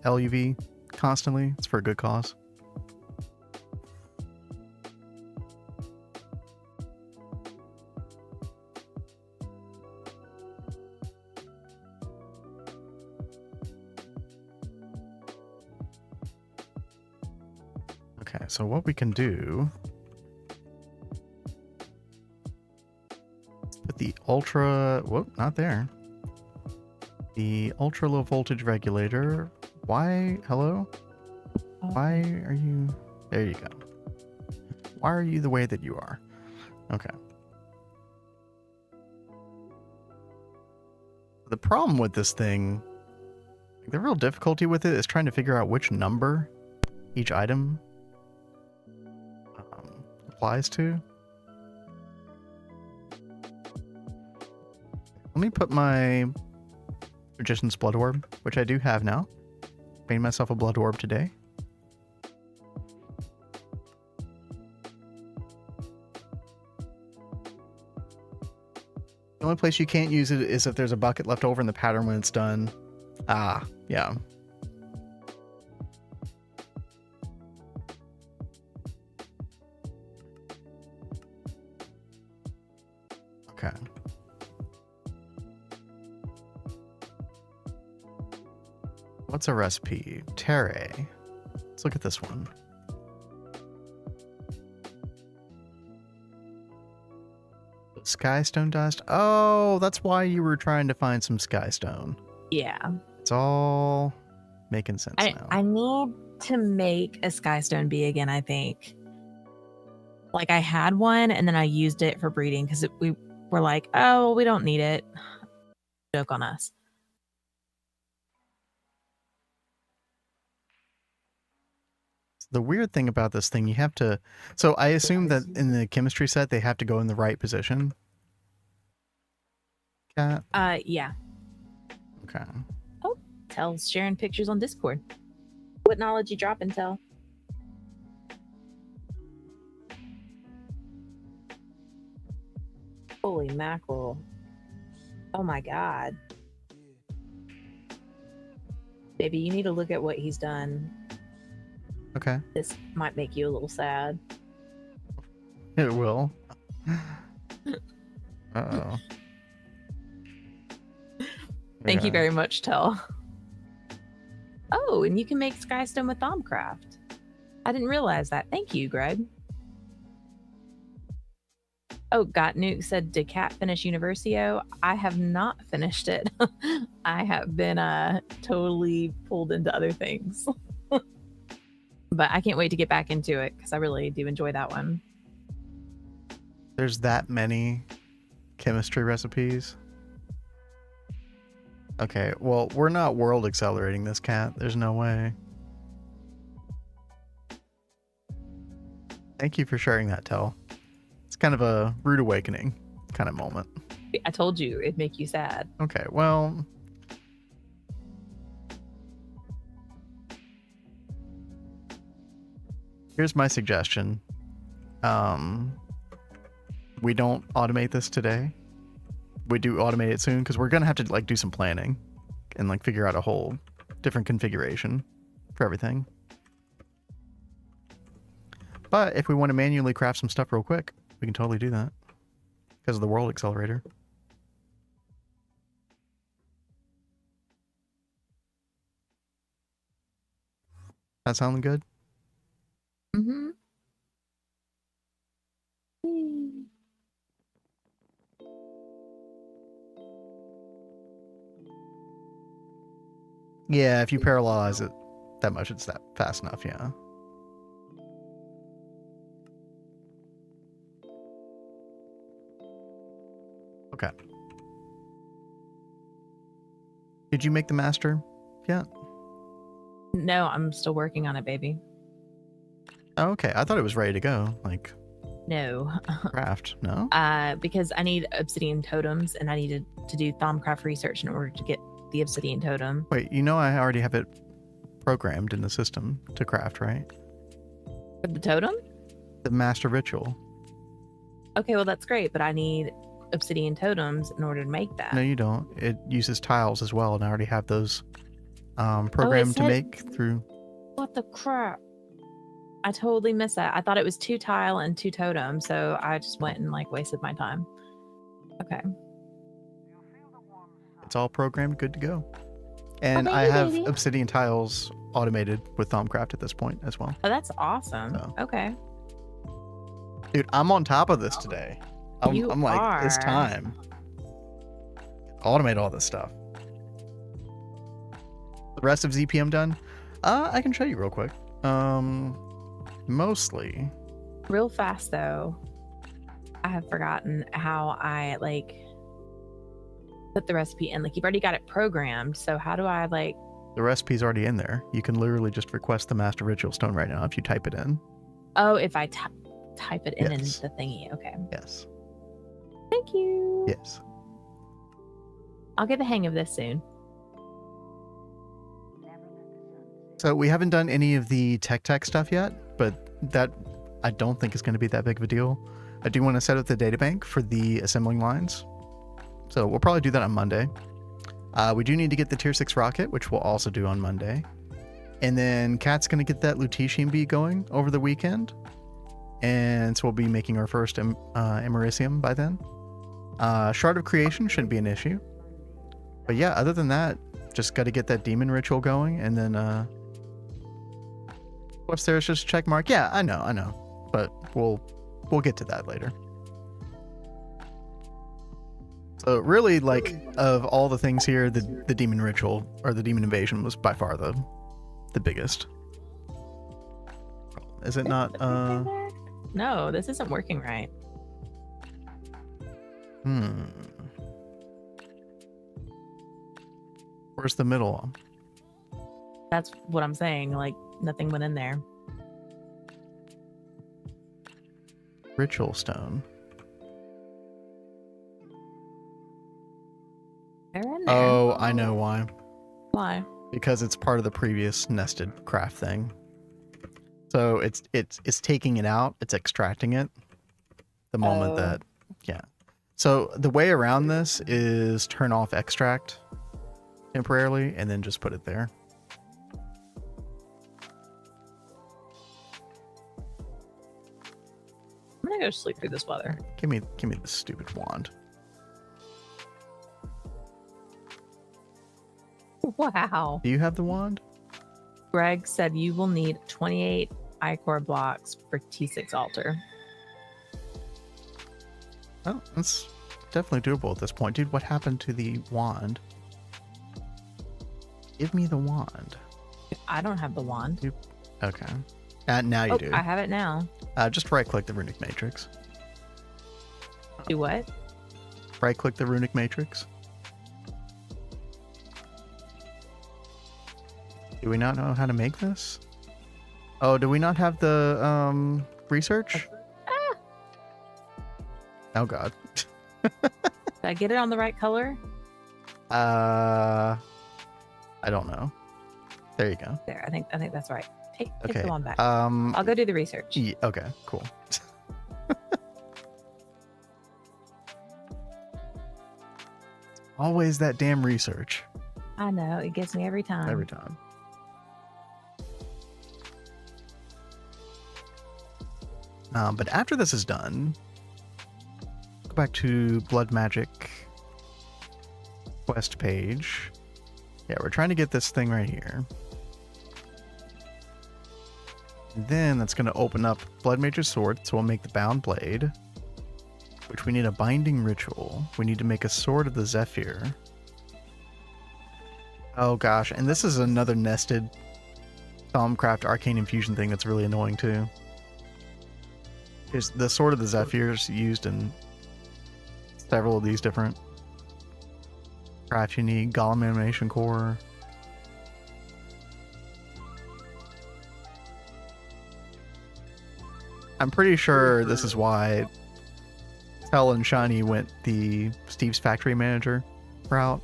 LUV constantly. It's for a good cause. Okay, so what we can do, put the ultra, whoop, not there. The ultra low voltage regulator. Why, hello? Why are you, there you go. Why are you the way that you are? Okay. The problem with this thing, the real difficulty with it is trying to figure out which number each item applies to. Let me put my Magician's Blood Orb, which I do have now. Made myself a Blood Orb today. The only place you can't use it is if there's a bucket left over in the pattern when it's done. Ah, yeah. Okay. What's a recipe? Terre. Let's look at this one. Skystone dust. Oh, that's why you were trying to find some skystone. Yeah. It's all making sense now. I need to make a Skystone bee again, I think. Like I had one and then I used it for breeding because we were like, oh, we don't need it. Joke on us. The weird thing about this thing, you have to... So I assume that in the chemistry set, they have to go in the right position. Cat? Yeah. Okay. Oh, Tell's sharing pictures on Discord. What knowledge you dropping, Tell? Holy mackerel. Oh my god. Baby, you need to look at what he's done. Okay. This might make you a little sad. It will. Uh-oh. Thank you Okay. very much, Tell. Oh, and you can make Skystone with Thaumcraft. I didn't realize that. Thank you, Greg. Oh, Got Nuke said, did Cat finish Universio? I have not finished it. I have been totally pulled into other things. But I can't wait to get back into it because I really do enjoy that one. There's that many chemistry recipes. Okay, well, we're not world accelerating this, Cat. There's no way. Thank you for sharing that, Tell. It's kind of a rude awakening kind of moment. I told you it'd make you sad. Okay, well... Here's my suggestion. We don't automate this today. We do automate it soon because we're going to have to like do some planning. and like figure out a whole different configuration for everything. But if we want to manually craft some stuff real quick, we can totally do that because of the world accelerator. That sounding good? Mm-hmm. Yeah, if you parallelize it that much, it's that fast enough, yeah. Okay. Did you make the master yet? No, I'm still working on it, baby. Oh, okay. I thought it was ready to go. Like, No. craft. No? Because I need obsidian totems and I needed to do Thaumcraft research in order to get the obsidian totem. Wait, you know I already have it programmed in the system to craft, right? For the totem? The master ritual. Okay, well, that's great, but I need obsidian totems in order to make that. No, you don't. It uses tiles as well, and I already have those programmed to said- make through. What the crap? I totally missed that. I thought it was 2 tile and 2 totem, so I just went and like wasted my time. Okay. It's all programmed, good to go. And thank I you, have baby. obsidian tiles automated with Thaumcraft at this point as well. Oh, that's awesome. So. Okay. Dude, I'm on top of this today. I'm like, it's are. time. Automate all this stuff. The rest of ZPM done? I can show you real quick. Mostly. Real fast though, I have forgotten how I like put the recipe in. Like you've already got it programmed, so how do I like? The recipe's already in there. You can literally just request the Master Ritual Stone right now if you type it in. Oh, if I type it in Yes. the thingy. Okay. Yes. Thank you. Yes. I'll get the hang of this soon. So we haven't done any of the tech stuff yet, but that I don't think is going to be that big of a deal. I do want to set up the databank for the assembling lines. So we'll probably do that on Monday. We do need to get the tier 6 rocket, which we'll also do on Monday. And then Kat's going to get that lutetium bee going over the weekend. And so we'll be making our first Americium by then. Shard of Creation shouldn't be an issue. But yeah, other than that, just got to get that demon ritual going. And then what's there? It's just a check mark. Yeah, I know. But we'll get to that later. So really, like, of all the things here, the demon ritual or the demon invasion was by far the biggest. Is it not? No, this isn't working right. Where's the middle one? That's what I'm saying. Like nothing went in there. Ritual stone. They're in there. Oh, I know why. Why? Because it's part of the previous nested craft thing. So it's taking it out. It's extracting it. The moment that, yeah. So the way around this is turn off extract temporarily and then just put it there. I'm gonna go sleep through this weather. Give me this stupid wand. Wow. Do you have the wand? Greg said you will need 28 ichor blocks for T6 altar. Oh, that's definitely doable at this point. Dude, what happened to the wand? Give me the wand. I don't have the wand. Okay. Now you do. I have it now. Just right-click the runic matrix. Do what? Right-click the runic matrix. Do we not know how to make this? Oh, do we not have the research? Oh god. Did I get it on the right color? I don't know. There you go. There, I think that's right. Take Okay. the wand back. Um, I'll go do the research. okay, cool. Always that damn research. I know, it gets me every time. Every time. But after this is done, go back to Blood Magic quest page. Yeah, we're trying to get this thing right here. And then that's going to open up Blood Mage's Sword, so we'll make the Bound Blade, which we need a Binding Ritual. We need to make a Sword of the Zephyr. Oh gosh, and this is another nested Thaumcraft Arcane Infusion thing that's really annoying too. Here's the Sword of the Zephyrs used in several of these different crafts. You need Golem Animation Core. I'm pretty sure this is why Tell and Shiny went the Steve's Factory Manager route.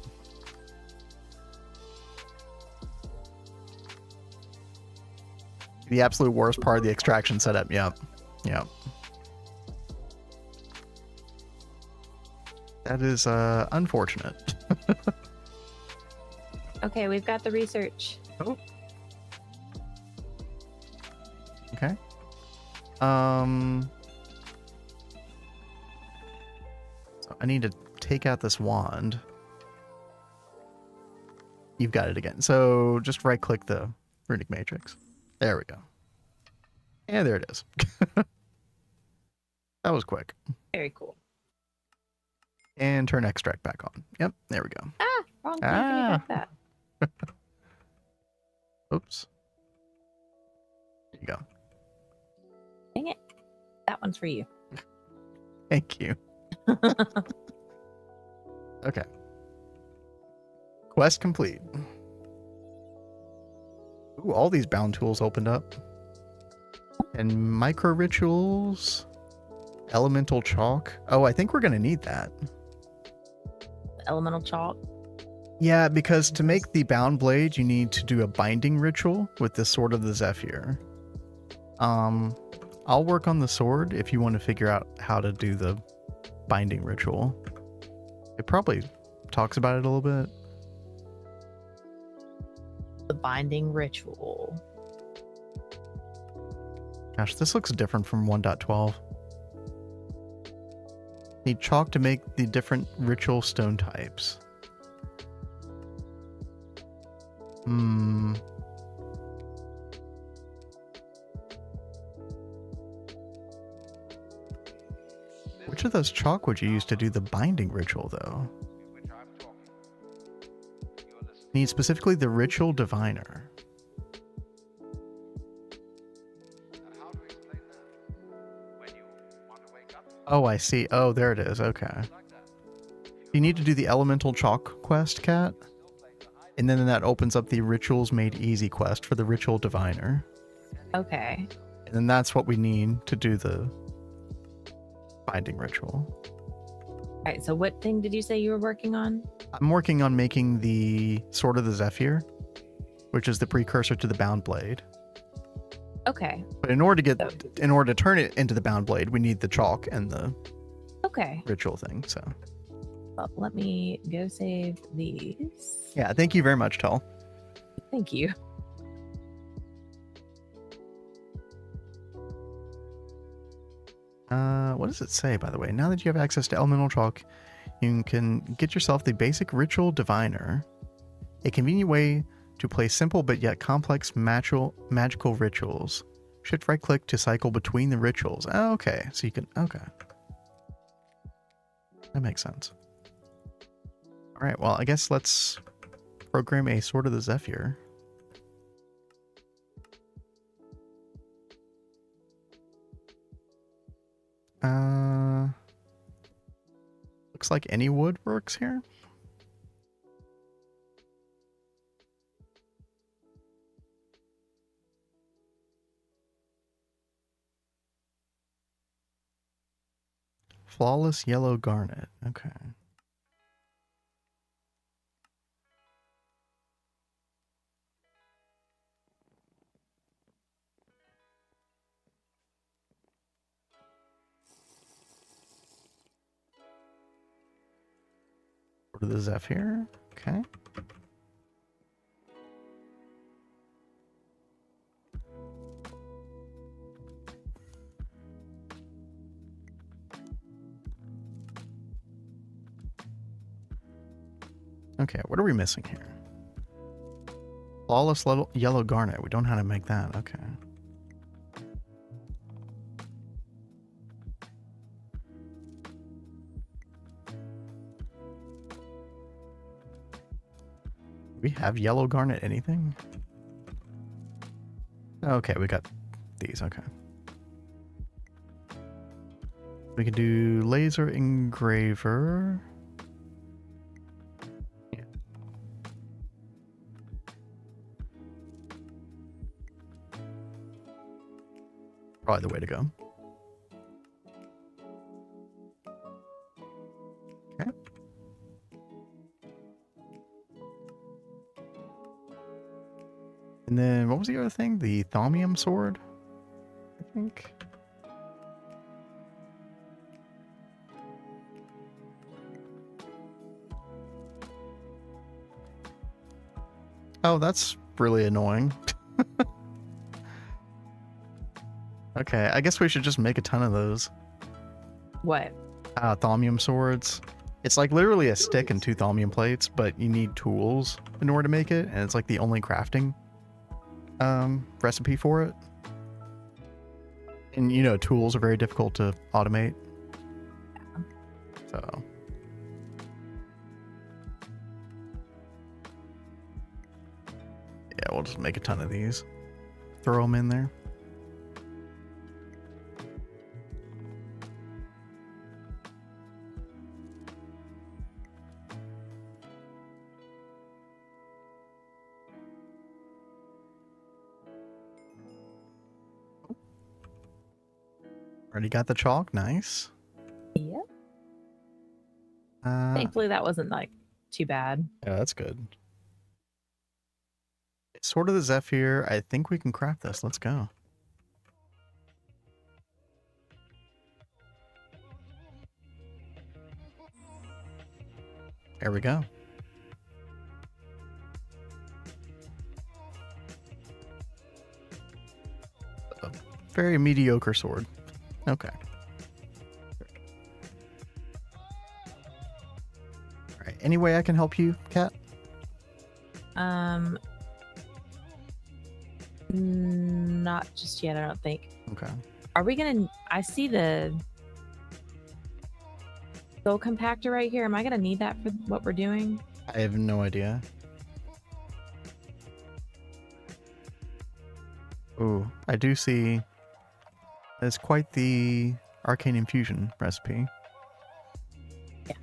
The absolute worst part of the extraction setup. Yep. Yep. That is unfortunate. Okay, we've got the research. Oh. Okay. So I need to take out this wand. You've got it again. So just right click the runic matrix. There we go. Yeah, there it is. That was quick. Very cool. And turn extract back on. Yep, there we go. Ah, wrong thing. Can you back that? Oops. There you go. Dang it. That one's for you. Thank you. Okay. Quest complete. Ooh, all these bound tools opened up. And micro rituals. Elemental chalk. Oh, I think we're going to need that. Elemental chalk. Yeah, because to make the bound blade, you need to do a binding ritual with the Sword of the Zephyr. I'll work on the sword if you want to figure out how to do the binding ritual. It probably talks about it a little bit. The binding ritual. Gosh, this looks different from 1.12. Need chalk to make the different ritual stone types. Which of those chalk would you use to do the binding ritual, though? Need specifically the ritual diviner. Oh, I see. Oh, there it is. Okay. You need to do the elemental chalk quest, Cat. And then that opens up the rituals made easy quest for the ritual diviner. Okay. And then that's what we need to do the binding ritual. All right. So what thing did you say you were working on? I'm working on making the Sword of the Zephyr, which is the precursor to the bound blade. Okay. But in order to turn it into the bound blade, we need the chalk and the ritual thing. So well, let me go save these. yeah, thank you very much, Tull. Thank you. What does it say, by the way? Now that you have access to elemental chalk, you can get yourself the basic ritual diviner, a convenient way to play simple but yet complex magical rituals. Shift right click to cycle between the rituals. Oh, okay, so you can, okay. That makes sense. All right, well, I guess let's program a Sword of the Zephyr. Looks like any wood works here. Flawless yellow garnet. Okay. Sword of the Zephyr. Okay. Okay, what are we missing here? Flawless yellow garnet. We don't know how to make that. Okay. We have yellow garnet anything? Okay, we got these. Okay. We can do laser engraver. Yeah. Probably the way to go. Okay. And then what was the other thing? The thaumium sword, I think. Oh, that's really annoying. Okay, I guess we should just make a ton of those. What? Thaumium swords. It's like literally a stick and 2 thaumium plates, but you need tools in order to make it, and it's like the only crafting recipe for it. And you know, tools are very difficult to automate. So yeah, we'll just make a ton of these. Throw them in there. Already got the chalk. Nice. Yep. Thankfully, that wasn't like too bad. Yeah, that's good. It's sort of the Zephyr. I think we can craft this. Let's go. There we go. A very mediocre sword. Okay. All right. Any way I can help you, Kat? Not just yet, I don't think. Okay. Are we gonna? I see the soul compactor right here. Am I gonna need that for what we're doing? I have no idea. Ooh, I do see. It's quite the arcane infusion recipe. Yeah.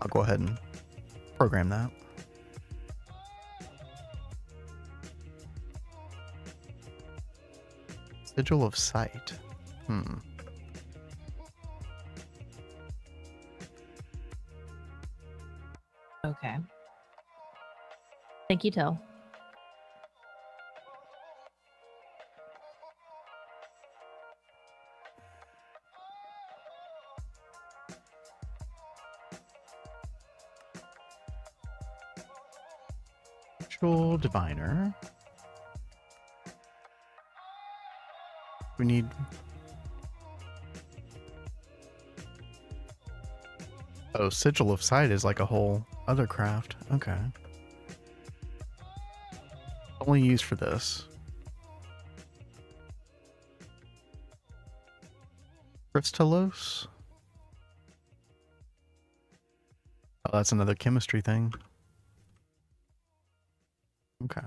I'll go ahead and program that. Sigil of Sight. Okay. Thank you, Till. Ritual Diviner. We need... Oh, Sigil of Sight is like a whole other craft. Okay. Only used for this. Crystallos? Oh, that's another chemistry thing. Okay.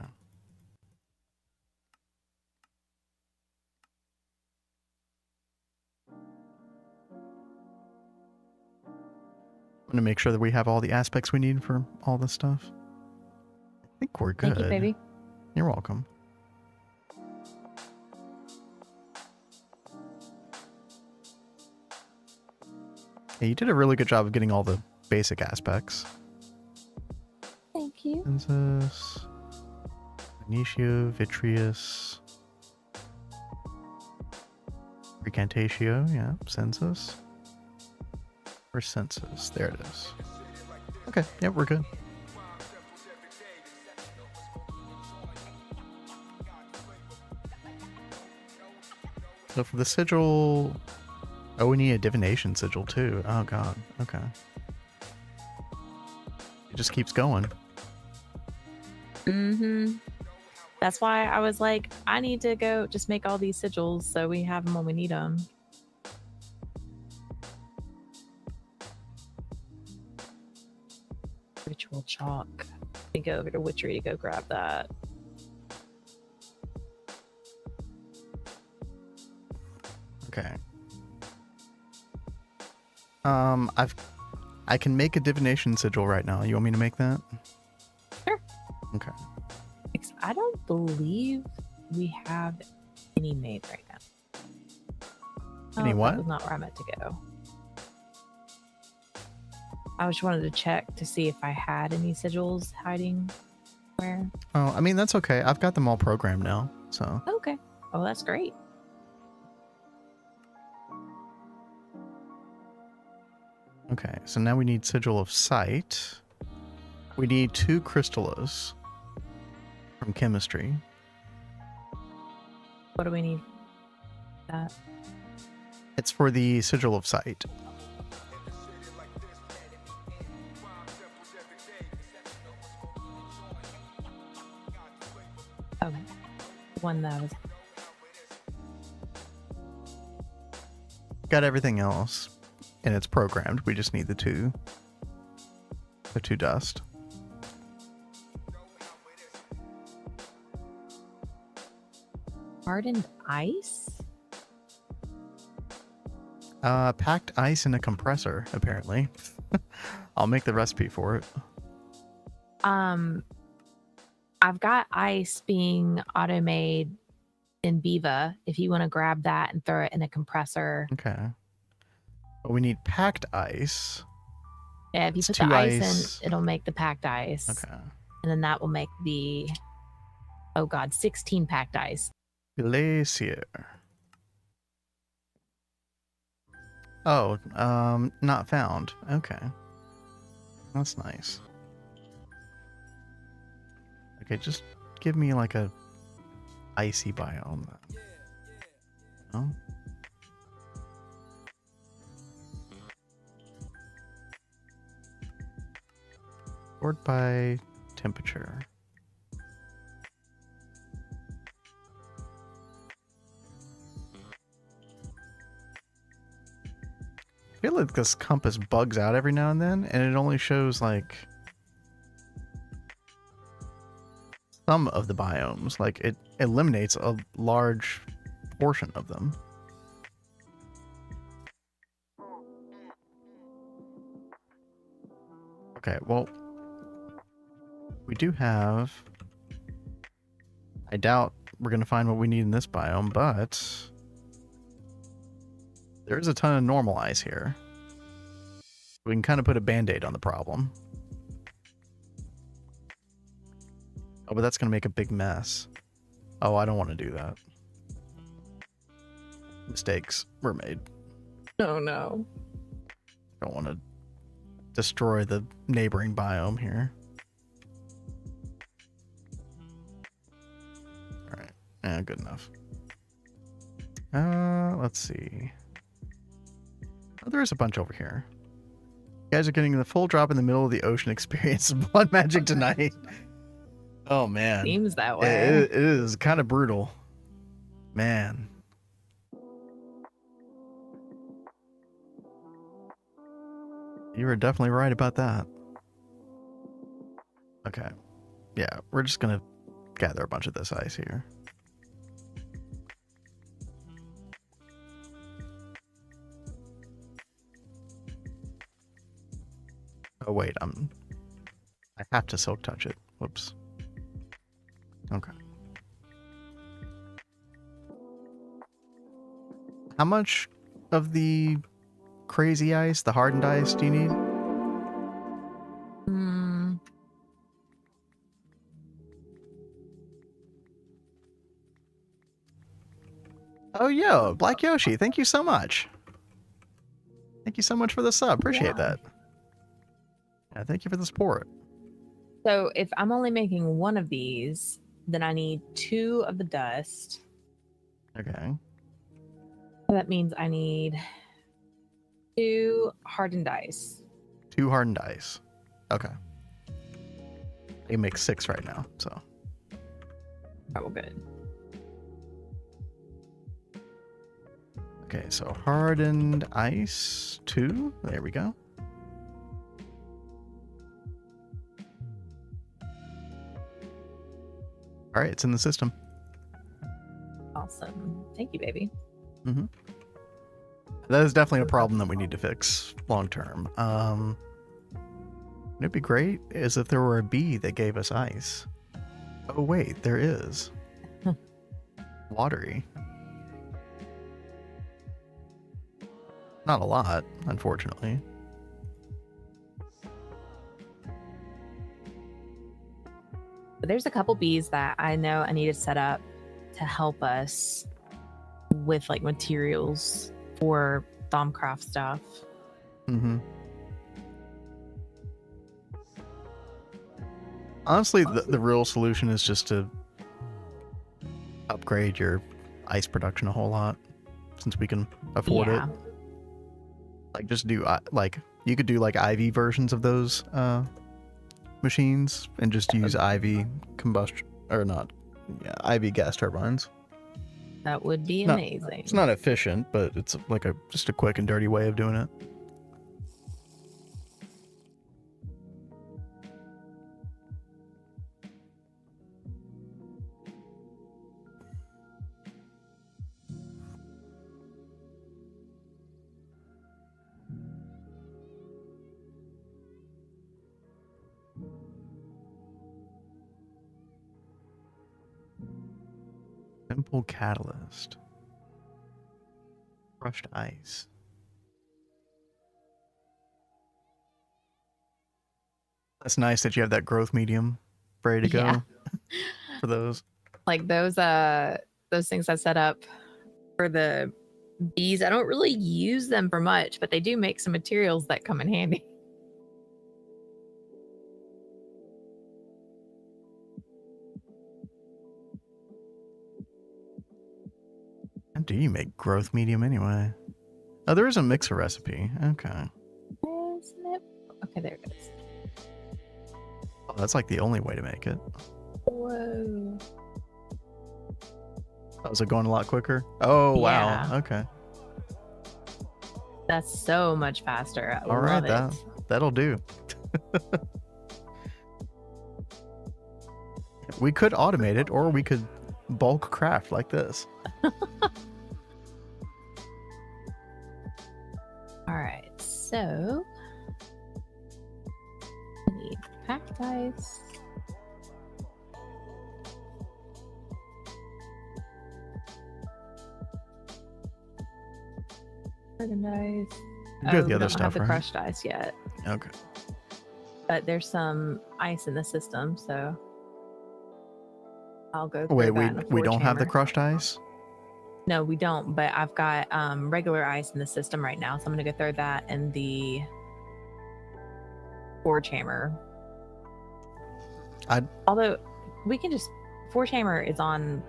I'm gonna make sure that we have all the aspects we need for all this stuff. I think we're good. Thank you, baby. You're welcome. Yeah, you did a really good job of getting all the basic aspects. Thank you. Census, Initio, Vitreous, Recantatio, yeah, Census. Where's Census? There it is. Okay, yeah, we're good. So for the sigil... Oh, we need a divination sigil too. Oh god, okay. It just keeps going. Mm-hmm. That's why I was like, I need to go just make all these sigils so we have them when we need them. Ritual chalk. We go over to Witchery to go grab that. Okay. I can make a divination sigil right now. You want me to make that? Sure. Okay. I don't believe we have any made right now. Any what? That was not where I meant to go. I just wanted to check to see if I had any sigils hiding where. Oh, I mean, that's okay. I've got them all programmed now, so. Okay. Oh, that's great. Okay, so now we need Sigil of Sight. We need 2 Crystallos from chemistry. What do we need? That. It's for the Sigil of Sight. Okay. One that was. Got everything else, and it's programmed. We just need the 2 dust. Hardened ice? Packed ice in a compressor, apparently. I'll make the recipe for it. I've got ice being auto-made in Viva. If you want to grab that and throw it in a compressor. Okay. But we need packed ice. Yeah, if you It's put the 2 ice in, it'll make the packed ice. Okay. And then that will make the, 16 packed ice. Glacier. Oh, not found. Okay. That's nice. Okay, just give me like a icy biome. Oh. Sort by temperature. I feel like this compass bugs out every now and then, and it only shows like some of the biomes. Like it eliminates a large portion of them. Okay, well, we do have. I doubt we're gonna find what we need in this biome, but there's a ton of normal ice here. We can kind of put a band-aid on the problem. Oh, but that's going to make a big mess. Oh, I don't want to do that. Mistakes were made. Oh no. Don't want to destroy the neighboring biome here. Alright. Yeah, good enough. Let's see. Oh, there is a bunch over here. You guys are getting the full drop in the middle of the ocean experience of blood magic tonight. Oh, man. Seems that way. It is kind of brutal. Man. You were definitely right about that. Okay. Yeah, we're just going to gather a bunch of this ice here. Oh, wait, I have to silk touch it. Whoops. Okay. How much of the crazy ice, the hardened ice, do you need? Oh, yo, Black Yoshi, thank you so much. Thank you so much for the sub. Appreciate that. Yeah, thank you for the support. So if I'm only making one of these, then I need 2 of the dust. Okay. That means I need 2 hardened ice. 2 hardened ice. Okay. can make 6 right now, so. Oh, good. Okay, so hardened ice 2. There we go. All right, it's in the system. Awesome. Thank you, baby. Mm-hmm. That is definitely a problem that we need to fix long term. It'd be great is if there were a bee that gave us ice. Oh wait, there is. Watery. Not a lot, unfortunately. But there's a couple bees that I know I need to set up to help us with like materials for Thaumcraft stuff. Mm-hmm. Honestly, the real solution is just to upgrade your ice production a whole lot, since we can afford it. Like, just do like you could do like IV versions of those machines and just use IV combustion or not, IV gas turbines. That would be amazing. It's not efficient, but it's like just a quick and dirty way of doing it. Simple catalyst. Crushed ice. That's nice that you have that growth medium ready to go for those. Like those things I set up for the bees, I don't really use them for much, but they do make some materials that come in handy. How do you make growth medium anyway? Oh, there is a mixer recipe. Okay. Isn't it? Okay, there it is. Oh, that's like the only way to make it. Whoa. Oh, is it going a lot quicker? Oh, wow. Yeah. Okay. That's so much faster. I All right, love it. that'll do. We could automate it, or we could bulk craft like this. All right, so I need packed ice. Hardened ice. Good, the other we don't stuff, have the right? crushed ice yet, Okay. but there's some ice in the system, so I'll go through Wait, that in a we don't have the four-chamber. crushed ice? No, we don't, but I've got regular ice in the system right now, so I'm gonna go throw that in the four-chamber. Although we can just four-chamber is on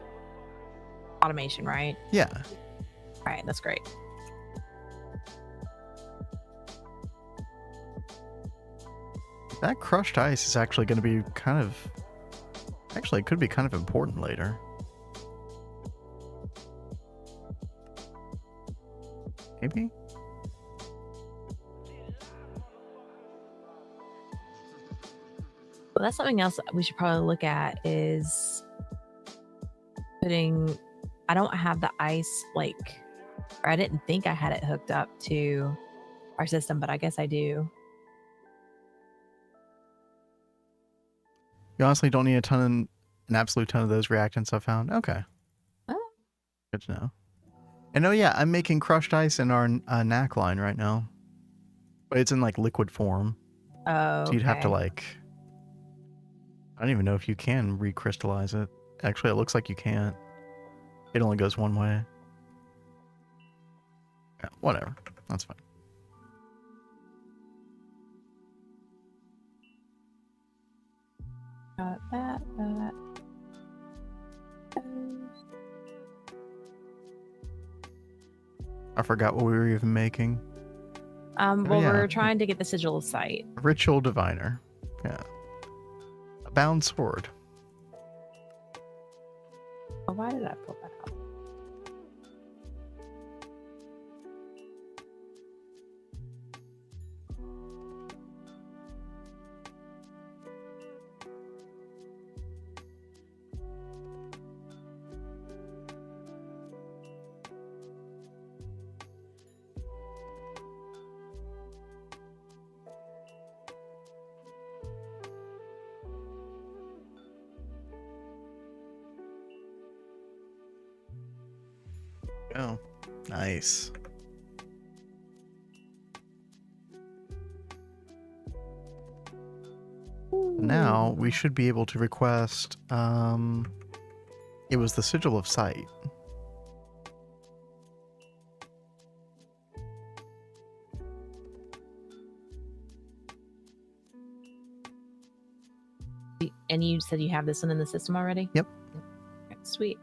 automation, right? Yeah. All right, that's great. That crushed ice is actually going to be kind of... Actually, it could be kind of important later. Maybe? Well, that's something else we should probably look at is putting... I don't have the ice, like... Or I didn't think I had it hooked up to our system, but I guess I do. You honestly don't need an absolute ton of those reactants I found. Okay. Oh. Good to know. And oh yeah, I'm making crushed ice in our knack line right now. But it's in like liquid form. Oh, So you'd have to okay. like... I don't even know if you can recrystallize it. Actually, it looks like you can't. It only goes one way. Yeah, whatever. That's fine. Got that. I forgot what we were even making. Well, yeah. we're trying to get the sigil of sight. Ritual diviner. Yeah. bound sword. Oh, why did I pull that out? Oh, nice. Now we should be able to request. It was the sigil of sight. And you said you have this one in the system already? Yep. Okay, sweet.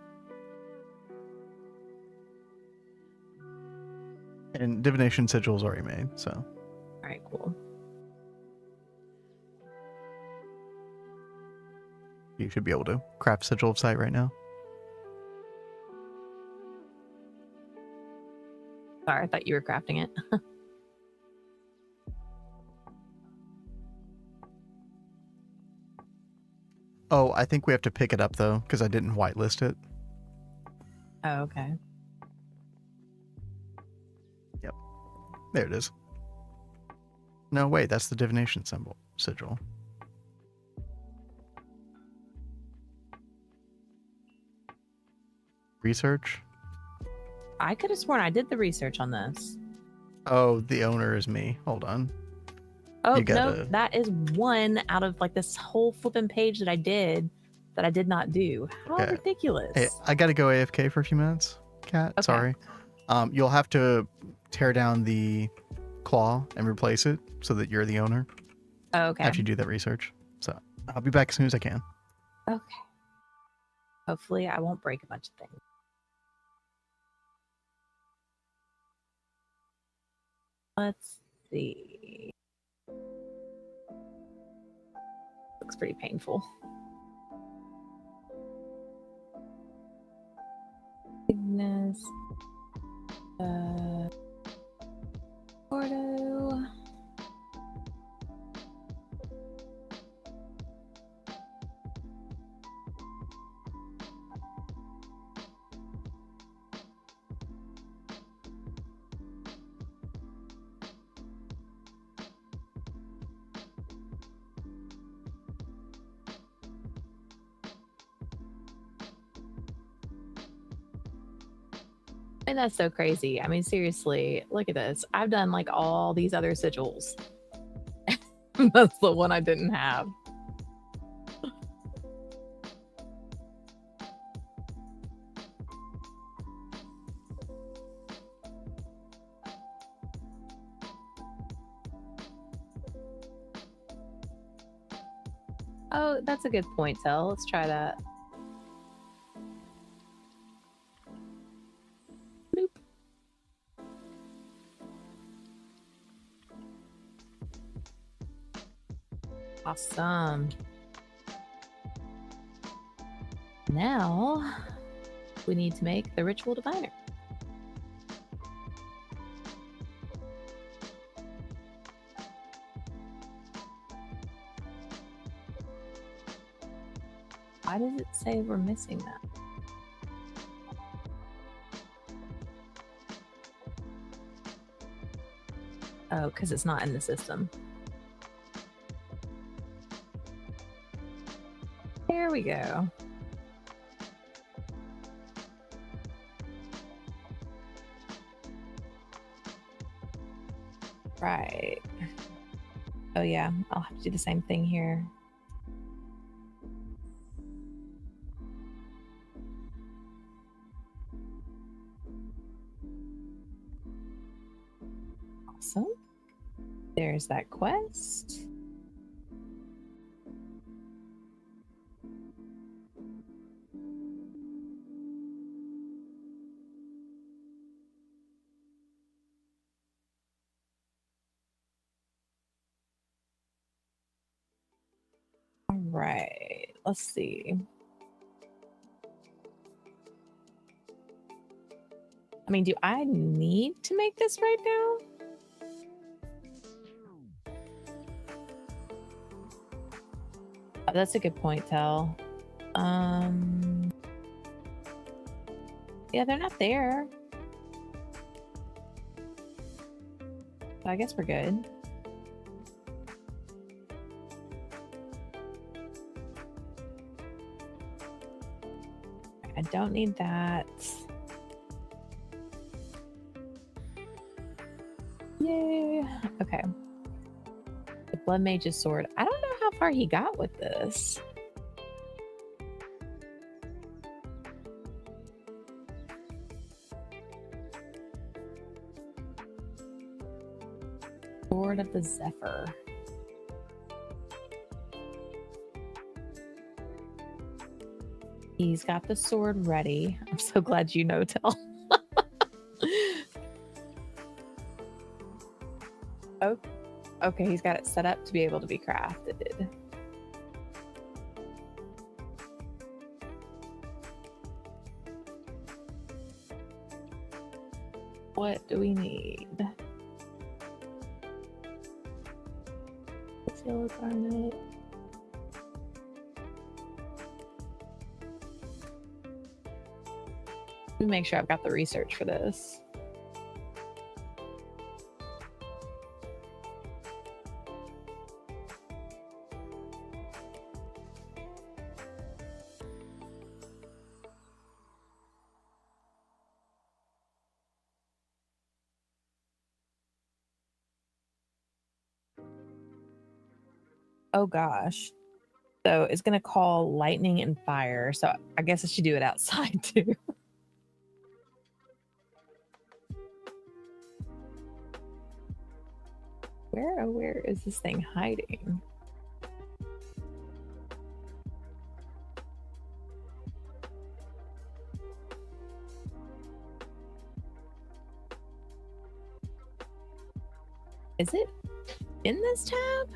And divination sigil is already made, so All right, cool. you should be able to craft sigil of sight right now. Sorry, I thought you were crafting it. Oh, I think we have to pick it up though, because I didn't whitelist it. Oh, okay. There it is. No, wait, that's the divination symbol sigil. Research? I could have sworn I did the research on this. Oh, the owner is me. Hold on. Oh, You no, gotta- that is one out of like this whole flipping page that I did not do. How Okay. ridiculous. Hey, I gotta go AFK for a few minutes, Cat. Okay. Sorry. You'll have to tear down the claw and replace it so that you're the owner Oh, okay. after you do that research. So I'll be back as soon as I can. Okay. Hopefully I won't break a bunch of things. Let's see. Looks pretty painful. Ignis. Ordo. And that's so crazy. I mean, seriously, look at this. I've done like all these other sigils. That's the one I didn't have. Oh, that's a good point, Tel. Let's try that. Bloop. Awesome. Now we need to make the ritual diviner. Why does it say we're missing that? Oh, because it's not in the system. There we go. Right. Oh yeah, I'll have to do the same thing here. Awesome. There's that quest. All right. Let's see. I mean, do I need to make this right now? Oh, that's a good point, Tel. Yeah, they're not there. So I guess we're good. I don't need that. Yay. Okay. The Blood Mage's sword. I don't know how far he got with this. Sword of the Zephyr. He's got the sword ready. I'm so glad you know, Tel. Oh, okay, he's got it set up to be able to be crafted. What do we need? Yellow garnet. Let me make sure I've got the research for this. Oh gosh. So it's going to call lightning and fire. So I guess I should do it outside too. Where is this thing hiding? Is it in this tab?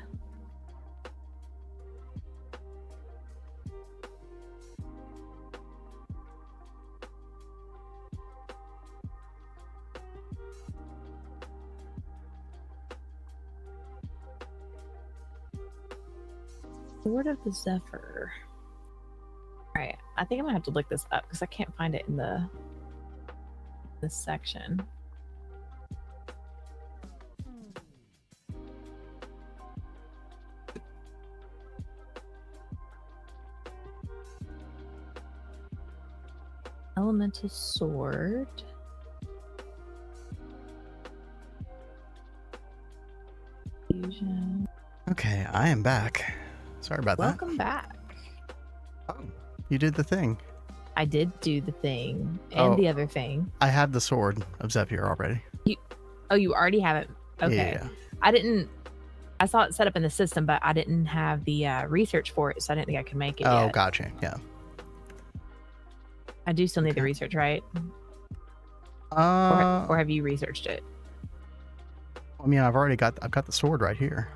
Sword of the Zephyr. All right, I think I'm gonna have to look this up because I can't find it in this section. Elemental sword. Fusion. Okay, I am back. Sorry about Welcome back. that. Oh, you did the thing. I did do the thing and the other thing. I have the sword of Zephyr already. You already have it. Okay. Yeah. I saw it set up in the system, but I didn't have the research for it, so I didn't think I could make it yet. Gotcha. Yeah. I do still need the research, right? Or have you researched it? I mean, I've got the sword right here.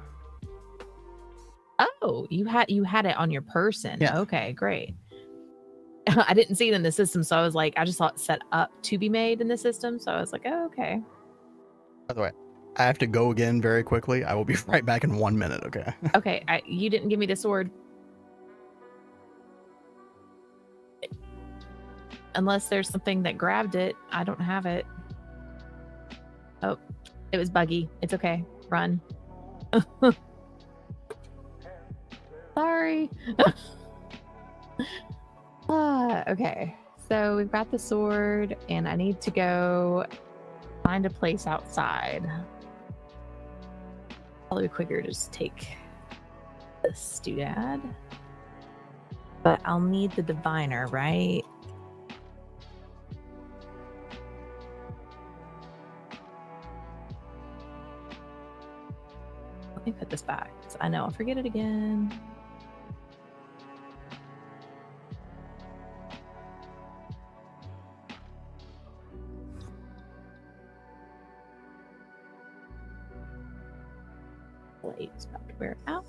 Oh, you had it on your person. Yeah. Okay, great. I didn't see it in the system, so I was like, I just saw it set up to be made in the system, so I was like, oh, okay. By the way, I have to go again very quickly. I will be right back in 1 minute, okay? Okay, you didn't give me the sword. Unless there's something that grabbed it. I don't have it. Oh, it was buggy. It's okay. Run. Sorry. Okay, so we've got the sword, and I need to go find a place outside. Probably quicker to just take this doodad. But I'll need the diviner, right? Let me put this back. So I know I'll forget it again. Blade's about to wear out.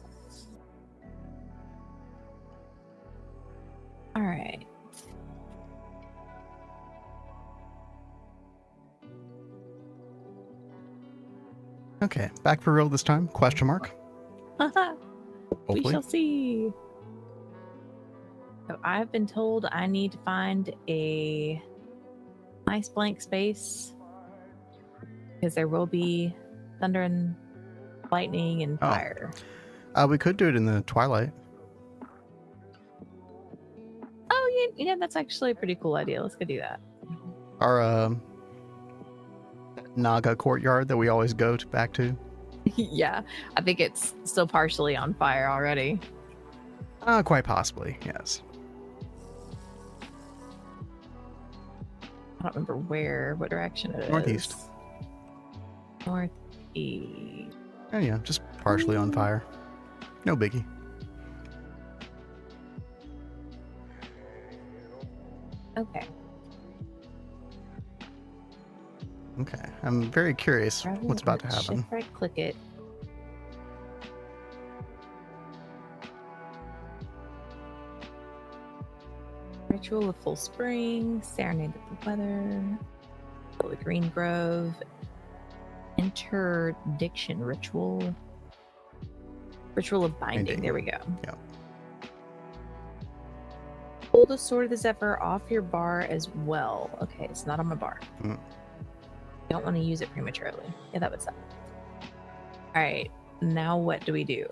right. Okay, back for real this time? Question mark. We Hopefully. shall see. So I've been told I need to find a nice blank space because there will be thunder and lightning and Oh. fire. We could do it in the twilight. Oh, yeah, that's actually a pretty cool idea. Let's go do that. Our Naga courtyard that we always go to back to. Yeah, I think it's still partially on fire already. Quite possibly, yes. I don't remember what direction it is. Northeast. Northeast. Oh yeah, just partially on fire. No biggie. Okay. Okay, I'm very curious Rather what's about to than happen. Shift right click it. Ritual of Full Spring, Serenade of the Weather, the Green Grove, Interdiction Ritual, Ritual of Binding. There we go. Yep. Pull the Sword of the Zephyr off your bar as well. Okay, it's not on my bar. Mm. Don't want to use it prematurely. Yeah, that would suck. All right, now what do we do?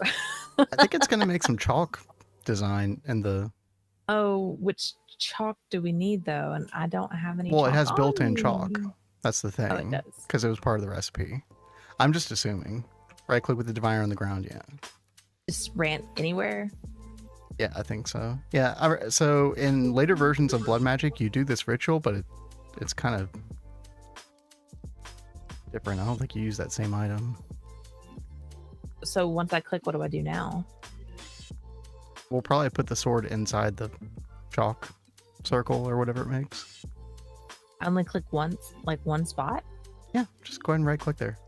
I think it's going to make some chalk design in the... Oh, which chalk do we need though? And I don't have any. Well, it chalk has on built-in me. chalk. That's the thing. Oh, it does. Because it was part of the recipe. I'm just assuming. Right click with the diviner on the ground, yeah. Just rant anywhere. Yeah, I think so. Yeah, so in later versions of Blood Magic, you do this ritual, but it's kind of different. I don't think you use that same item. So once I click, what do I do now? We'll probably put the sword inside the chalk circle or whatever it makes. I only click once, like one spot. Yeah, just go ahead and right click there.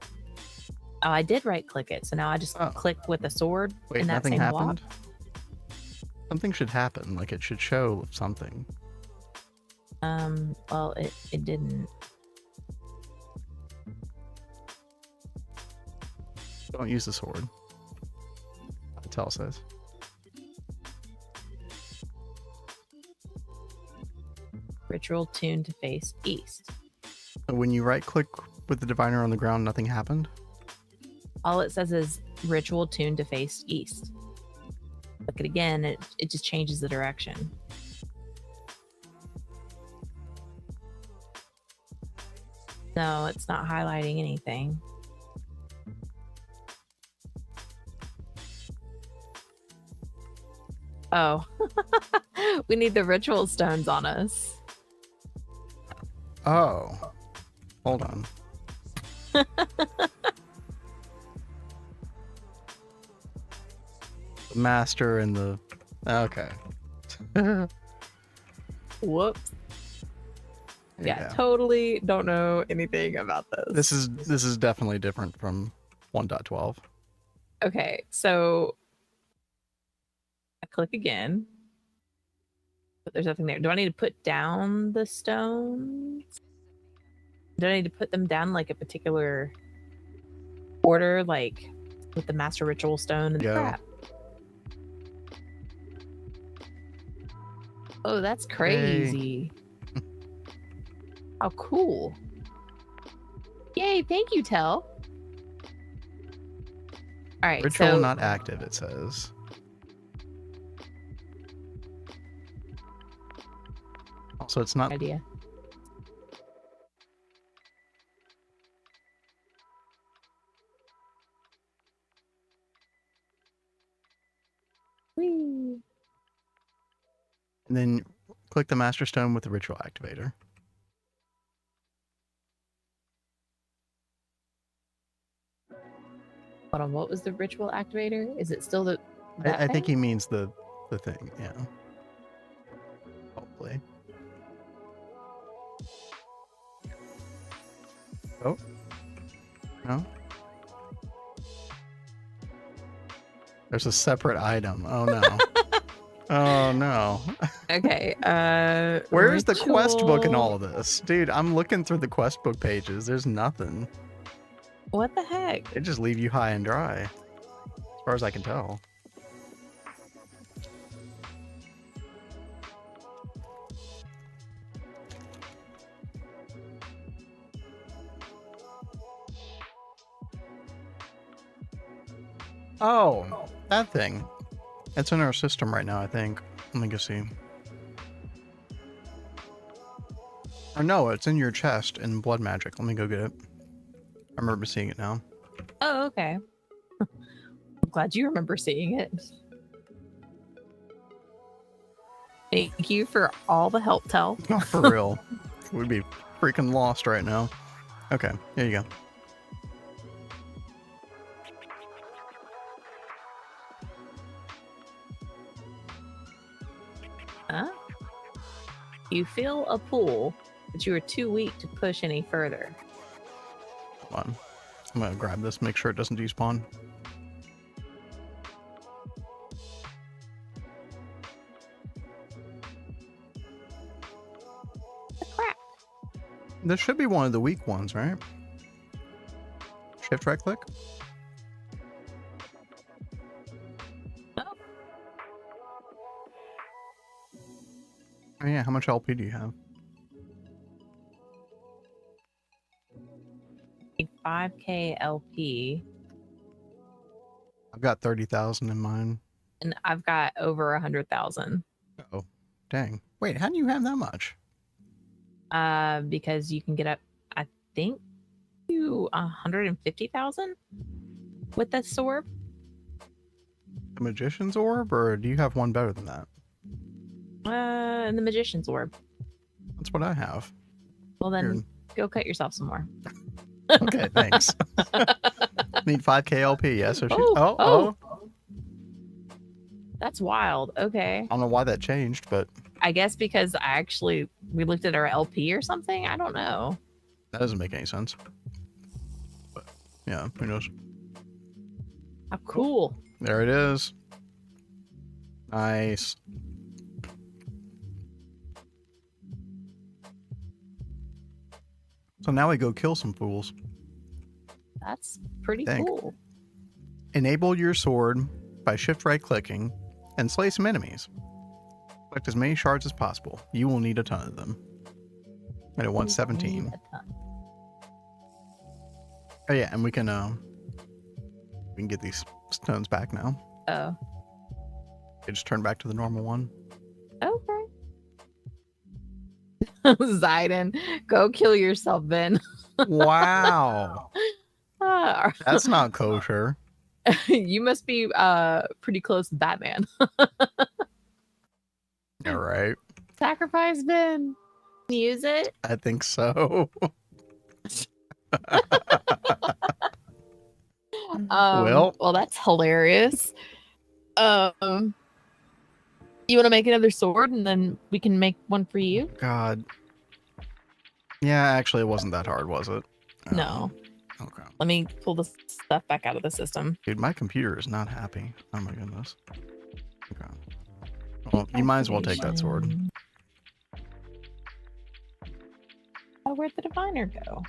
Oh, I did right click it. So now I just click with the sword Wait, in that nothing same happened? block. Something should happen. Like it should show something. Well, it didn't. Don't use the sword. Tell says. Ritual tuned to face east. So when you right click with the diviner on the ground, nothing happened? All it says is ritual tuned to face east. Click it again, it just changes the direction. No, it's not highlighting anything. Oh, we need the ritual stones on us. Oh, hold on. The master and the... Okay. Whoops. Yeah, totally don't know anything about this. This is definitely different from 1.12. Okay, so I click again, but there's nothing there. Do I need to put down the stones? Do I need to put them down like a particular order, like with the master ritual stone and the crap? Oh, that's crazy. Hey. How cool. Yay, thank you, Tell. All right, Ritual not active, it says. Also, it's not... Idea. Whee. And then click the master stone with the ritual activator. Hold on, what was the ritual activator? Is it still the... I think he means the thing, yeah. Hopefully. Oh. No? There's a separate item. Oh no. Oh no. Okay. Where's the quest book in ritual- all of this? Dude, I'm looking through the quest book pages. There's nothing. What the heck? They just leave you high and dry. As far as I can tell. Oh, that thing. It's in our system right now, I think. Let me go see. Or no, it's in your chest in Blood Magic. Let me go get it. I remember seeing it now. Oh, okay. I'm glad you remember seeing it. Thank you for all the help, Tell. Oh, for real. We'd be freaking lost right now. Okay, here you go. Huh? You feel a pull, but you are too weak to push any further. Hold on. I'm gonna grab this, make sure it doesn't despawn. Crap. This should be one of the weak ones, right? Shift right click. Oh yeah, how much LP do you have? 5K LP, I've got 30,000 in mine. and I've got over 100,000. Oh, dang. Wait, how do you have that much? Because you can get up, I think, to 150,000 with the sword. The Magician's Orb, or do you have one better than that? And the magician's orb. That's what I have. Well, then Here. go cut yourself some more. Okay, thanks. Need 5K LP, yes or she? Oh, Oh. That's wild. Okay. I don't know why that changed, but I guess because we looked at our LP or something. I don't know. that doesn't make any sense. But yeah, who knows? How cool. There it is. Nice. So now we go kill some fools. That's pretty Dang. cool. Enable your sword by shift right clicking and slay some enemies. Collect as many shards as possible. You will need a ton of them. And it wants 17. Need a ton. Oh yeah, and we can get these stones back now. Oh, It just turned back to the normal one. okay. Zayden, go kill yourself, Ben. Wow. Ah, That's not kosher. you must be pretty close to Batman. All right. Sacrifice Ben. Use it. I think so. Well, that's hilarious. You want to make another sword, and then we can make one for you? God. Yeah, actually, it wasn't that hard, was it? No. Okay. Let me pull the stuff back out of the system. Dude, my computer is not happy. Oh my goodness. Okay. Well, you might as well take that sword. Activation. Oh, where'd the diviner go?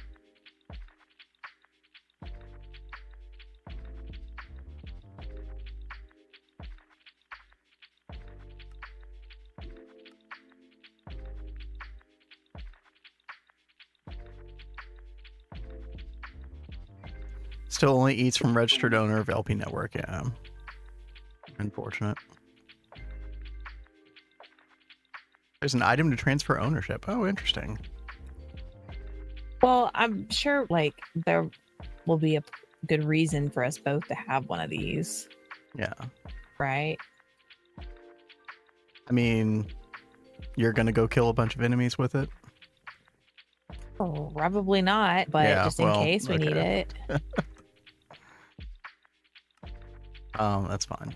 Still only eats from registered owner of LP Network. Yeah. Unfortunate. There's an item to transfer ownership. Oh, interesting. Well, I'm sure like there will be a good reason for us both to have one of these, Yeah. right? I mean, you're going to go kill a bunch of enemies with it? Probably not, but Yeah, just in well, case we need okay. it. That's fine.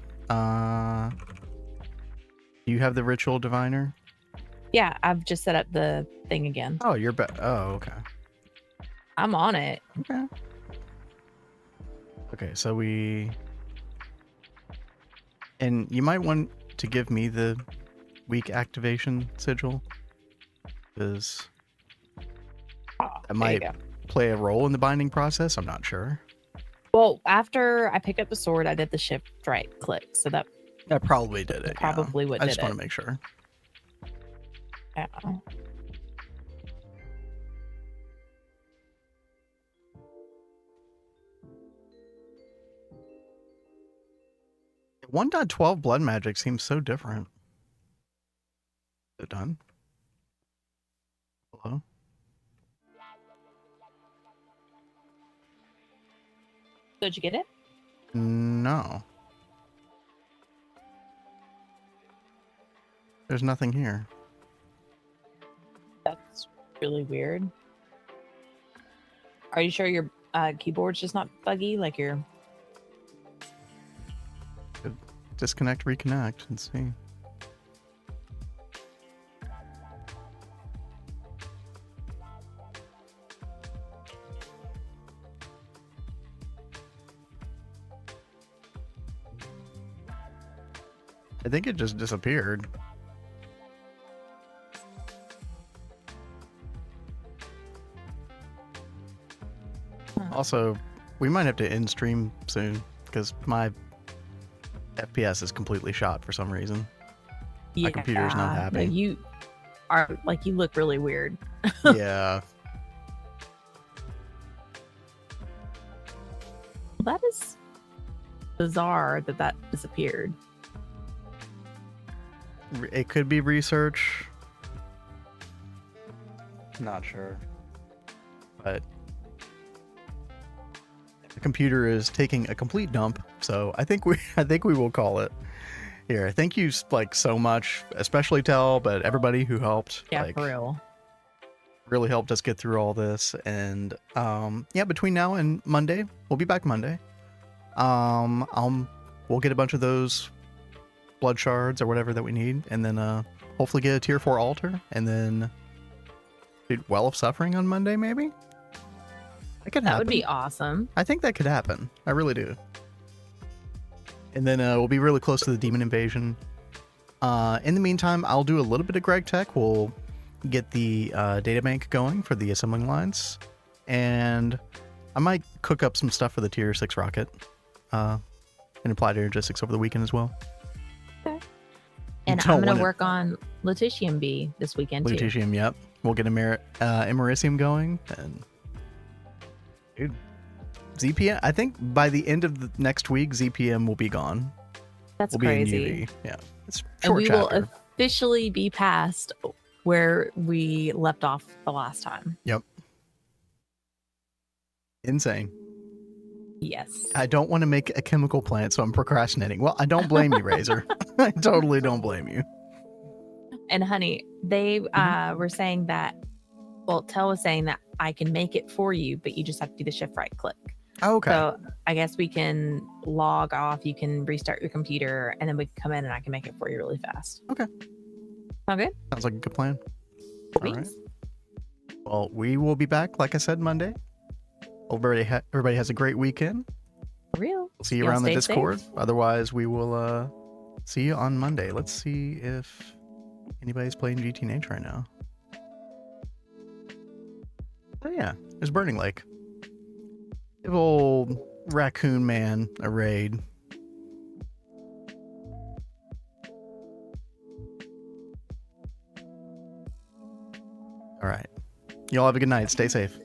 You have the ritual diviner? Yeah, I've just set up the thing again. Oh, you're oh, okay. I'm on it. Okay. Okay, so and you might want to give me the weak activation sigil, because that There you might go. play a role in the binding process. I'm not sure. Well, after I picked up the sword, I did the shift right click, so that That probably did it. probably yeah. what I did just want it. to make sure. Yeah. 1.12 blood magic seems so different. Is it done? Hello? Did you get it? No. There's nothing here. That's really weird. Are you sure your keyboard's just not buggy? Like your Disconnect, reconnect, and see. I think it just disappeared. Also, we might have to end stream soon because my FPS is completely shot for some reason. My computer's not No, happy. you are like you look really weird. Yeah. That is bizarre that disappeared. It could be research. Not sure. But the computer is taking a complete dump, so I think we will call it here. Thank you like so much, especially Tell, but everybody who helped. Yeah, like, for real. really helped us get through all this. And yeah, between now and Monday, we'll be back Monday. We'll get a bunch of those blood shards or whatever that we need, and then hopefully get a tier 4 altar, and then Well of Suffering on Monday, maybe. That could happen. That would be awesome. I think that could happen. I really do. And then we'll be really close to the demon invasion. In the meantime, I'll do a little bit of Gregtech. We'll get the data bank going for the assembling lines, and I might cook up some stuff for the tier 6 rocket and applied logistics over the weekend as well. Okay. And I'm going to work on Lutetium B this weekend too. Lutetium, yep. We'll get Emericium going, and dude, ZPM. I think by the end of the next week, ZPM will be gone. That's we'll crazy. Be in UV. Yeah, it's short and we chapter. will officially be past where we left off the last time. Yep. Insane. Yes. I don't want to make a chemical plant, so I'm procrastinating. Well, I don't blame you, Razor. I totally don't blame you. And honey, they were saying that, well, Tell was saying that I can make it for you, but you just have to do the shift right click. Oh, okay. So I guess we can log off, you can restart your computer, and then we can come in and I can make it for you really fast. Okay. Sound good? Sounds like a good plan. All right. Thanks. Well, we will be back, like I said, Monday. Everybody has a great weekend. For real. We'll see you Y'all around the stay Discord. safe. Otherwise, we will see you on Monday. Let's see if anybody's playing GTNH right now. Oh yeah, there's Burning Lake. Give old Raccoon Man a raid. All right. Y'all have a good night. Stay safe.